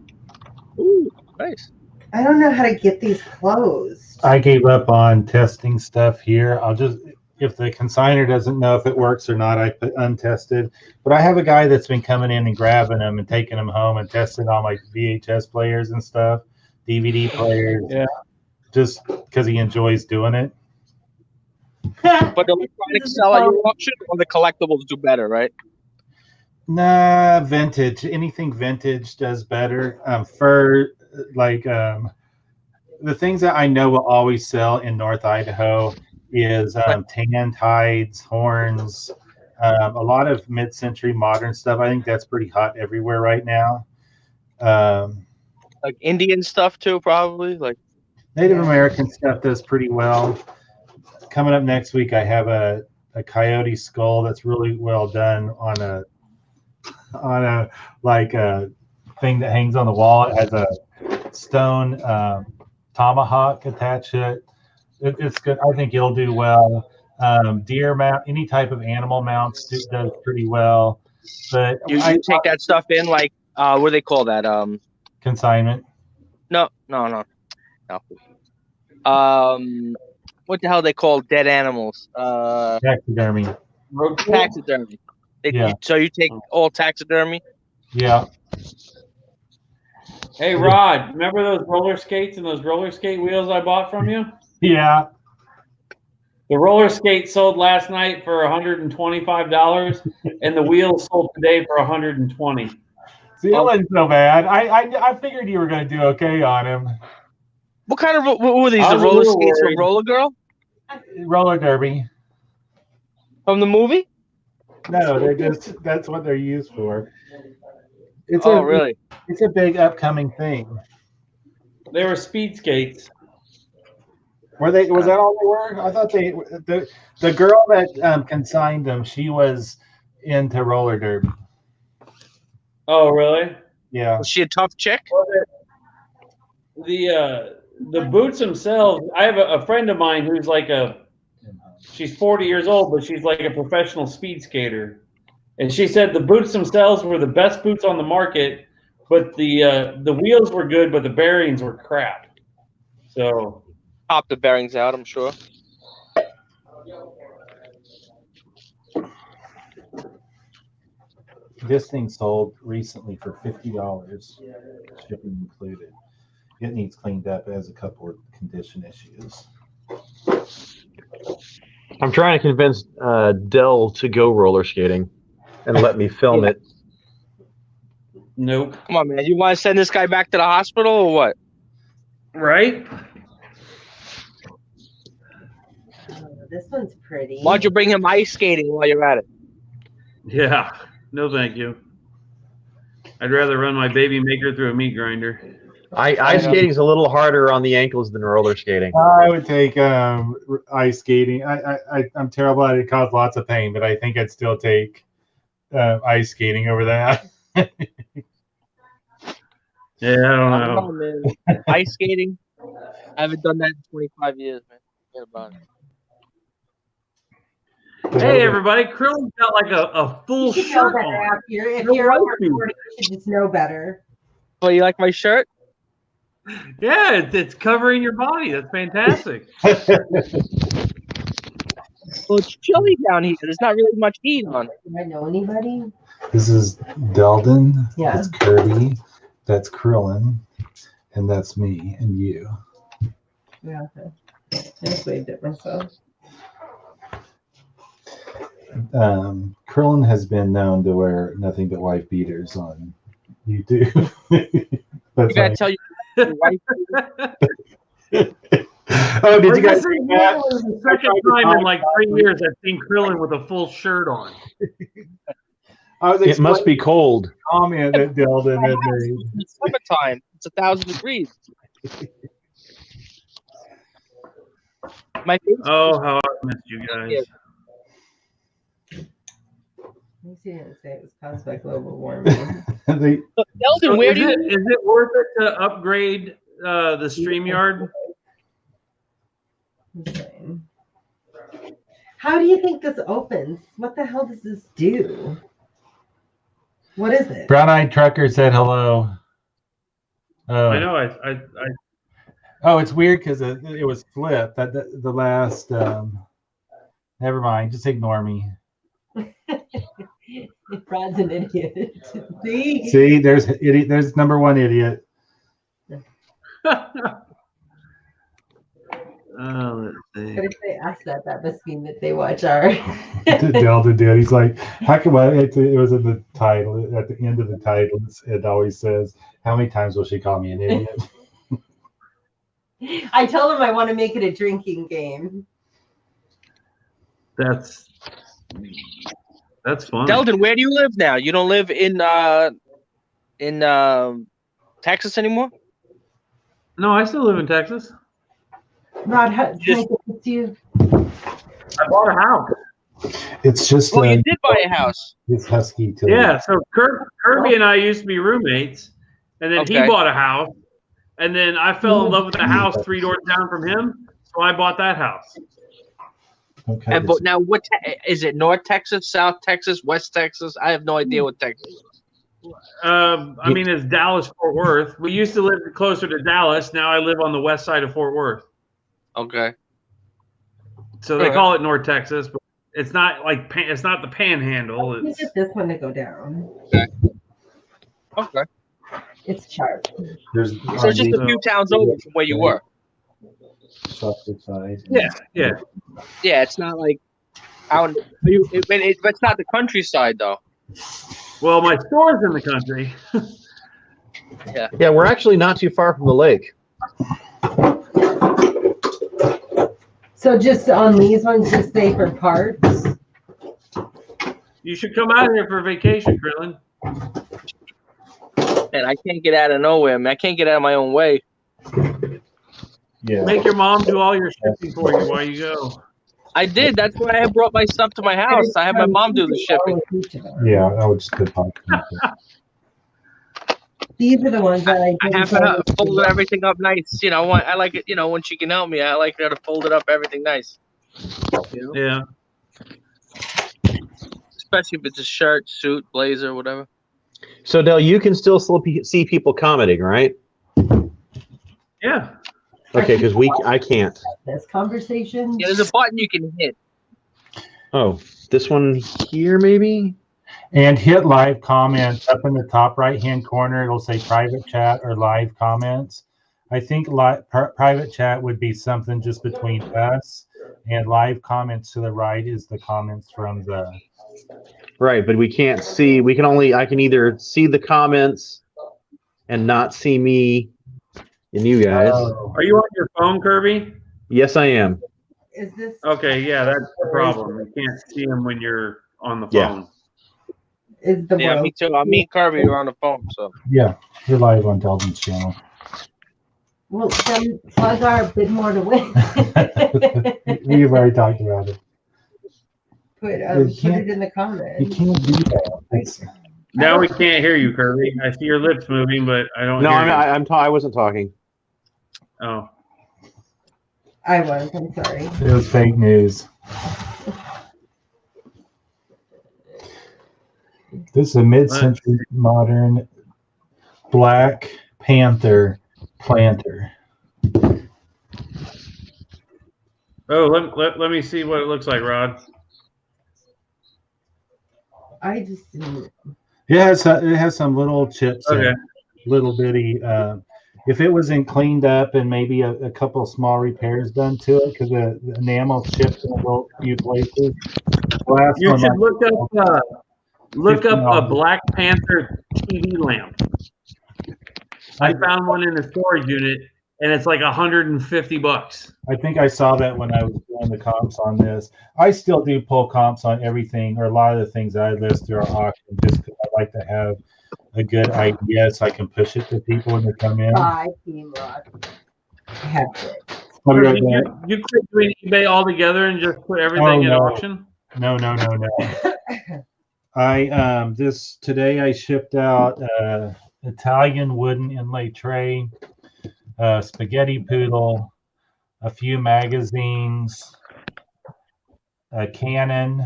Speaker 2: Ooh, nice.
Speaker 4: I don't know how to get these closed.
Speaker 3: I gave up on testing stuff here. I'll just, if the consignor doesn't know if it works or not, I put untested. But I have a guy that's been coming in and grabbing them and taking them home and testing on like VHS players and stuff, DVD players.
Speaker 1: Yeah.
Speaker 3: Just because he enjoys doing it.
Speaker 2: But the electronics sell at your auction, or the collectibles do better, right?
Speaker 3: Nah, vintage. Anything vintage does better. For like the things that I know will always sell in North Idaho is tan tides, horns, a lot of mid-century modern stuff. I think that's pretty hot everywhere right now.
Speaker 2: Like Indian stuff too, probably. Like
Speaker 3: Native American stuff does pretty well. Coming up next week, I have a coyote skull that's really well done on a like a thing that hangs on the wall. It has a stone tomahawk attached to it. It's good. I think it'll do well. Deer mount, any type of animal mounts does pretty well. But
Speaker 2: you take that stuff in, like what do they call that?
Speaker 3: Consignment.
Speaker 2: No. What the hell they call dead animals?
Speaker 3: Taxidermy.
Speaker 2: Taxidermy. So you take all taxidermy?
Speaker 3: Yeah.
Speaker 1: Hey, Rod, remember those roller skates and those roller skate wheels I bought from you?
Speaker 3: Yeah.
Speaker 1: The roller skate sold last night for $125, and the wheels sold today for $120.
Speaker 3: See, it wasn't so bad. I figured you were going to do okay on him.
Speaker 2: What kind of what were these? The roller skates from Roller Girl?
Speaker 3: Roller derby.
Speaker 2: From the movie?
Speaker 3: No, that's what they're used for.
Speaker 2: Really?
Speaker 3: It's a big upcoming thing.
Speaker 1: They were speed skates.
Speaker 3: Was that all they were? I thought the girl that consigned them, she was into roller derby.
Speaker 1: Oh, really?
Speaker 3: Yeah.
Speaker 2: Was she a tough chick?
Speaker 1: The boots themselves, I have a friend of mine who's like she's 40 years old, but she's like a professional speed skater. And she said the boots themselves were the best boots on the market, but the wheels were good, but the bearings were crap. So
Speaker 2: pop the bearings out, I'm sure.
Speaker 3: This thing sold recently for $50, shipping included. It needs cleaned up. It has a couple of condition issues.
Speaker 5: I'm trying to convince Dell to go roller skating and let me film it.
Speaker 1: Nope.
Speaker 2: Come on, man. You want to send this guy back to the hospital or what?
Speaker 1: Right?
Speaker 4: This one's pretty.
Speaker 2: Why don't you bring him ice skating while you're at it?
Speaker 1: Yeah. No, thank you. I'd rather run my baby maker through a meat grinder.
Speaker 5: Ice skating is a little harder on the ankles than roller skating.
Speaker 3: I would take ice skating. I'm terrible at it. It caused lots of pain, but I think I'd still take ice skating over that.
Speaker 1: Yeah, I don't
Speaker 2: I don't
Speaker 1: know.
Speaker 2: know, man. Ice skating? I haven't done that in 25 years, man. Forget about it.
Speaker 1: Hey, everybody. Krill's got like a full
Speaker 4: You should know
Speaker 1: shirt
Speaker 4: better
Speaker 1: on.
Speaker 4: after. If
Speaker 1: No
Speaker 4: you're over
Speaker 1: wifey.
Speaker 4: 40, you should just know better.
Speaker 2: Oh, you like my shirt?
Speaker 1: Yeah, it's covering your body. That's fantastic.
Speaker 2: Well, it's chilly down here. There's not really much heat on.
Speaker 4: Do I know anybody?
Speaker 3: This is Deldon.
Speaker 4: Yeah.
Speaker 3: That's Kirby. That's Krillin. And that's me and you.
Speaker 4: Yeah. Okay. I just waved at myself.
Speaker 3: Krillin has been known to wear nothing but wife beaters on YouTube.
Speaker 2: You
Speaker 3: That's
Speaker 2: gotta
Speaker 3: right.
Speaker 2: tell your wife.
Speaker 3: Oh, did you
Speaker 1: Like I
Speaker 3: guys
Speaker 1: said,
Speaker 3: see that?
Speaker 1: the second time in like 3 years I've seen Krillin with a full shirt on.
Speaker 3: I was
Speaker 5: It must be cold.
Speaker 3: comment that Deldon had made.
Speaker 2: It's summertime. It's 1,000 degrees. My face.
Speaker 1: Oh, how I missed you guys.
Speaker 4: At least you didn't say it was caused by global warming.
Speaker 3: They-
Speaker 2: Sheldon,
Speaker 1: So
Speaker 2: where
Speaker 1: is,
Speaker 2: do you?
Speaker 1: is it worth it to upgrade the StreamYard?
Speaker 4: Insane. How do you think this opens? What the hell does this do? What is it?
Speaker 3: Brown-eyed trucker said hello.
Speaker 1: I know. I
Speaker 3: Oh, it's weird because it was flipped. The last. Never mind. Just ignore me.
Speaker 4: Brad's an idiot. See?
Speaker 3: See, there's idiot. There's number one idiot.
Speaker 1: let's see.
Speaker 4: But if they ask that, that must mean that they watch our.
Speaker 3: Delta did. He's like, how come it was in the title at the end of the title? It always says, "How many times will she call me an idiot?"
Speaker 4: I tell them I want to make it a drinking game.
Speaker 1: That's fun.
Speaker 2: Sheldon, where do you live now? You don't live in Texas anymore?
Speaker 1: No, I still live in Texas.
Speaker 4: Rod, how, can I give this to you?
Speaker 1: I bought a house.
Speaker 3: It's just
Speaker 2: Oh, you did buy a house.
Speaker 3: it's husky to
Speaker 1: Yeah, so Kirby and I used to be roommates, and then he
Speaker 2: Okay.
Speaker 1: bought a house, and then I fell in love with the house 3 doors down from him, so I bought that house.
Speaker 3: Okay.
Speaker 2: And but now, what is it? North Texas, South Texas, West Texas? I have no idea what Texas is.
Speaker 1: I mean, it's Dallas, Fort Worth. We used to live closer to Dallas. Now I live on the west side of Fort Worth.
Speaker 2: Okay.
Speaker 1: So they
Speaker 2: Alright.
Speaker 1: call it North Texas, but it's not like it's not the Panhandle.
Speaker 4: Let me
Speaker 1: It's
Speaker 4: get this one to go down.
Speaker 2: Okay.
Speaker 4: It's sharp.
Speaker 3: There's
Speaker 2: So it's just a few towns over from where you were.
Speaker 3: side.
Speaker 1: yeah.
Speaker 2: Yeah, it's not like out. But it's not the countryside though.
Speaker 1: Well, my store's in the country.
Speaker 5: Yeah, we're actually not too far from the lake.
Speaker 4: So just on these ones, just say for parts.
Speaker 1: You should come out here for a vacation, Krillin.
Speaker 2: And I can't get out of nowhere, man. I can't get out of my own way.
Speaker 3: Yeah.
Speaker 1: Make your mom do all your shipping for you while you go.
Speaker 2: I did. That's why I brought my stuff to my house. I had my mom do the shipping.
Speaker 3: Yeah, I would just put podcast.
Speaker 4: These are the ones that I
Speaker 2: I have her fold everything up nice. You know, I like it. You know, when she can help me, I like her to fold it up everything nice. You know?
Speaker 1: Yeah.
Speaker 2: Especially if it's a shirt, suit, blazer, whatever.
Speaker 5: So, Del, you can still see people commenting, right?
Speaker 1: Yeah.
Speaker 5: Okay, because I can't.
Speaker 4: this conversation.
Speaker 2: Yeah, there's a button you can hit.
Speaker 5: Oh, this one here, maybe?
Speaker 3: And hit live comments up in the top right-hand corner. It'll say private chat or live comments. I think private chat would be something just between us, and live comments to the right is the comments from the.
Speaker 5: Right, but we can't see. I can either see the comments and not see me and you guys.
Speaker 3: Oh.
Speaker 1: Are you on your phone, Kirby?
Speaker 5: Yes, I am.
Speaker 4: Is this
Speaker 1: Okay, yeah, that's the problem. You can't see them when you're on the
Speaker 5: Yeah.
Speaker 1: phone.
Speaker 4: is the
Speaker 2: Yeah,
Speaker 4: world?
Speaker 2: me too. Me and Kirby were on the phone, so.
Speaker 3: Yeah, you're live on Dalton's channel.
Speaker 4: Well, then plug our bid more to win.
Speaker 3: We've already talked about it.
Speaker 4: Put
Speaker 3: You can't-
Speaker 4: it in the
Speaker 3: You
Speaker 4: comments.
Speaker 3: can't do that.
Speaker 1: Now we can't hear you, Kirby. I see your lips moving, but I don't
Speaker 5: No,
Speaker 1: hear you.
Speaker 5: I wasn't talking.
Speaker 1: Oh.
Speaker 4: I'm sorry.
Speaker 3: It was fake news. This is a mid-century modern Black Panther planter.
Speaker 1: Oh, let me see what it looks like, Rod.
Speaker 4: I just didn't.
Speaker 3: It has some little chips in
Speaker 1: Okay.
Speaker 3: it, little bitty. If it wasn't cleaned up and maybe a couple of small repairs done to it, because the enamel chipped in a little few places. Last
Speaker 1: You
Speaker 3: one,
Speaker 1: should
Speaker 3: like,
Speaker 1: look up a
Speaker 3: $50.
Speaker 1: Black Panther TV lamp. I found one in the storage unit, and it's like $150.
Speaker 3: I think I saw that when I was doing the comps on this. I still do pull comps on everything, or a lot of the things that I list through our auction, just because I like to have a good idea so I can push it to people when they come in.
Speaker 4: Buy Team Rock. Have it.
Speaker 3: I'll be right
Speaker 1: you,
Speaker 3: back.
Speaker 1: you quit doing eBay altogether and just put everything at
Speaker 3: no.
Speaker 1: auction?
Speaker 3: No. Today I shipped out Italian wooden inlay tray, spaghetti poodle, a few magazines, a Canon.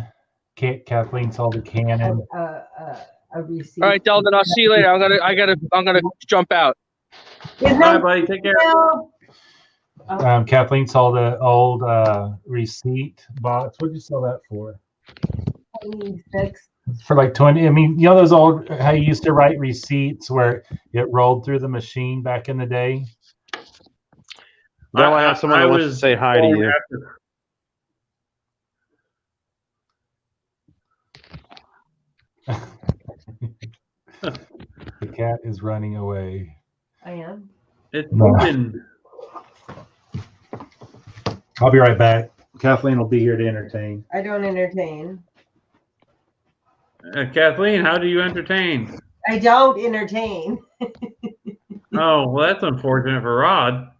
Speaker 3: Kathleen sold a Canon.
Speaker 4: A receipt.
Speaker 2: All right, Delvin, I'll see you later. I'm gonna jump out.
Speaker 1: Bye, buddy. Take care.
Speaker 3: Kathleen sold an old receipt box. What did you sell that for?
Speaker 4: 26.
Speaker 3: For like 20. I mean, you know those old, how you used to write receipts where it rolled through the machine back in the day?
Speaker 5: Now I have someone that wants to say hi to you.
Speaker 3: The cat is running away.
Speaker 4: I am.
Speaker 1: It's
Speaker 3: No.
Speaker 1: moving.
Speaker 3: I'll be right back. Kathleen will be here to entertain.
Speaker 4: I don't entertain.
Speaker 1: Kathleen, how do you entertain?
Speaker 4: I don't entertain.
Speaker 1: Oh, well, that's unfortunate for Rod.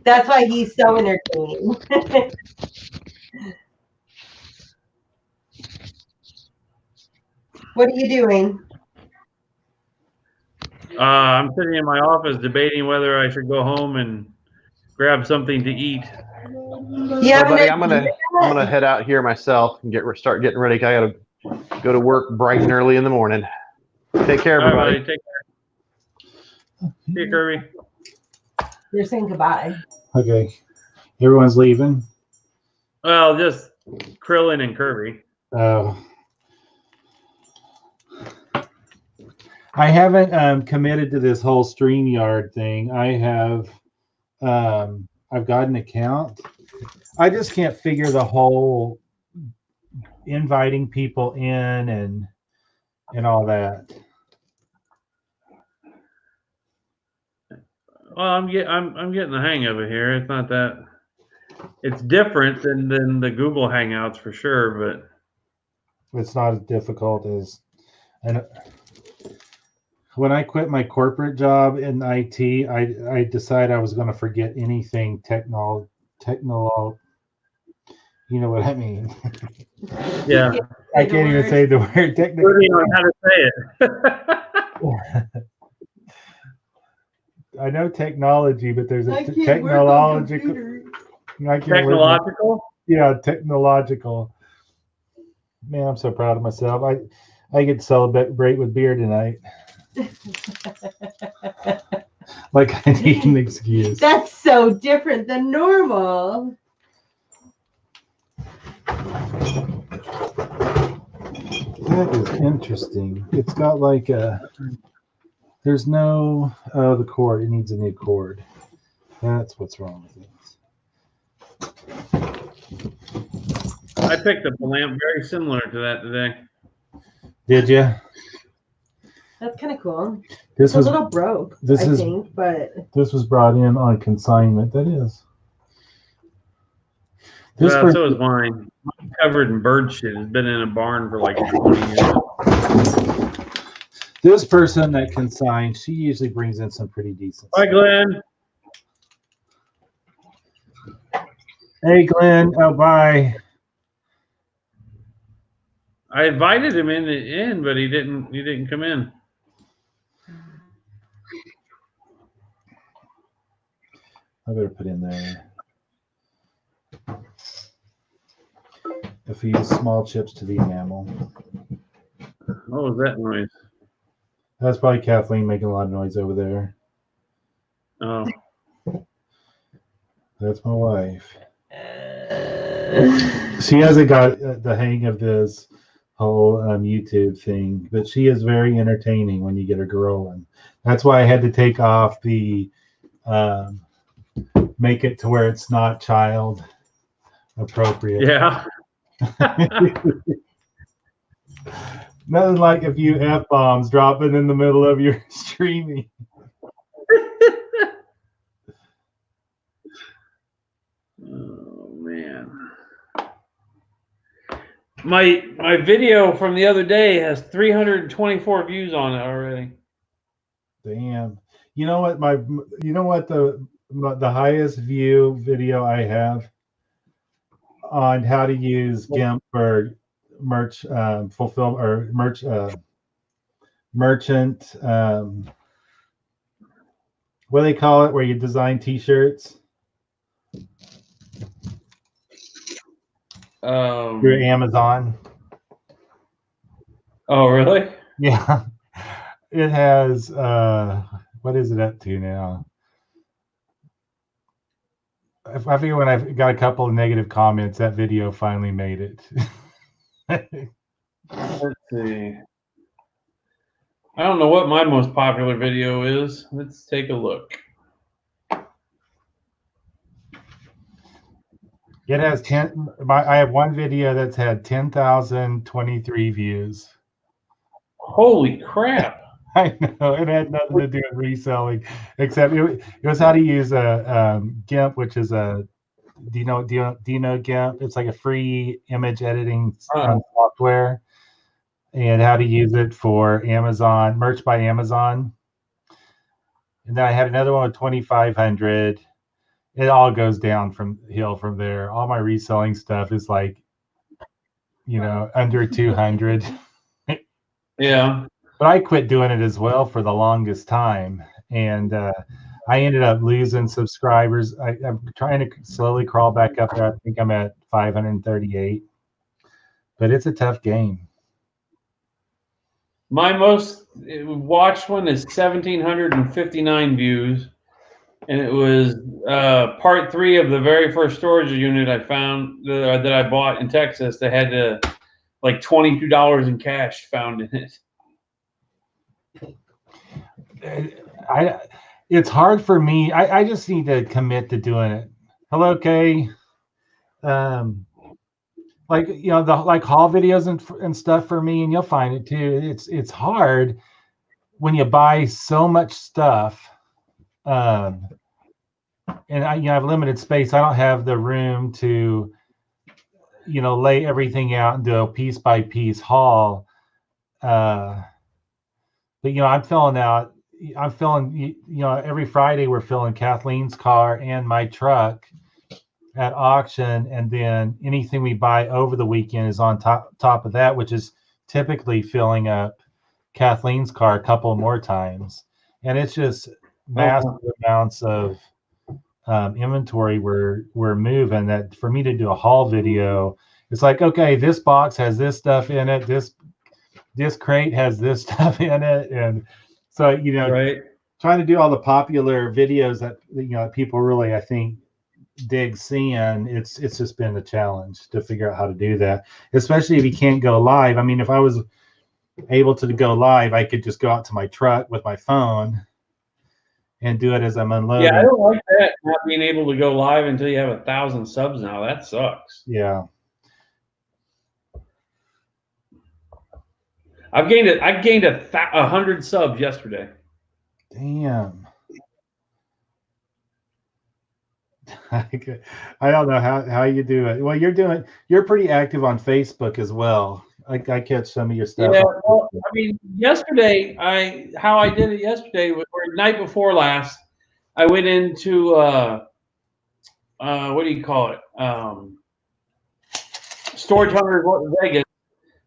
Speaker 4: That's why he's so entertaining. What are you doing?
Speaker 1: I'm sitting in my office debating whether I should go home and grab something to eat.
Speaker 4: Yeah,
Speaker 5: Buddy, I'm gonna head out here myself and start getting ready. I gotta go to work bright and early in the morning. Take care,
Speaker 1: All right,
Speaker 5: everybody.
Speaker 1: buddy, take care. See you, Kirby.
Speaker 4: You're saying goodbye.
Speaker 3: Okay. Everyone's leaving.
Speaker 1: Well, just Krillin and Kirby.
Speaker 3: I haven't committed to this whole StreamYard thing. I have I've got an account. I just can't figure the whole inviting people in and all that.
Speaker 1: Well, I'm getting the hang of it here. It's not that. It's different than the Google Hangouts for sure, but
Speaker 3: It's not as difficult as. And when I quit my corporate job in IT, I decided I was going to forget anything technol. You know what I mean?
Speaker 1: yeah.
Speaker 3: I can't even say the word technical.
Speaker 1: I don't know how to say it.
Speaker 3: I know technology, but there's a
Speaker 4: I can't work on
Speaker 3: technological.
Speaker 4: computers.
Speaker 3: I can't
Speaker 1: Technological?
Speaker 3: Yeah, technological. Man, I'm so proud of myself. I get to celebrate with beer tonight. Like I need an excuse.
Speaker 4: That's so different than normal.
Speaker 3: That is interesting. It's got like a. There's no. Oh, the cord. It needs a new cord. That's what's wrong with it.
Speaker 1: I picked up a lamp very similar to that today.
Speaker 3: Did you?
Speaker 4: That's kind of cool.
Speaker 3: This
Speaker 4: It's a
Speaker 3: was
Speaker 4: little broke,
Speaker 3: this
Speaker 4: I
Speaker 3: is-
Speaker 4: think, but
Speaker 3: this was brought in on consignment. That is. This
Speaker 1: Well,
Speaker 3: person,
Speaker 1: so is mine. Covered in bird shit. It's been in a barn for like 20 years.
Speaker 3: this person that consigned, she usually brings in some pretty decent
Speaker 1: Bye,
Speaker 3: stuff.
Speaker 1: Glenn.
Speaker 3: Hey, Glenn. Oh, bye.
Speaker 1: I invited him in, but he didn't come in.
Speaker 3: I better put in there a few small chips to the enamel.
Speaker 1: What was that noise?
Speaker 3: That's probably Kathleen making a lot of noise over there.
Speaker 1: Oh,
Speaker 3: That's my wife. She hasn't got the hang of this whole YouTube thing, but she is very entertaining when you get her rolling. That's why I had to take off the make it to where it's not child appropriate.
Speaker 1: yeah.
Speaker 3: Nothing like a few F-bombs dropping in the middle of your streaming.
Speaker 1: Oh man. My video from the other day has 324 views on it already.
Speaker 3: Damn. You know what the highest view video I have on how to use GIMP for merch fulfill or merchant what do they call it where you design t-shirts through Amazon.
Speaker 1: Oh really?
Speaker 3: Yeah. It has what is it up to now? I figure when I've got a couple of negative comments, that video finally made it.
Speaker 1: Let's see. I don't know what my most popular video is. Let's take a look.
Speaker 3: It has 10. I have one video that's had 10,023 views.
Speaker 1: Holy crap!
Speaker 3: I know it had nothing to do with reselling, except it was how to use a GIMP, which is a do you know GIMP? It's like a free image editing software, and how to use it for Amazon merch by Amazon. And then I had another one with 2,500. It all goes down from hill from there. All my reselling stuff is like, under 200.
Speaker 1: Yeah.
Speaker 3: But I quit doing it as well for the longest time. And I ended up losing subscribers. I'm trying to slowly crawl back up there. I think I'm at 538. But it's a tough game.
Speaker 1: My most watched one is 1,759 views. And it was part 3 of the very first storage unit I found that I bought in Texas that had like $22 in cash found in it.
Speaker 3: It's hard for me. I just need to commit to doing it. Hello, Kay. Like the haul videos and stuff for me, and you'll find it too. It's hard when you buy so much stuff. And I have limited space. I don't have the room to, lay everything out and do a piece by piece haul. But I'm filling, every Friday we're filling Kathleen's car and my truck at auction, and then anything we buy over the weekend is on top of that, which is typically filling up Kathleen's car a couple more times. And it's just massive amounts of inventory we're moving, that for me to do a haul video, it's like, okay, this box has this stuff in it, this crate has this stuff in it, and so
Speaker 1: right.
Speaker 3: Trying to do all the popular videos that people really, I think, dig seeing, it's just been a challenge to figure out how to do that, especially if you can't go live. I mean, if I was able to go live, I could just go out to my truck with my phone and do it as I'm unloading.
Speaker 1: Yeah, I don't like that, not being able to go live until you have 1,000 subs now. That sucks.
Speaker 3: Yeah.
Speaker 1: I gained 100 subs yesterday.
Speaker 3: Damn. I don't know how you do it. Well, you're pretty active on Facebook as well. I catch some of your stuff.
Speaker 1: Yeah, well, I mean, yesterday how I did it yesterday was, or night before last, I went into what do you call it? Storage Hunters Vegas,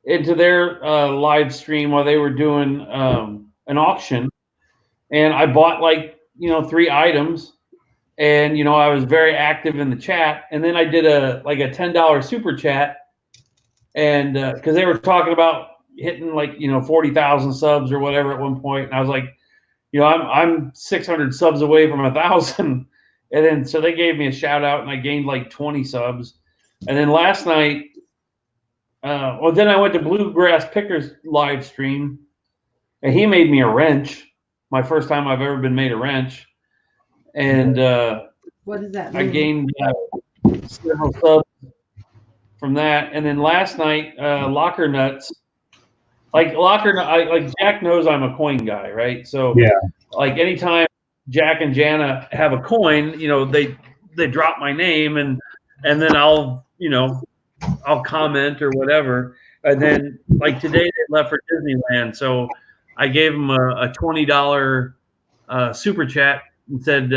Speaker 1: into their live stream while they were doing an auction, and I bought like 3 items, and I was very active in the chat, and then I did a $10 super chat, and because they were talking about hitting like 40,000 subs or whatever at one point, and I was like, I'm 600 subs away from 1,000, and then so they gave me a shout out, and I gained like 20 subs, and then last night. Then I went to Bluegrass Pickers live stream, and he made me a wrench. My first time I've ever been made a wrench, and
Speaker 4: what does that mean?
Speaker 1: I gained several subs from that. And then last night, Locker Nuts, like Jack knows I'm a coin guy, right? So
Speaker 3: yeah,
Speaker 1: like anytime Jack and Jana have a coin, they drop my name, and then I'll comment or whatever. And then like today they left for Disneyland, so I gave them a $20 super chat and said,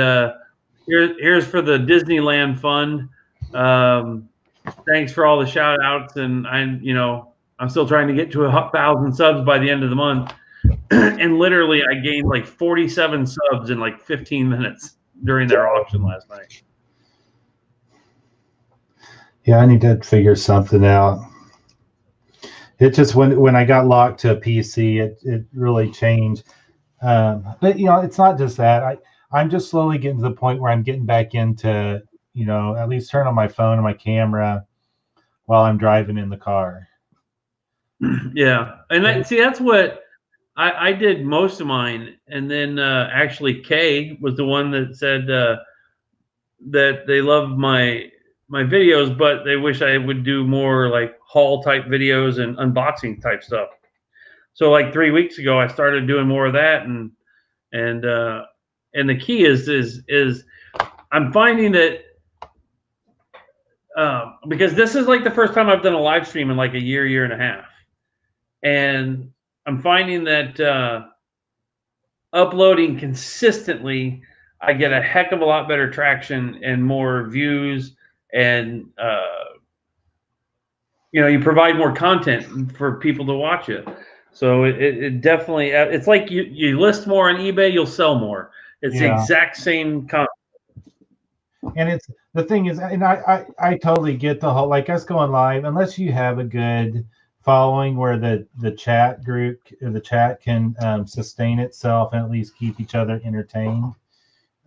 Speaker 1: here's for the Disneyland fund. Thanks for all the shout outs, and I'm still trying to get to 1,000 subs by the end of the month. And literally I gained like 47 subs in like 15 minutes during their auction last night.
Speaker 3: Yeah, I need to figure something out. It just when I got locked to a PC, it really changed. But it's not just that. I'm just slowly getting to the point where I'm getting back into at least turn on my phone and my camera while I'm driving in the car.
Speaker 1: Yeah, and that's what I did most of mine, and then actually Kay was the one that said that they love my videos, but they wish I would do more like haul type videos and unboxing type stuff. So like 3 weeks ago, I started doing more of that, and the key is I'm finding that because this is like the first time I've done a live stream in like a year and a half, and I'm finding that uploading consistently, I get a heck of a lot better traction and more views, and you provide more content for people to watch it. So it definitely, it's like you list more on eBay, you'll sell more. It's the exact same concept.
Speaker 3: And it's the thing is, and I totally get the whole, like us going live, unless you have a good following where the chat group, the chat can sustain itself and at least keep each other entertained.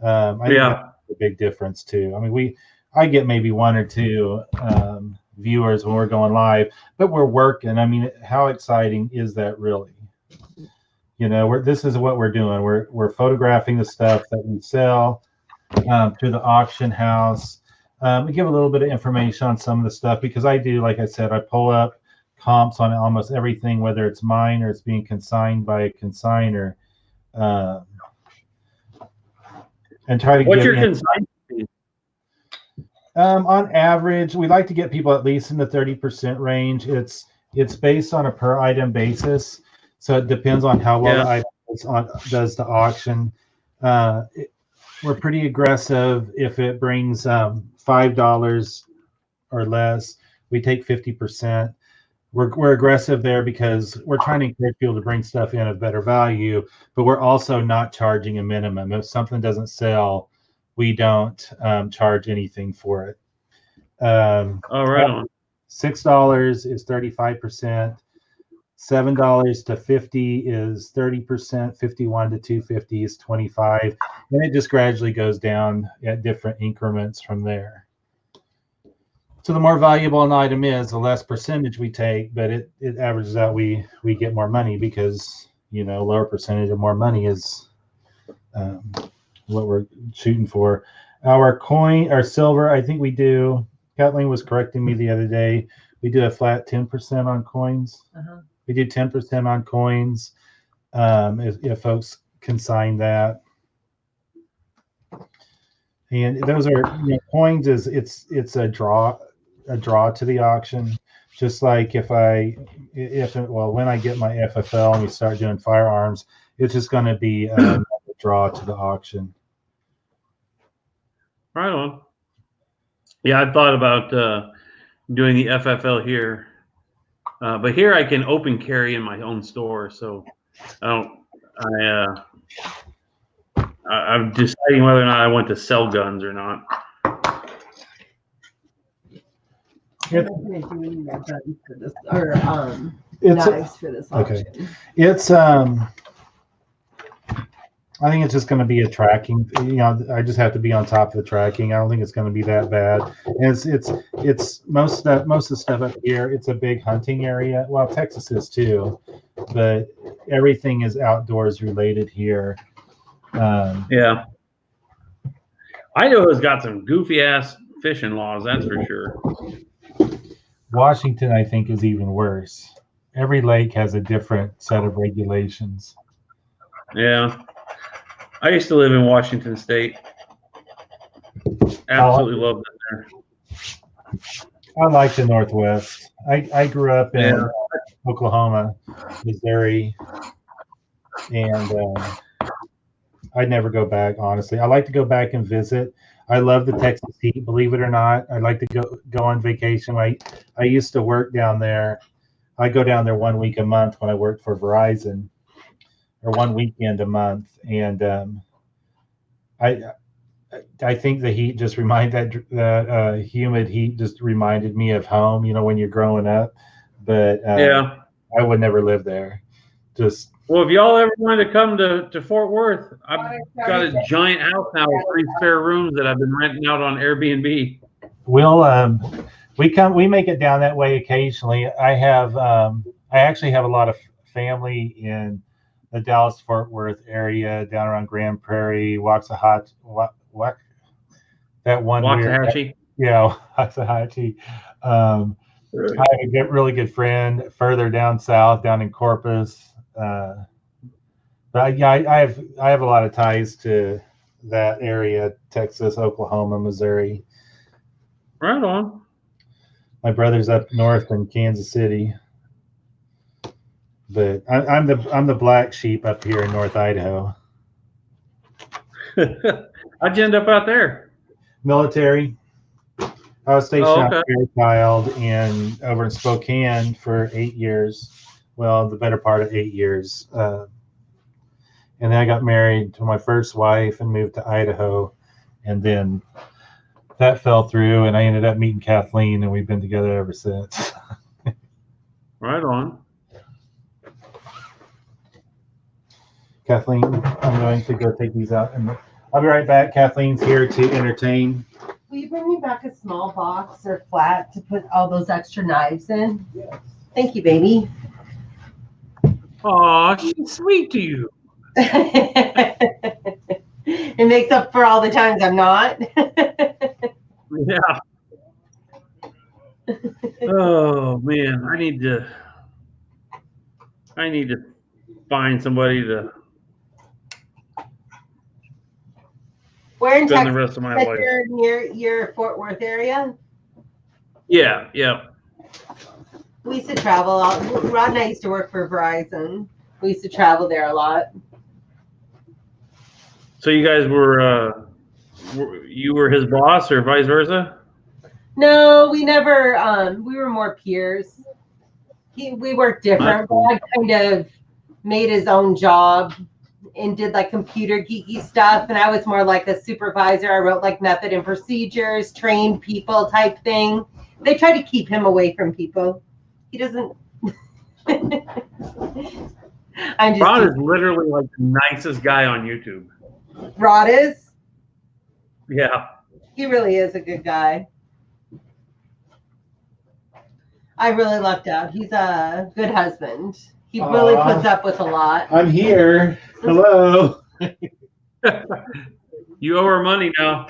Speaker 3: I think that's a big difference too. I mean, I get maybe 1 or 2 viewers when we're going live, but we're working. I mean, how exciting is that really? This is what we're doing. We're photographing the stuff that we sell to the auction house. We give a little bit of information on some of the stuff because I do, like I said, I pull up comps on almost everything, whether it's mine or it's being consigned by a consigner, and try to
Speaker 1: What's your consignment?
Speaker 3: On average, we like to get people at least in the 30% range. It's based on a per item basis, so it depends on how well the item does the auction. We're pretty aggressive. If it brings $5 or less, we take 50%. We're aggressive there because we're trying to encourage people to bring stuff in of better value, but we're also not charging a minimum. If something doesn't sell, we don't charge anything for it.
Speaker 1: All right.
Speaker 3: $6 is 35%. $7 to $50 is 30%. $51 to $250 is 25%, and it just gradually goes down at different increments from there. So the more valuable an item is, the less percentage we take, but it averages out. We get more money because lower percentage of more money is what we're shooting for. Our silver, I think we do. Kathleen was correcting me the other day. We do a flat 10% on coins. We do 10% on coins if folks consign that. And those are, you know, coins is it's a draw to the auction. Just like when I get my FFL and we start doing firearms, it's just going to be a draw to the auction.
Speaker 1: Right on. Yeah, I thought about doing the FFL here, but here I can open carry in my own store, so I'm deciding whether or not I want to sell guns or not.
Speaker 4: I'm not gonna do any more guns for this, or
Speaker 3: It's
Speaker 4: knives for this
Speaker 3: okay.
Speaker 4: auction.
Speaker 3: It's I think it's just going to be a tracking. You know, I just have to be on top of the tracking. I don't think it's going to be that bad. And it's most of the stuff up here. It's a big hunting area. Well, Texas is too, but everything is outdoors related here.
Speaker 1: Yeah, Idaho's got some goofy ass fishing laws, that's for sure.
Speaker 3: Washington, I think, is even worse. Every lake has a different set of regulations.
Speaker 1: Yeah. I used to live in Washington State. Absolutely loved it there.
Speaker 3: I like the Northwest. I grew up in Oklahoma, Missouri, and I'd never go back, honestly. I like to go back and visit. I love the Texas heat, believe it or not. I like to go on vacation. I used to work down there. I go down there 1 week a month when I worked for Verizon, or one weekend a month, and I think the heat just that humid heat just reminded me of home. You know, when you're growing up, but I would never live there. Just
Speaker 1: well, if y'all ever want to come to Fort Worth, I've got a giant house now with 3 spare rooms that I've been renting out on Airbnb.
Speaker 3: We make it down that way occasionally. I actually have a lot of family in the Dallas-Fort Worth area, down around Grand Prairie, Waxahachie. That one
Speaker 1: Waxahachie.
Speaker 3: Yeah, Waxahachie. I have a really good friend further down south, down in Corpus. But yeah, I have a lot of ties to that area: Texas, Oklahoma, Missouri.
Speaker 1: Right on.
Speaker 3: My brother's up north in Kansas City, but I'm the black sheep up here in North Idaho.
Speaker 1: How'd you end up out there?
Speaker 3: Military. I was stationed
Speaker 1: okay.
Speaker 3: out Fairchild and over in Spokane for 8 years. Well, the better part of 8 years. And then I got married to my first wife and moved to Idaho. And then that fell through, and I ended up meeting Kathleen, and we've been together ever since.
Speaker 1: Right on.
Speaker 3: Kathleen, I'm going to go take these out, and I'll be right back. Kathleen's here to entertain.
Speaker 4: Will you bring me back a small box or flat to put all those extra knives in? Yes. Thank you, baby.
Speaker 1: Aw, she's sweet to you.
Speaker 4: It makes up for all the times I'm not.
Speaker 1: Yeah. Oh man, I need to find somebody to
Speaker 4: Where in
Speaker 1: spend
Speaker 4: Texas?
Speaker 1: the rest of my life.
Speaker 4: You're near your Fort Worth area?
Speaker 1: Yeah.
Speaker 4: We used to travel a lot. Rod and I used to work for Verizon. We used to travel there a lot.
Speaker 1: So you guys you were his boss or vice versa?
Speaker 4: No, we never. We were more peers. We worked different. Rod kind of made his own job and did like computer geeky stuff, and I was more like a supervisor. I wrote like method and procedures, trained people type thing. They try to keep him away from people. He doesn't.
Speaker 1: Rod is literally like the nicest guy on YouTube.
Speaker 4: Rod is?
Speaker 1: Yeah.
Speaker 4: He really is a good guy. I really lucked out. He's a good husband. He really puts up with a lot.
Speaker 3: I'm here. Hello.
Speaker 1: You owe her money now.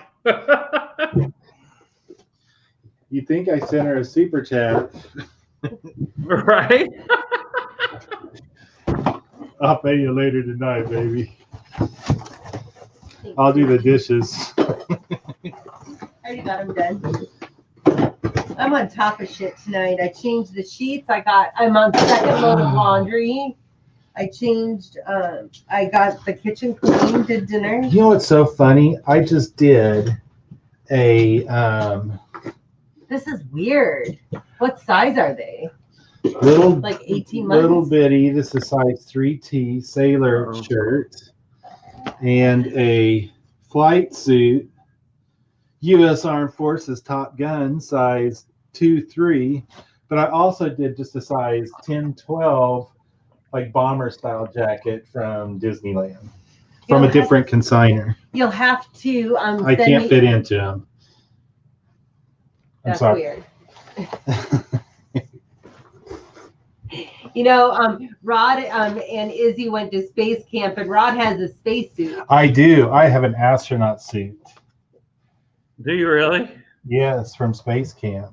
Speaker 3: You think I sent her a super chat?
Speaker 1: Right?
Speaker 3: I'll pay you later tonight, baby. I'll do the dishes.
Speaker 4: I already got them done. I'm on top of shit tonight. I changed the sheets. I'm on second load of laundry. I changed, I got the kitchen clean, did dinner.
Speaker 3: You know what's so funny? I just did a
Speaker 4: This is weird. What size are they?
Speaker 3: little,
Speaker 4: Like 18 months?
Speaker 3: little bitty. This is size 3T sailor shirt and a flight suit, U.S. Armed Forces Top Gun, size 2-3. But I also did just a size 10-12, like bomber style jacket from Disneyland, from a different consignor.
Speaker 4: You'll have to.
Speaker 3: I can't fit into them. I'm
Speaker 4: That's
Speaker 3: sorry.
Speaker 4: weird. You know, Rod and Izzy went to space camp, and Rod has a spacesuit.
Speaker 3: I do. I have an astronaut suit.
Speaker 1: Do you really?
Speaker 3: Yes, from space camp.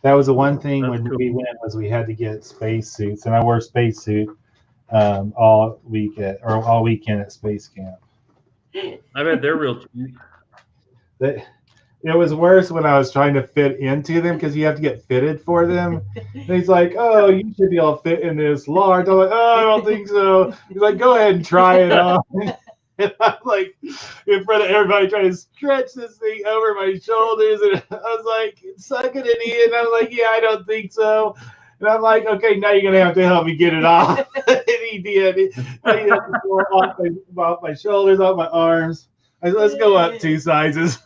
Speaker 3: That was the one thing
Speaker 1: That's
Speaker 3: when
Speaker 1: cool.
Speaker 3: we went was we had to get space suits, and I wore a space suit all weekend at space camp.
Speaker 1: I bet they're real cheap.
Speaker 3: It was worse when I was trying to fit into them because you have to get fitted for them. And he's like, "Oh, you should be all fit in this large." I'm like, "Oh, I don't think so." He's like, "Go ahead and try it on." And I'm like in front of everybody trying to stretch this thing over my shoulders, and I was like sucking it in. I'm like, "Yeah, I don't think so." And I'm like, "Okay, now you're gonna have to help me get it off." And he did. He had to go off my shoulders, off my arms. I said, "Let's go up 2 sizes."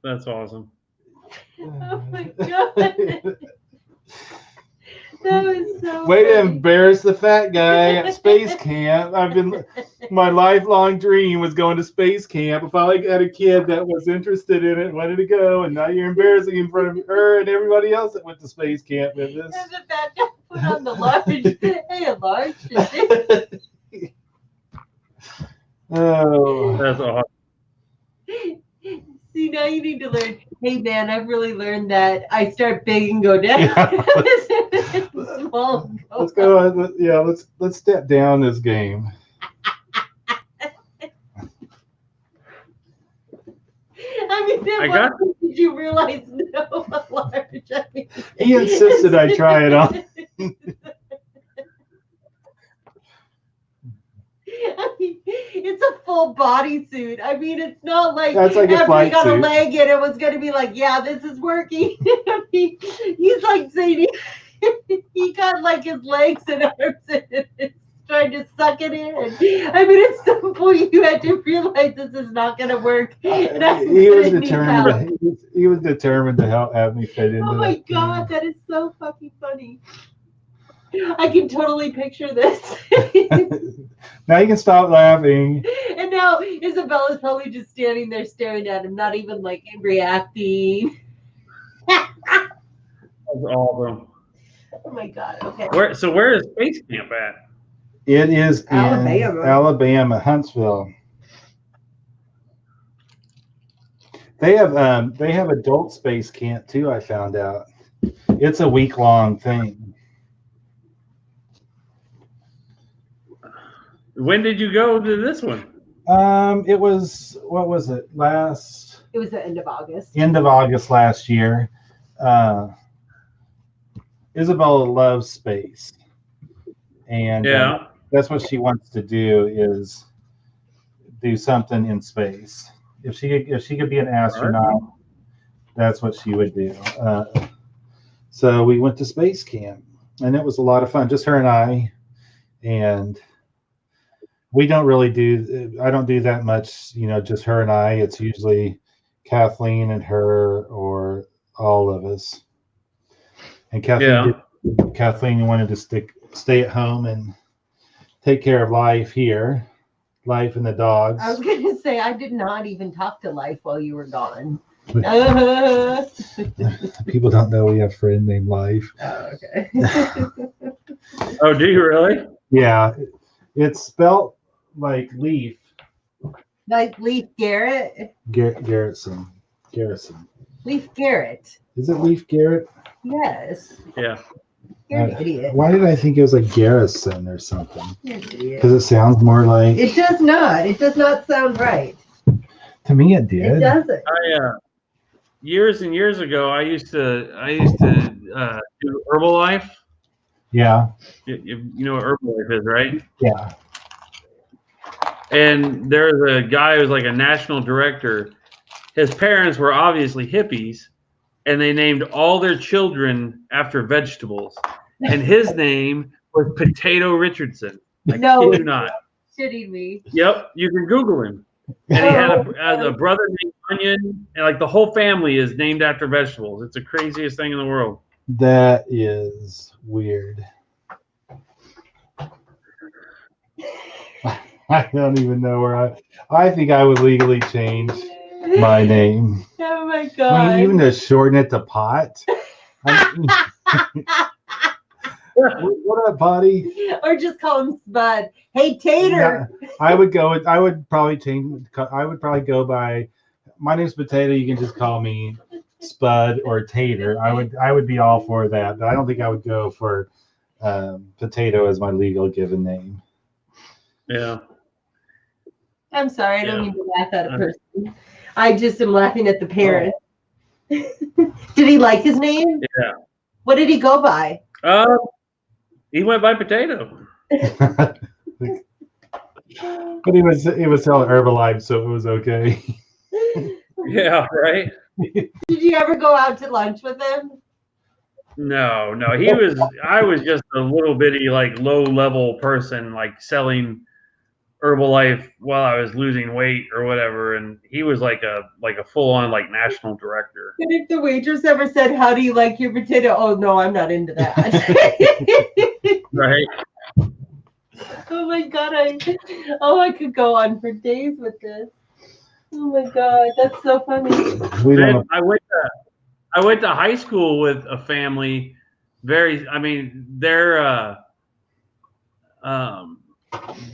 Speaker 1: That's awesome.
Speaker 4: Oh my god. That was so
Speaker 3: Way to
Speaker 4: funny.
Speaker 3: embarrass the fat guy at space camp. My lifelong dream was going to space camp. If I had a kid that was interested in it, wanted to go, and now you're embarrassing in front of her and everybody else that went to space camp with us.
Speaker 4: And the fat guy put on the large. Hey, a large.
Speaker 3: Oh.
Speaker 1: That's awesome.
Speaker 4: See, now you need to learn. Hey, man, I've really learned that I start big and go down.
Speaker 3: Yeah.
Speaker 4: Small and go
Speaker 3: Let's
Speaker 4: up.
Speaker 3: go. Yeah, let's step down this game.
Speaker 4: I mean, then
Speaker 1: I
Speaker 4: what
Speaker 1: got-
Speaker 4: did you realize no large? I mean,
Speaker 3: He insisted I try it on.
Speaker 4: I mean, it's a full bodysuit. I mean, it's not like
Speaker 3: That's like a
Speaker 4: after
Speaker 3: flight
Speaker 4: you got
Speaker 3: suit.
Speaker 4: a leg in, it was going to be like, yeah, this is working. I mean, he's like saying he got like his legs and arms and it's trying to suck it in. I mean, at some point you had to realize this is not going to work. And I'm
Speaker 3: He was
Speaker 4: gonna need help.
Speaker 3: determined. He was determined to have me fit into
Speaker 4: Oh my
Speaker 3: that
Speaker 4: god, that is so fucking funny. I can totally picture this.
Speaker 3: Now you can stop laughing.
Speaker 4: And now Isabella's probably just standing there staring at him, not even like reacting.
Speaker 1: That's awesome.
Speaker 4: Oh my god, okay.
Speaker 1: Where is space camp at?
Speaker 3: It is in
Speaker 4: Alabama.
Speaker 3: Alabama, Huntsville. They have adult space camp too. I found out it's a week-long thing.
Speaker 1: When did you go to this one?
Speaker 3: It was what was it
Speaker 4: It was the end of August.
Speaker 3: end of August last year. Isabella loves space, and
Speaker 1: Yeah.
Speaker 3: that's what she wants to do is do something in space. If she could be an astronaut, that's what she would do. So we went to space camp, and it was a lot of fun. Just her and I, and we don't really do. I don't do that much. Just her and I. It's usually Kathleen and her, or all of us. And Kathleen wanted to stay at home and take care of life here, life and the dogs.
Speaker 4: I was gonna say I did not even talk to Life while you were gone.
Speaker 3: People don't know we have a friend named Life.
Speaker 4: Oh, okay.
Speaker 1: Oh, do you really?
Speaker 3: Yeah, it's spelled like Leaf.
Speaker 4: Like Leaf Garrett.
Speaker 3: Garrison.
Speaker 4: Leaf Garrett.
Speaker 3: Is it Leaf Garrett?
Speaker 4: Yes.
Speaker 1: Yeah.
Speaker 4: You're an idiot.
Speaker 3: Why did I think it was like Garrison or something?
Speaker 4: You're an idiot.
Speaker 3: Because it sounds more like.
Speaker 4: It does not. It does not sound right.
Speaker 3: To me, it did.
Speaker 4: It doesn't.
Speaker 1: Years and years ago, I used to do Herbalife.
Speaker 3: Yeah.
Speaker 1: You know what Herbalife is, right?
Speaker 3: Yeah.
Speaker 1: And there's a guy who's like a national director. His parents were obviously hippies, and they named all their children after vegetables. And his name was Potato Richardson. I kid you not.
Speaker 4: Shitting me.
Speaker 1: Yep, you can Google him. And he had a brother named Onion, and like the whole family is named after vegetables. It's the craziest thing in the world.
Speaker 3: That is weird. I don't even know where I think I would legally change my name.
Speaker 4: Oh my
Speaker 3: I
Speaker 4: god.
Speaker 3: mean, even to shorten it to Pot. What up, buddy?
Speaker 4: Or just call him Spud. Hey, Tater.
Speaker 3: Yeah, I would probably go by, my name's Potato. You can just call me Spud or Tater. I would be all for that, but I don't think I would go for Potato as my legal given name.
Speaker 1: Yeah.
Speaker 4: I'm sorry, I don't mean to laugh at a person. I just am laughing at the parent. Did he like his name?
Speaker 1: Yeah.
Speaker 4: What did he go by?
Speaker 1: He went by Potato.
Speaker 3: But it was selling Herbalife, so it was okay.
Speaker 1: Yeah, right.
Speaker 4: Did you ever go out to lunch with him?
Speaker 1: No. I was just a little bitty, like low level person, like selling Herbalife while I was losing weight or whatever, and he was like a full on like national director.
Speaker 4: And if the waitress ever said, "How do you like your potato?" Oh no, I'm not into that.
Speaker 1: Right.
Speaker 4: Oh my god, I could go on for days with this. Oh my god, that's so funny.
Speaker 1: I went to high school with a family.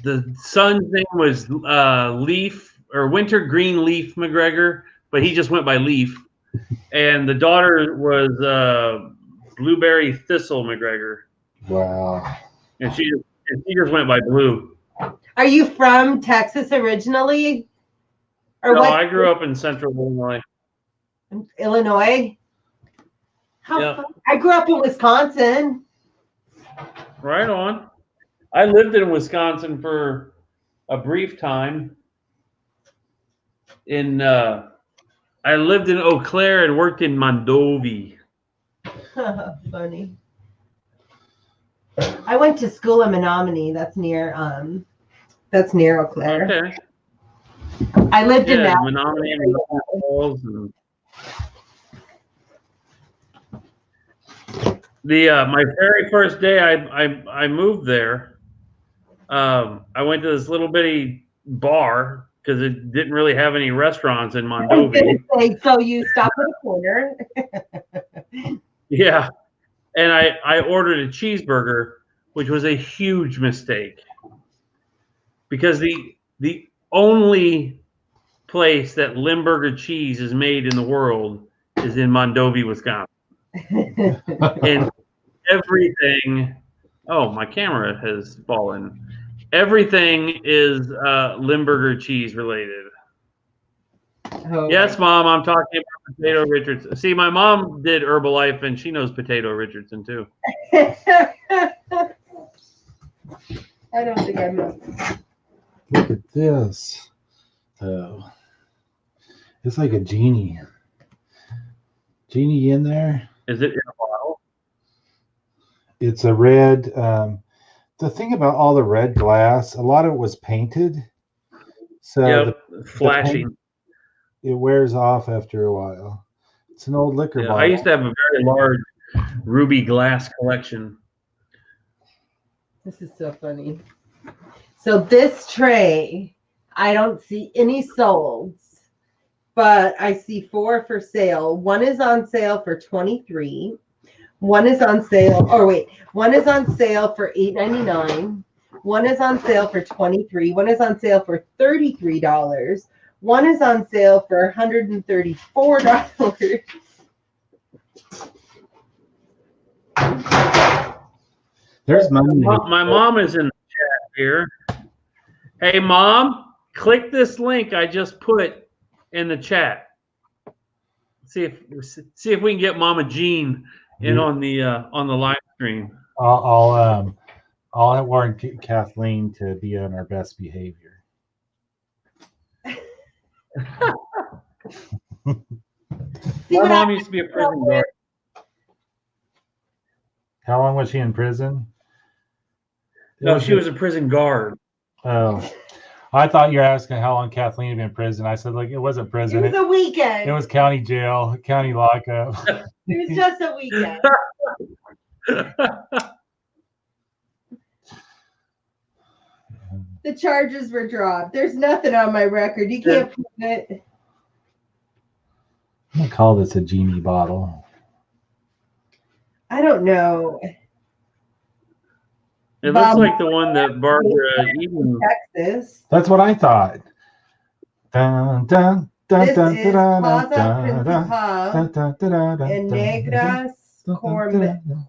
Speaker 1: The son's name was Leaf or Winter Green Leaf McGregor, but he just went by Leaf. And the daughter was Blueberry Thistle McGregor.
Speaker 3: Wow.
Speaker 1: And she just went by Blue.
Speaker 4: Are you from Texas originally? Or
Speaker 1: No,
Speaker 4: what?
Speaker 1: I grew up in Central Illinois.
Speaker 4: Illinois?
Speaker 1: Yeah.
Speaker 4: I grew up in Wisconsin.
Speaker 1: Right on. I lived in Wisconsin for a brief time. I lived in Eau Claire and worked in Mondovi.
Speaker 4: Funny. I went to school in Menominee. That's near Eau Claire.
Speaker 1: Okay.
Speaker 4: I lived in that.
Speaker 1: Menominee and Falls and my very first day I moved there. I went to this little bitty bar because it didn't really have any restaurants in Mondovi.
Speaker 4: So you stop at a corner.
Speaker 1: Yeah. And I ordered a cheeseburger, which was a huge mistake. Because the only place that Limburger cheese is made in the world is in Mondovi, Wisconsin. And everything, oh, my camera has fallen. Everything is Limburger cheese related.
Speaker 4: Oh,
Speaker 1: Yes, Mom, I'm talking about Potato Richardson. See, my mom did Herbalife, and she knows Potato Richardson, too.
Speaker 4: I don't think I know.
Speaker 3: Look at this. Oh. It's like a genie. Genie in there.
Speaker 1: Is it in a bottle?
Speaker 3: It's a red. The thing about all the red glass, a lot of it was painted. So
Speaker 1: flashing.
Speaker 3: It wears off after a while. It's an old liquor bottle.
Speaker 1: I used to have a very large ruby glass collection.
Speaker 4: This is so funny. So this tray, I don't see any solds, but I see 4 for sale. One is on sale for $23. One is on sale. One is on sale for $8.99. One is on sale for $23. One is on sale for $33. One is on sale for $134.
Speaker 3: There's money.
Speaker 1: My mom is in the chat here. Hey, Mom, click this link I just put in the chat. See if we can get Mama Jean in on the live stream.
Speaker 3: I'll warn Kathleen to be on her best behavior.
Speaker 1: My mom used to be a prison guard.
Speaker 3: How long was she in prison?
Speaker 1: No, she was a prison guard.
Speaker 3: Oh, I thought you were asking how long Kathleen had been in prison. I said, like, it wasn't prison.
Speaker 4: It was a weekend.
Speaker 3: It was county jail, county lockup.
Speaker 4: It was just a weekend. The charges were dropped. There's nothing on my record. You can't prove it.
Speaker 3: I'm gonna call this a genie bottle.
Speaker 4: I don't know.
Speaker 1: It looks like the one that Barbara Eden.
Speaker 4: Texas.
Speaker 3: That's what I thought. Dun, dun, dun,
Speaker 4: This
Speaker 3: dun,
Speaker 4: is
Speaker 3: dun,
Speaker 4: Plaza
Speaker 3: dun, dun,
Speaker 4: Principal
Speaker 3: dun, dun, dun, dun,
Speaker 4: and
Speaker 3: dun,
Speaker 4: Negras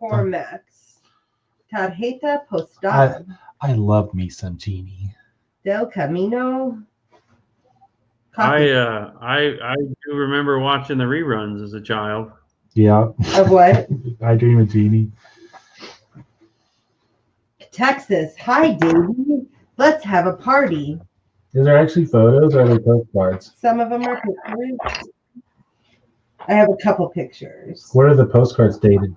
Speaker 4: Cormax. Tarjeta Postal
Speaker 3: I love me some genie.
Speaker 4: del Camino.
Speaker 1: I do remember watching the reruns as a child.
Speaker 3: Yeah.
Speaker 4: Of what?
Speaker 3: I dream of genie.
Speaker 4: Texas. Hi, Davey. Let's have a party.
Speaker 3: Is there actually photos or are they postcards?
Speaker 4: Some of them are pictures. I have a couple pictures.
Speaker 3: Where are the postcards dated?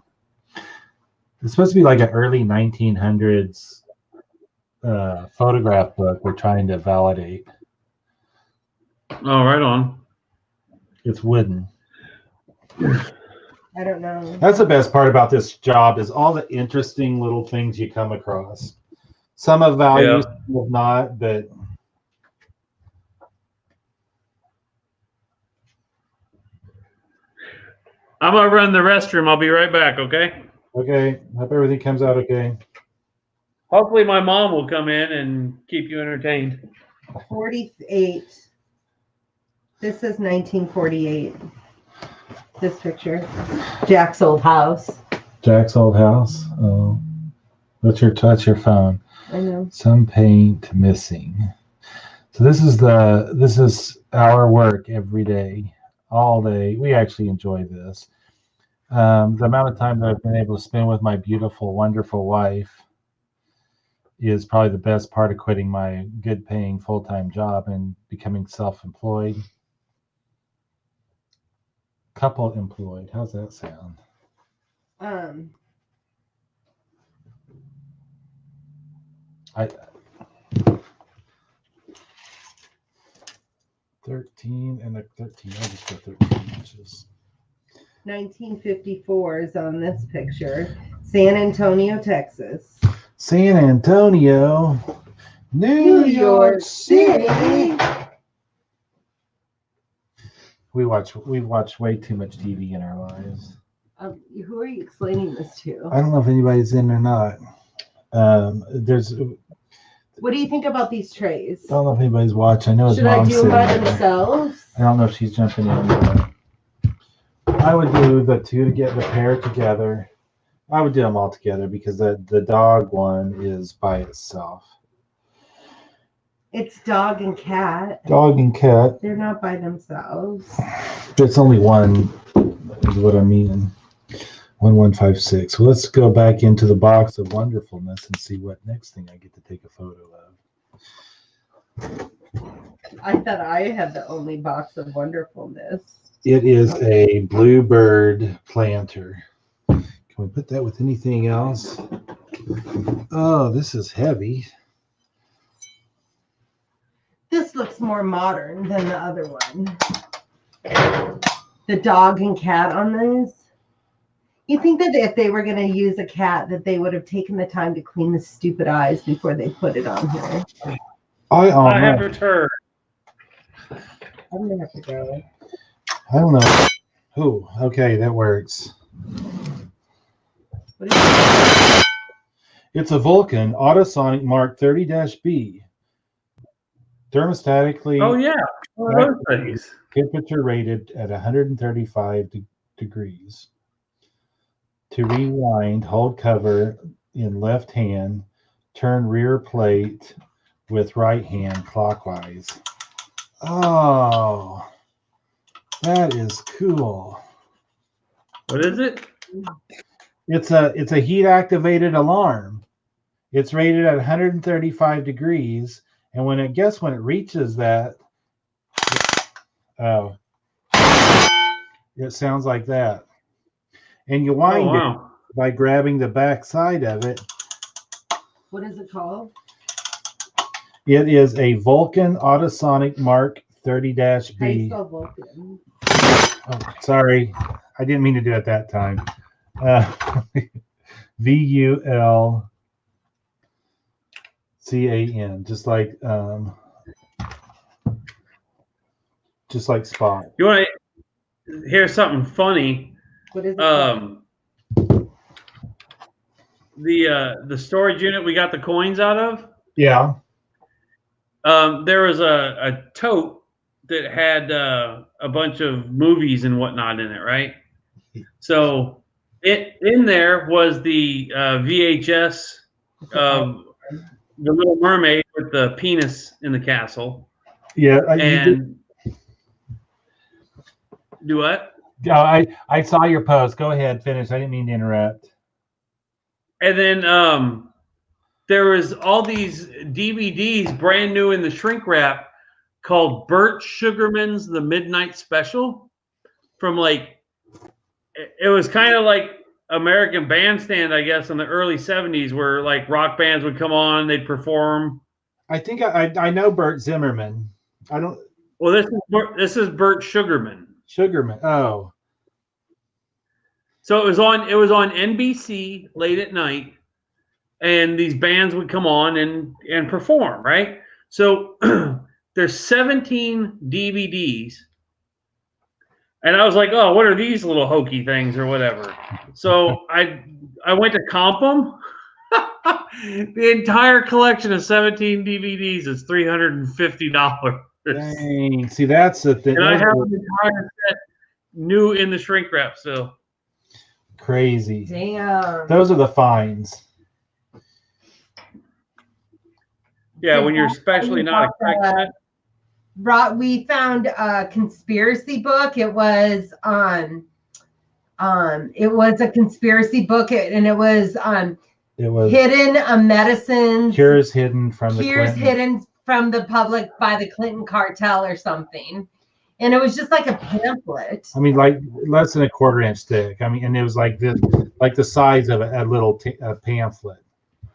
Speaker 3: It's supposed to be like an early 1900s photograph book we're trying to validate.
Speaker 1: Oh, right on.
Speaker 3: It's wooden.
Speaker 4: I don't know.
Speaker 3: That's the best part about this job is all the interesting little things you come across. Some of value, some of not, but
Speaker 1: I'm gonna run the restroom. I'll be right back, okay?
Speaker 3: okay. Hope everything comes out okay.
Speaker 1: Hopefully my mom will come in and keep you entertained.
Speaker 4: 48. This is 1948. This picture. Jack's old house.
Speaker 3: Jack's old house. Oh, that's your phone.
Speaker 4: I know.
Speaker 3: Some paint missing. So this is our work every day, all day. We actually enjoy this. The amount of time that I've been able to spend with my beautiful, wonderful wife is probably the best part of quitting my good-paying full-time job and becoming self-employed. Couple employed. How's that sound? I 13 and a 13. I'll just go 13 inches.
Speaker 4: 1954 is on this picture. San Antonio, Texas.
Speaker 3: San Antonio, New York City. We've watched way too much TV in our lives.
Speaker 4: Who are you explaining this to?
Speaker 3: I don't know if anybody's in or not. There's.
Speaker 4: What do you think about these trays?
Speaker 3: I don't know if anybody's watching. I know his
Speaker 4: Should I
Speaker 3: mom's
Speaker 4: do them by
Speaker 3: sitting there.
Speaker 4: themselves?
Speaker 3: I don't know if she's jumping in. But I would do the pair together. I would do them all together because the dog one is by itself.
Speaker 4: It's dog and cat.
Speaker 3: Dog and cat.
Speaker 4: They're not by themselves.
Speaker 3: It's only one, is what I mean. 1156. So let's go back into the box of wonderfulness and see what next thing I get to take a photo of.
Speaker 4: I thought I had the only box of wonderfulness.
Speaker 3: It is a bluebird planter. Can we put that with anything else? Oh, this is heavy.
Speaker 4: This looks more modern than the other one. The dog and cat on this. You think that if they were going to use a cat, that they would have taken the time to clean the stupid eyes before they put it on here?
Speaker 1: I have returned.
Speaker 4: I'm going to have to go.
Speaker 3: I don't know. Oh, okay, that works.
Speaker 4: What is it?
Speaker 3: It's a Vulcan Autosonic Mark 30-B. Thermostatically.
Speaker 1: Oh yeah. One of those things.
Speaker 3: Temperature rated at 135 degrees. To rewind, hold cover in left hand. Turn rear plate with right hand clockwise. Oh, that is cool.
Speaker 1: What is it?
Speaker 3: It's a heat activated alarm. It's rated at 135 degrees, and when it reaches that, oh, it sounds like that. And you wind it by grabbing the back side of it.
Speaker 4: What is it called?
Speaker 3: It is a Vulcan Autosonic Mark 30-B.
Speaker 4: Vulcan?
Speaker 3: Oh, sorry. I didn't mean to do it that time. VULCAN, just like Spot.
Speaker 1: You want to hear something funny?
Speaker 4: What is it?
Speaker 1: The storage unit we got the coins out of.
Speaker 3: Yeah.
Speaker 1: There was a tote that had a bunch of movies and whatnot in it, right? So in there was the VHS of The Little Mermaid with the penis in the castle.
Speaker 3: Yeah.
Speaker 1: Do what?
Speaker 3: I saw your post. Go ahead, finish. I didn't mean to interrupt.
Speaker 1: And then there was all these DVDs brand new in the shrink wrap called Burt Sugarman's The Midnight Special from it was kind of like American Bandstand, I guess, in the early 70s where like rock bands would come on, they'd perform.
Speaker 3: I think I know Burt Zimmerman. I don't.
Speaker 1: Well, this is Burt Sugarman.
Speaker 3: Sugarman. Oh.
Speaker 1: So it was on NBC late at night, and these bands would come on and perform, right? So there's 17 DVDs. And I was like, oh, what are these little hokey things or whatever? So I went to comp them. The entire collection of 17 DVDs is $350.
Speaker 3: Dang. See, that's the thing.
Speaker 1: And I have an entire set new in the shrink wrap still.
Speaker 3: Crazy.
Speaker 4: Damn.
Speaker 3: Those are the fines.
Speaker 1: Yeah, when you're especially not expecting it.
Speaker 4: We found a conspiracy book. It was a conspiracy book, and it was hidden medicines.
Speaker 3: Cures hidden from
Speaker 4: the public by the Clinton cartel or something. And it was just like a pamphlet.
Speaker 3: I mean, like less than a quarter-inch thick. I mean, and it was like this, like the size of a little pamphlet.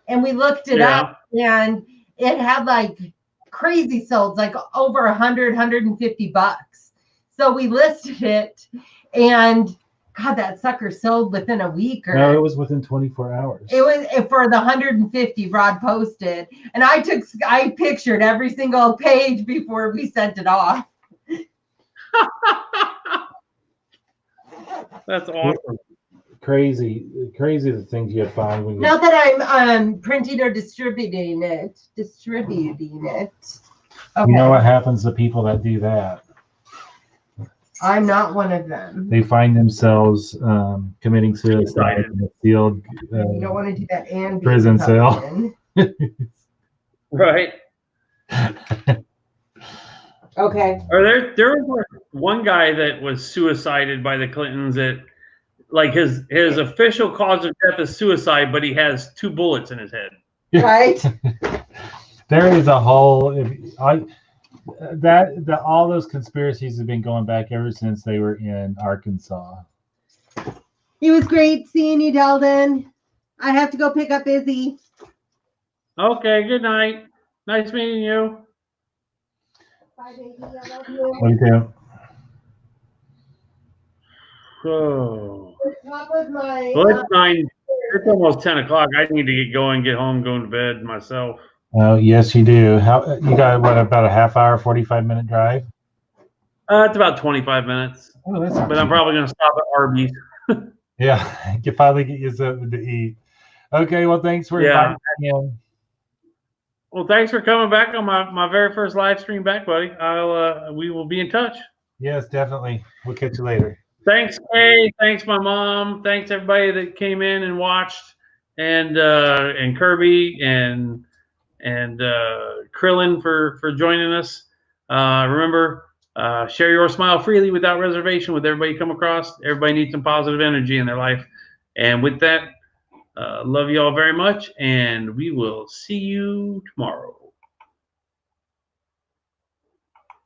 Speaker 4: And we looked it up, and it had like crazy solds, like over 150 bucks. So we listed it, and God, that sucker sold within a week.
Speaker 3: No, it was within 24 hours.
Speaker 4: It was for the 150 Rod posted, and I pictured every single page before we sent it off.
Speaker 1: That's awesome.
Speaker 3: Crazy the things you find when you.
Speaker 4: Not that I'm printing or distributing it. Okay.
Speaker 3: You know what happens to people that do that?
Speaker 4: I'm not one of them.
Speaker 3: They find themselves committing suicide in a sealed
Speaker 4: you don't want to do that and
Speaker 3: prison cell.
Speaker 1: Right.
Speaker 4: Okay.
Speaker 1: Or there was one guy that was suicided by the Clintons that like his official cause of death is suicide, but he has 2 bullets in his head.
Speaker 4: Right.
Speaker 3: There is a whole all those conspiracies have been going back ever since they were in Arkansas.
Speaker 4: It was great seeing you, Delden. I have to go pick up Izzy.
Speaker 1: Okay, good night. Nice meeting you.
Speaker 4: Bye, baby. I love you.
Speaker 3: What do you do?
Speaker 1: Oh.
Speaker 4: Top of my,
Speaker 1: Well, it's 9. It's almost 10 o'clock. I need to get going, get home, go to bed myself.
Speaker 3: Oh, yes, you do. How you got? What, about a half hour, 45-minute drive?
Speaker 1: It's about 25 minutes.
Speaker 3: Oh,
Speaker 1: but I'm probably going to stop at Arby's.
Speaker 3: Yeah, you finally get you something to eat. Okay, well, thanks for inviting me in.
Speaker 1: Well, thanks for coming back on my very first live stream back, buddy. We will be in touch.
Speaker 3: Yes, definitely. We'll catch you later.
Speaker 1: Thanks, Kay. Thanks, my mom. Thanks, everybody that came in and watched. and Kirby and Krillin for joining us. Remember, share your smile freely without reservation with everybody you come across. Everybody needs some positive energy in their life. And with that, love you all very much, and we will see you tomorrow.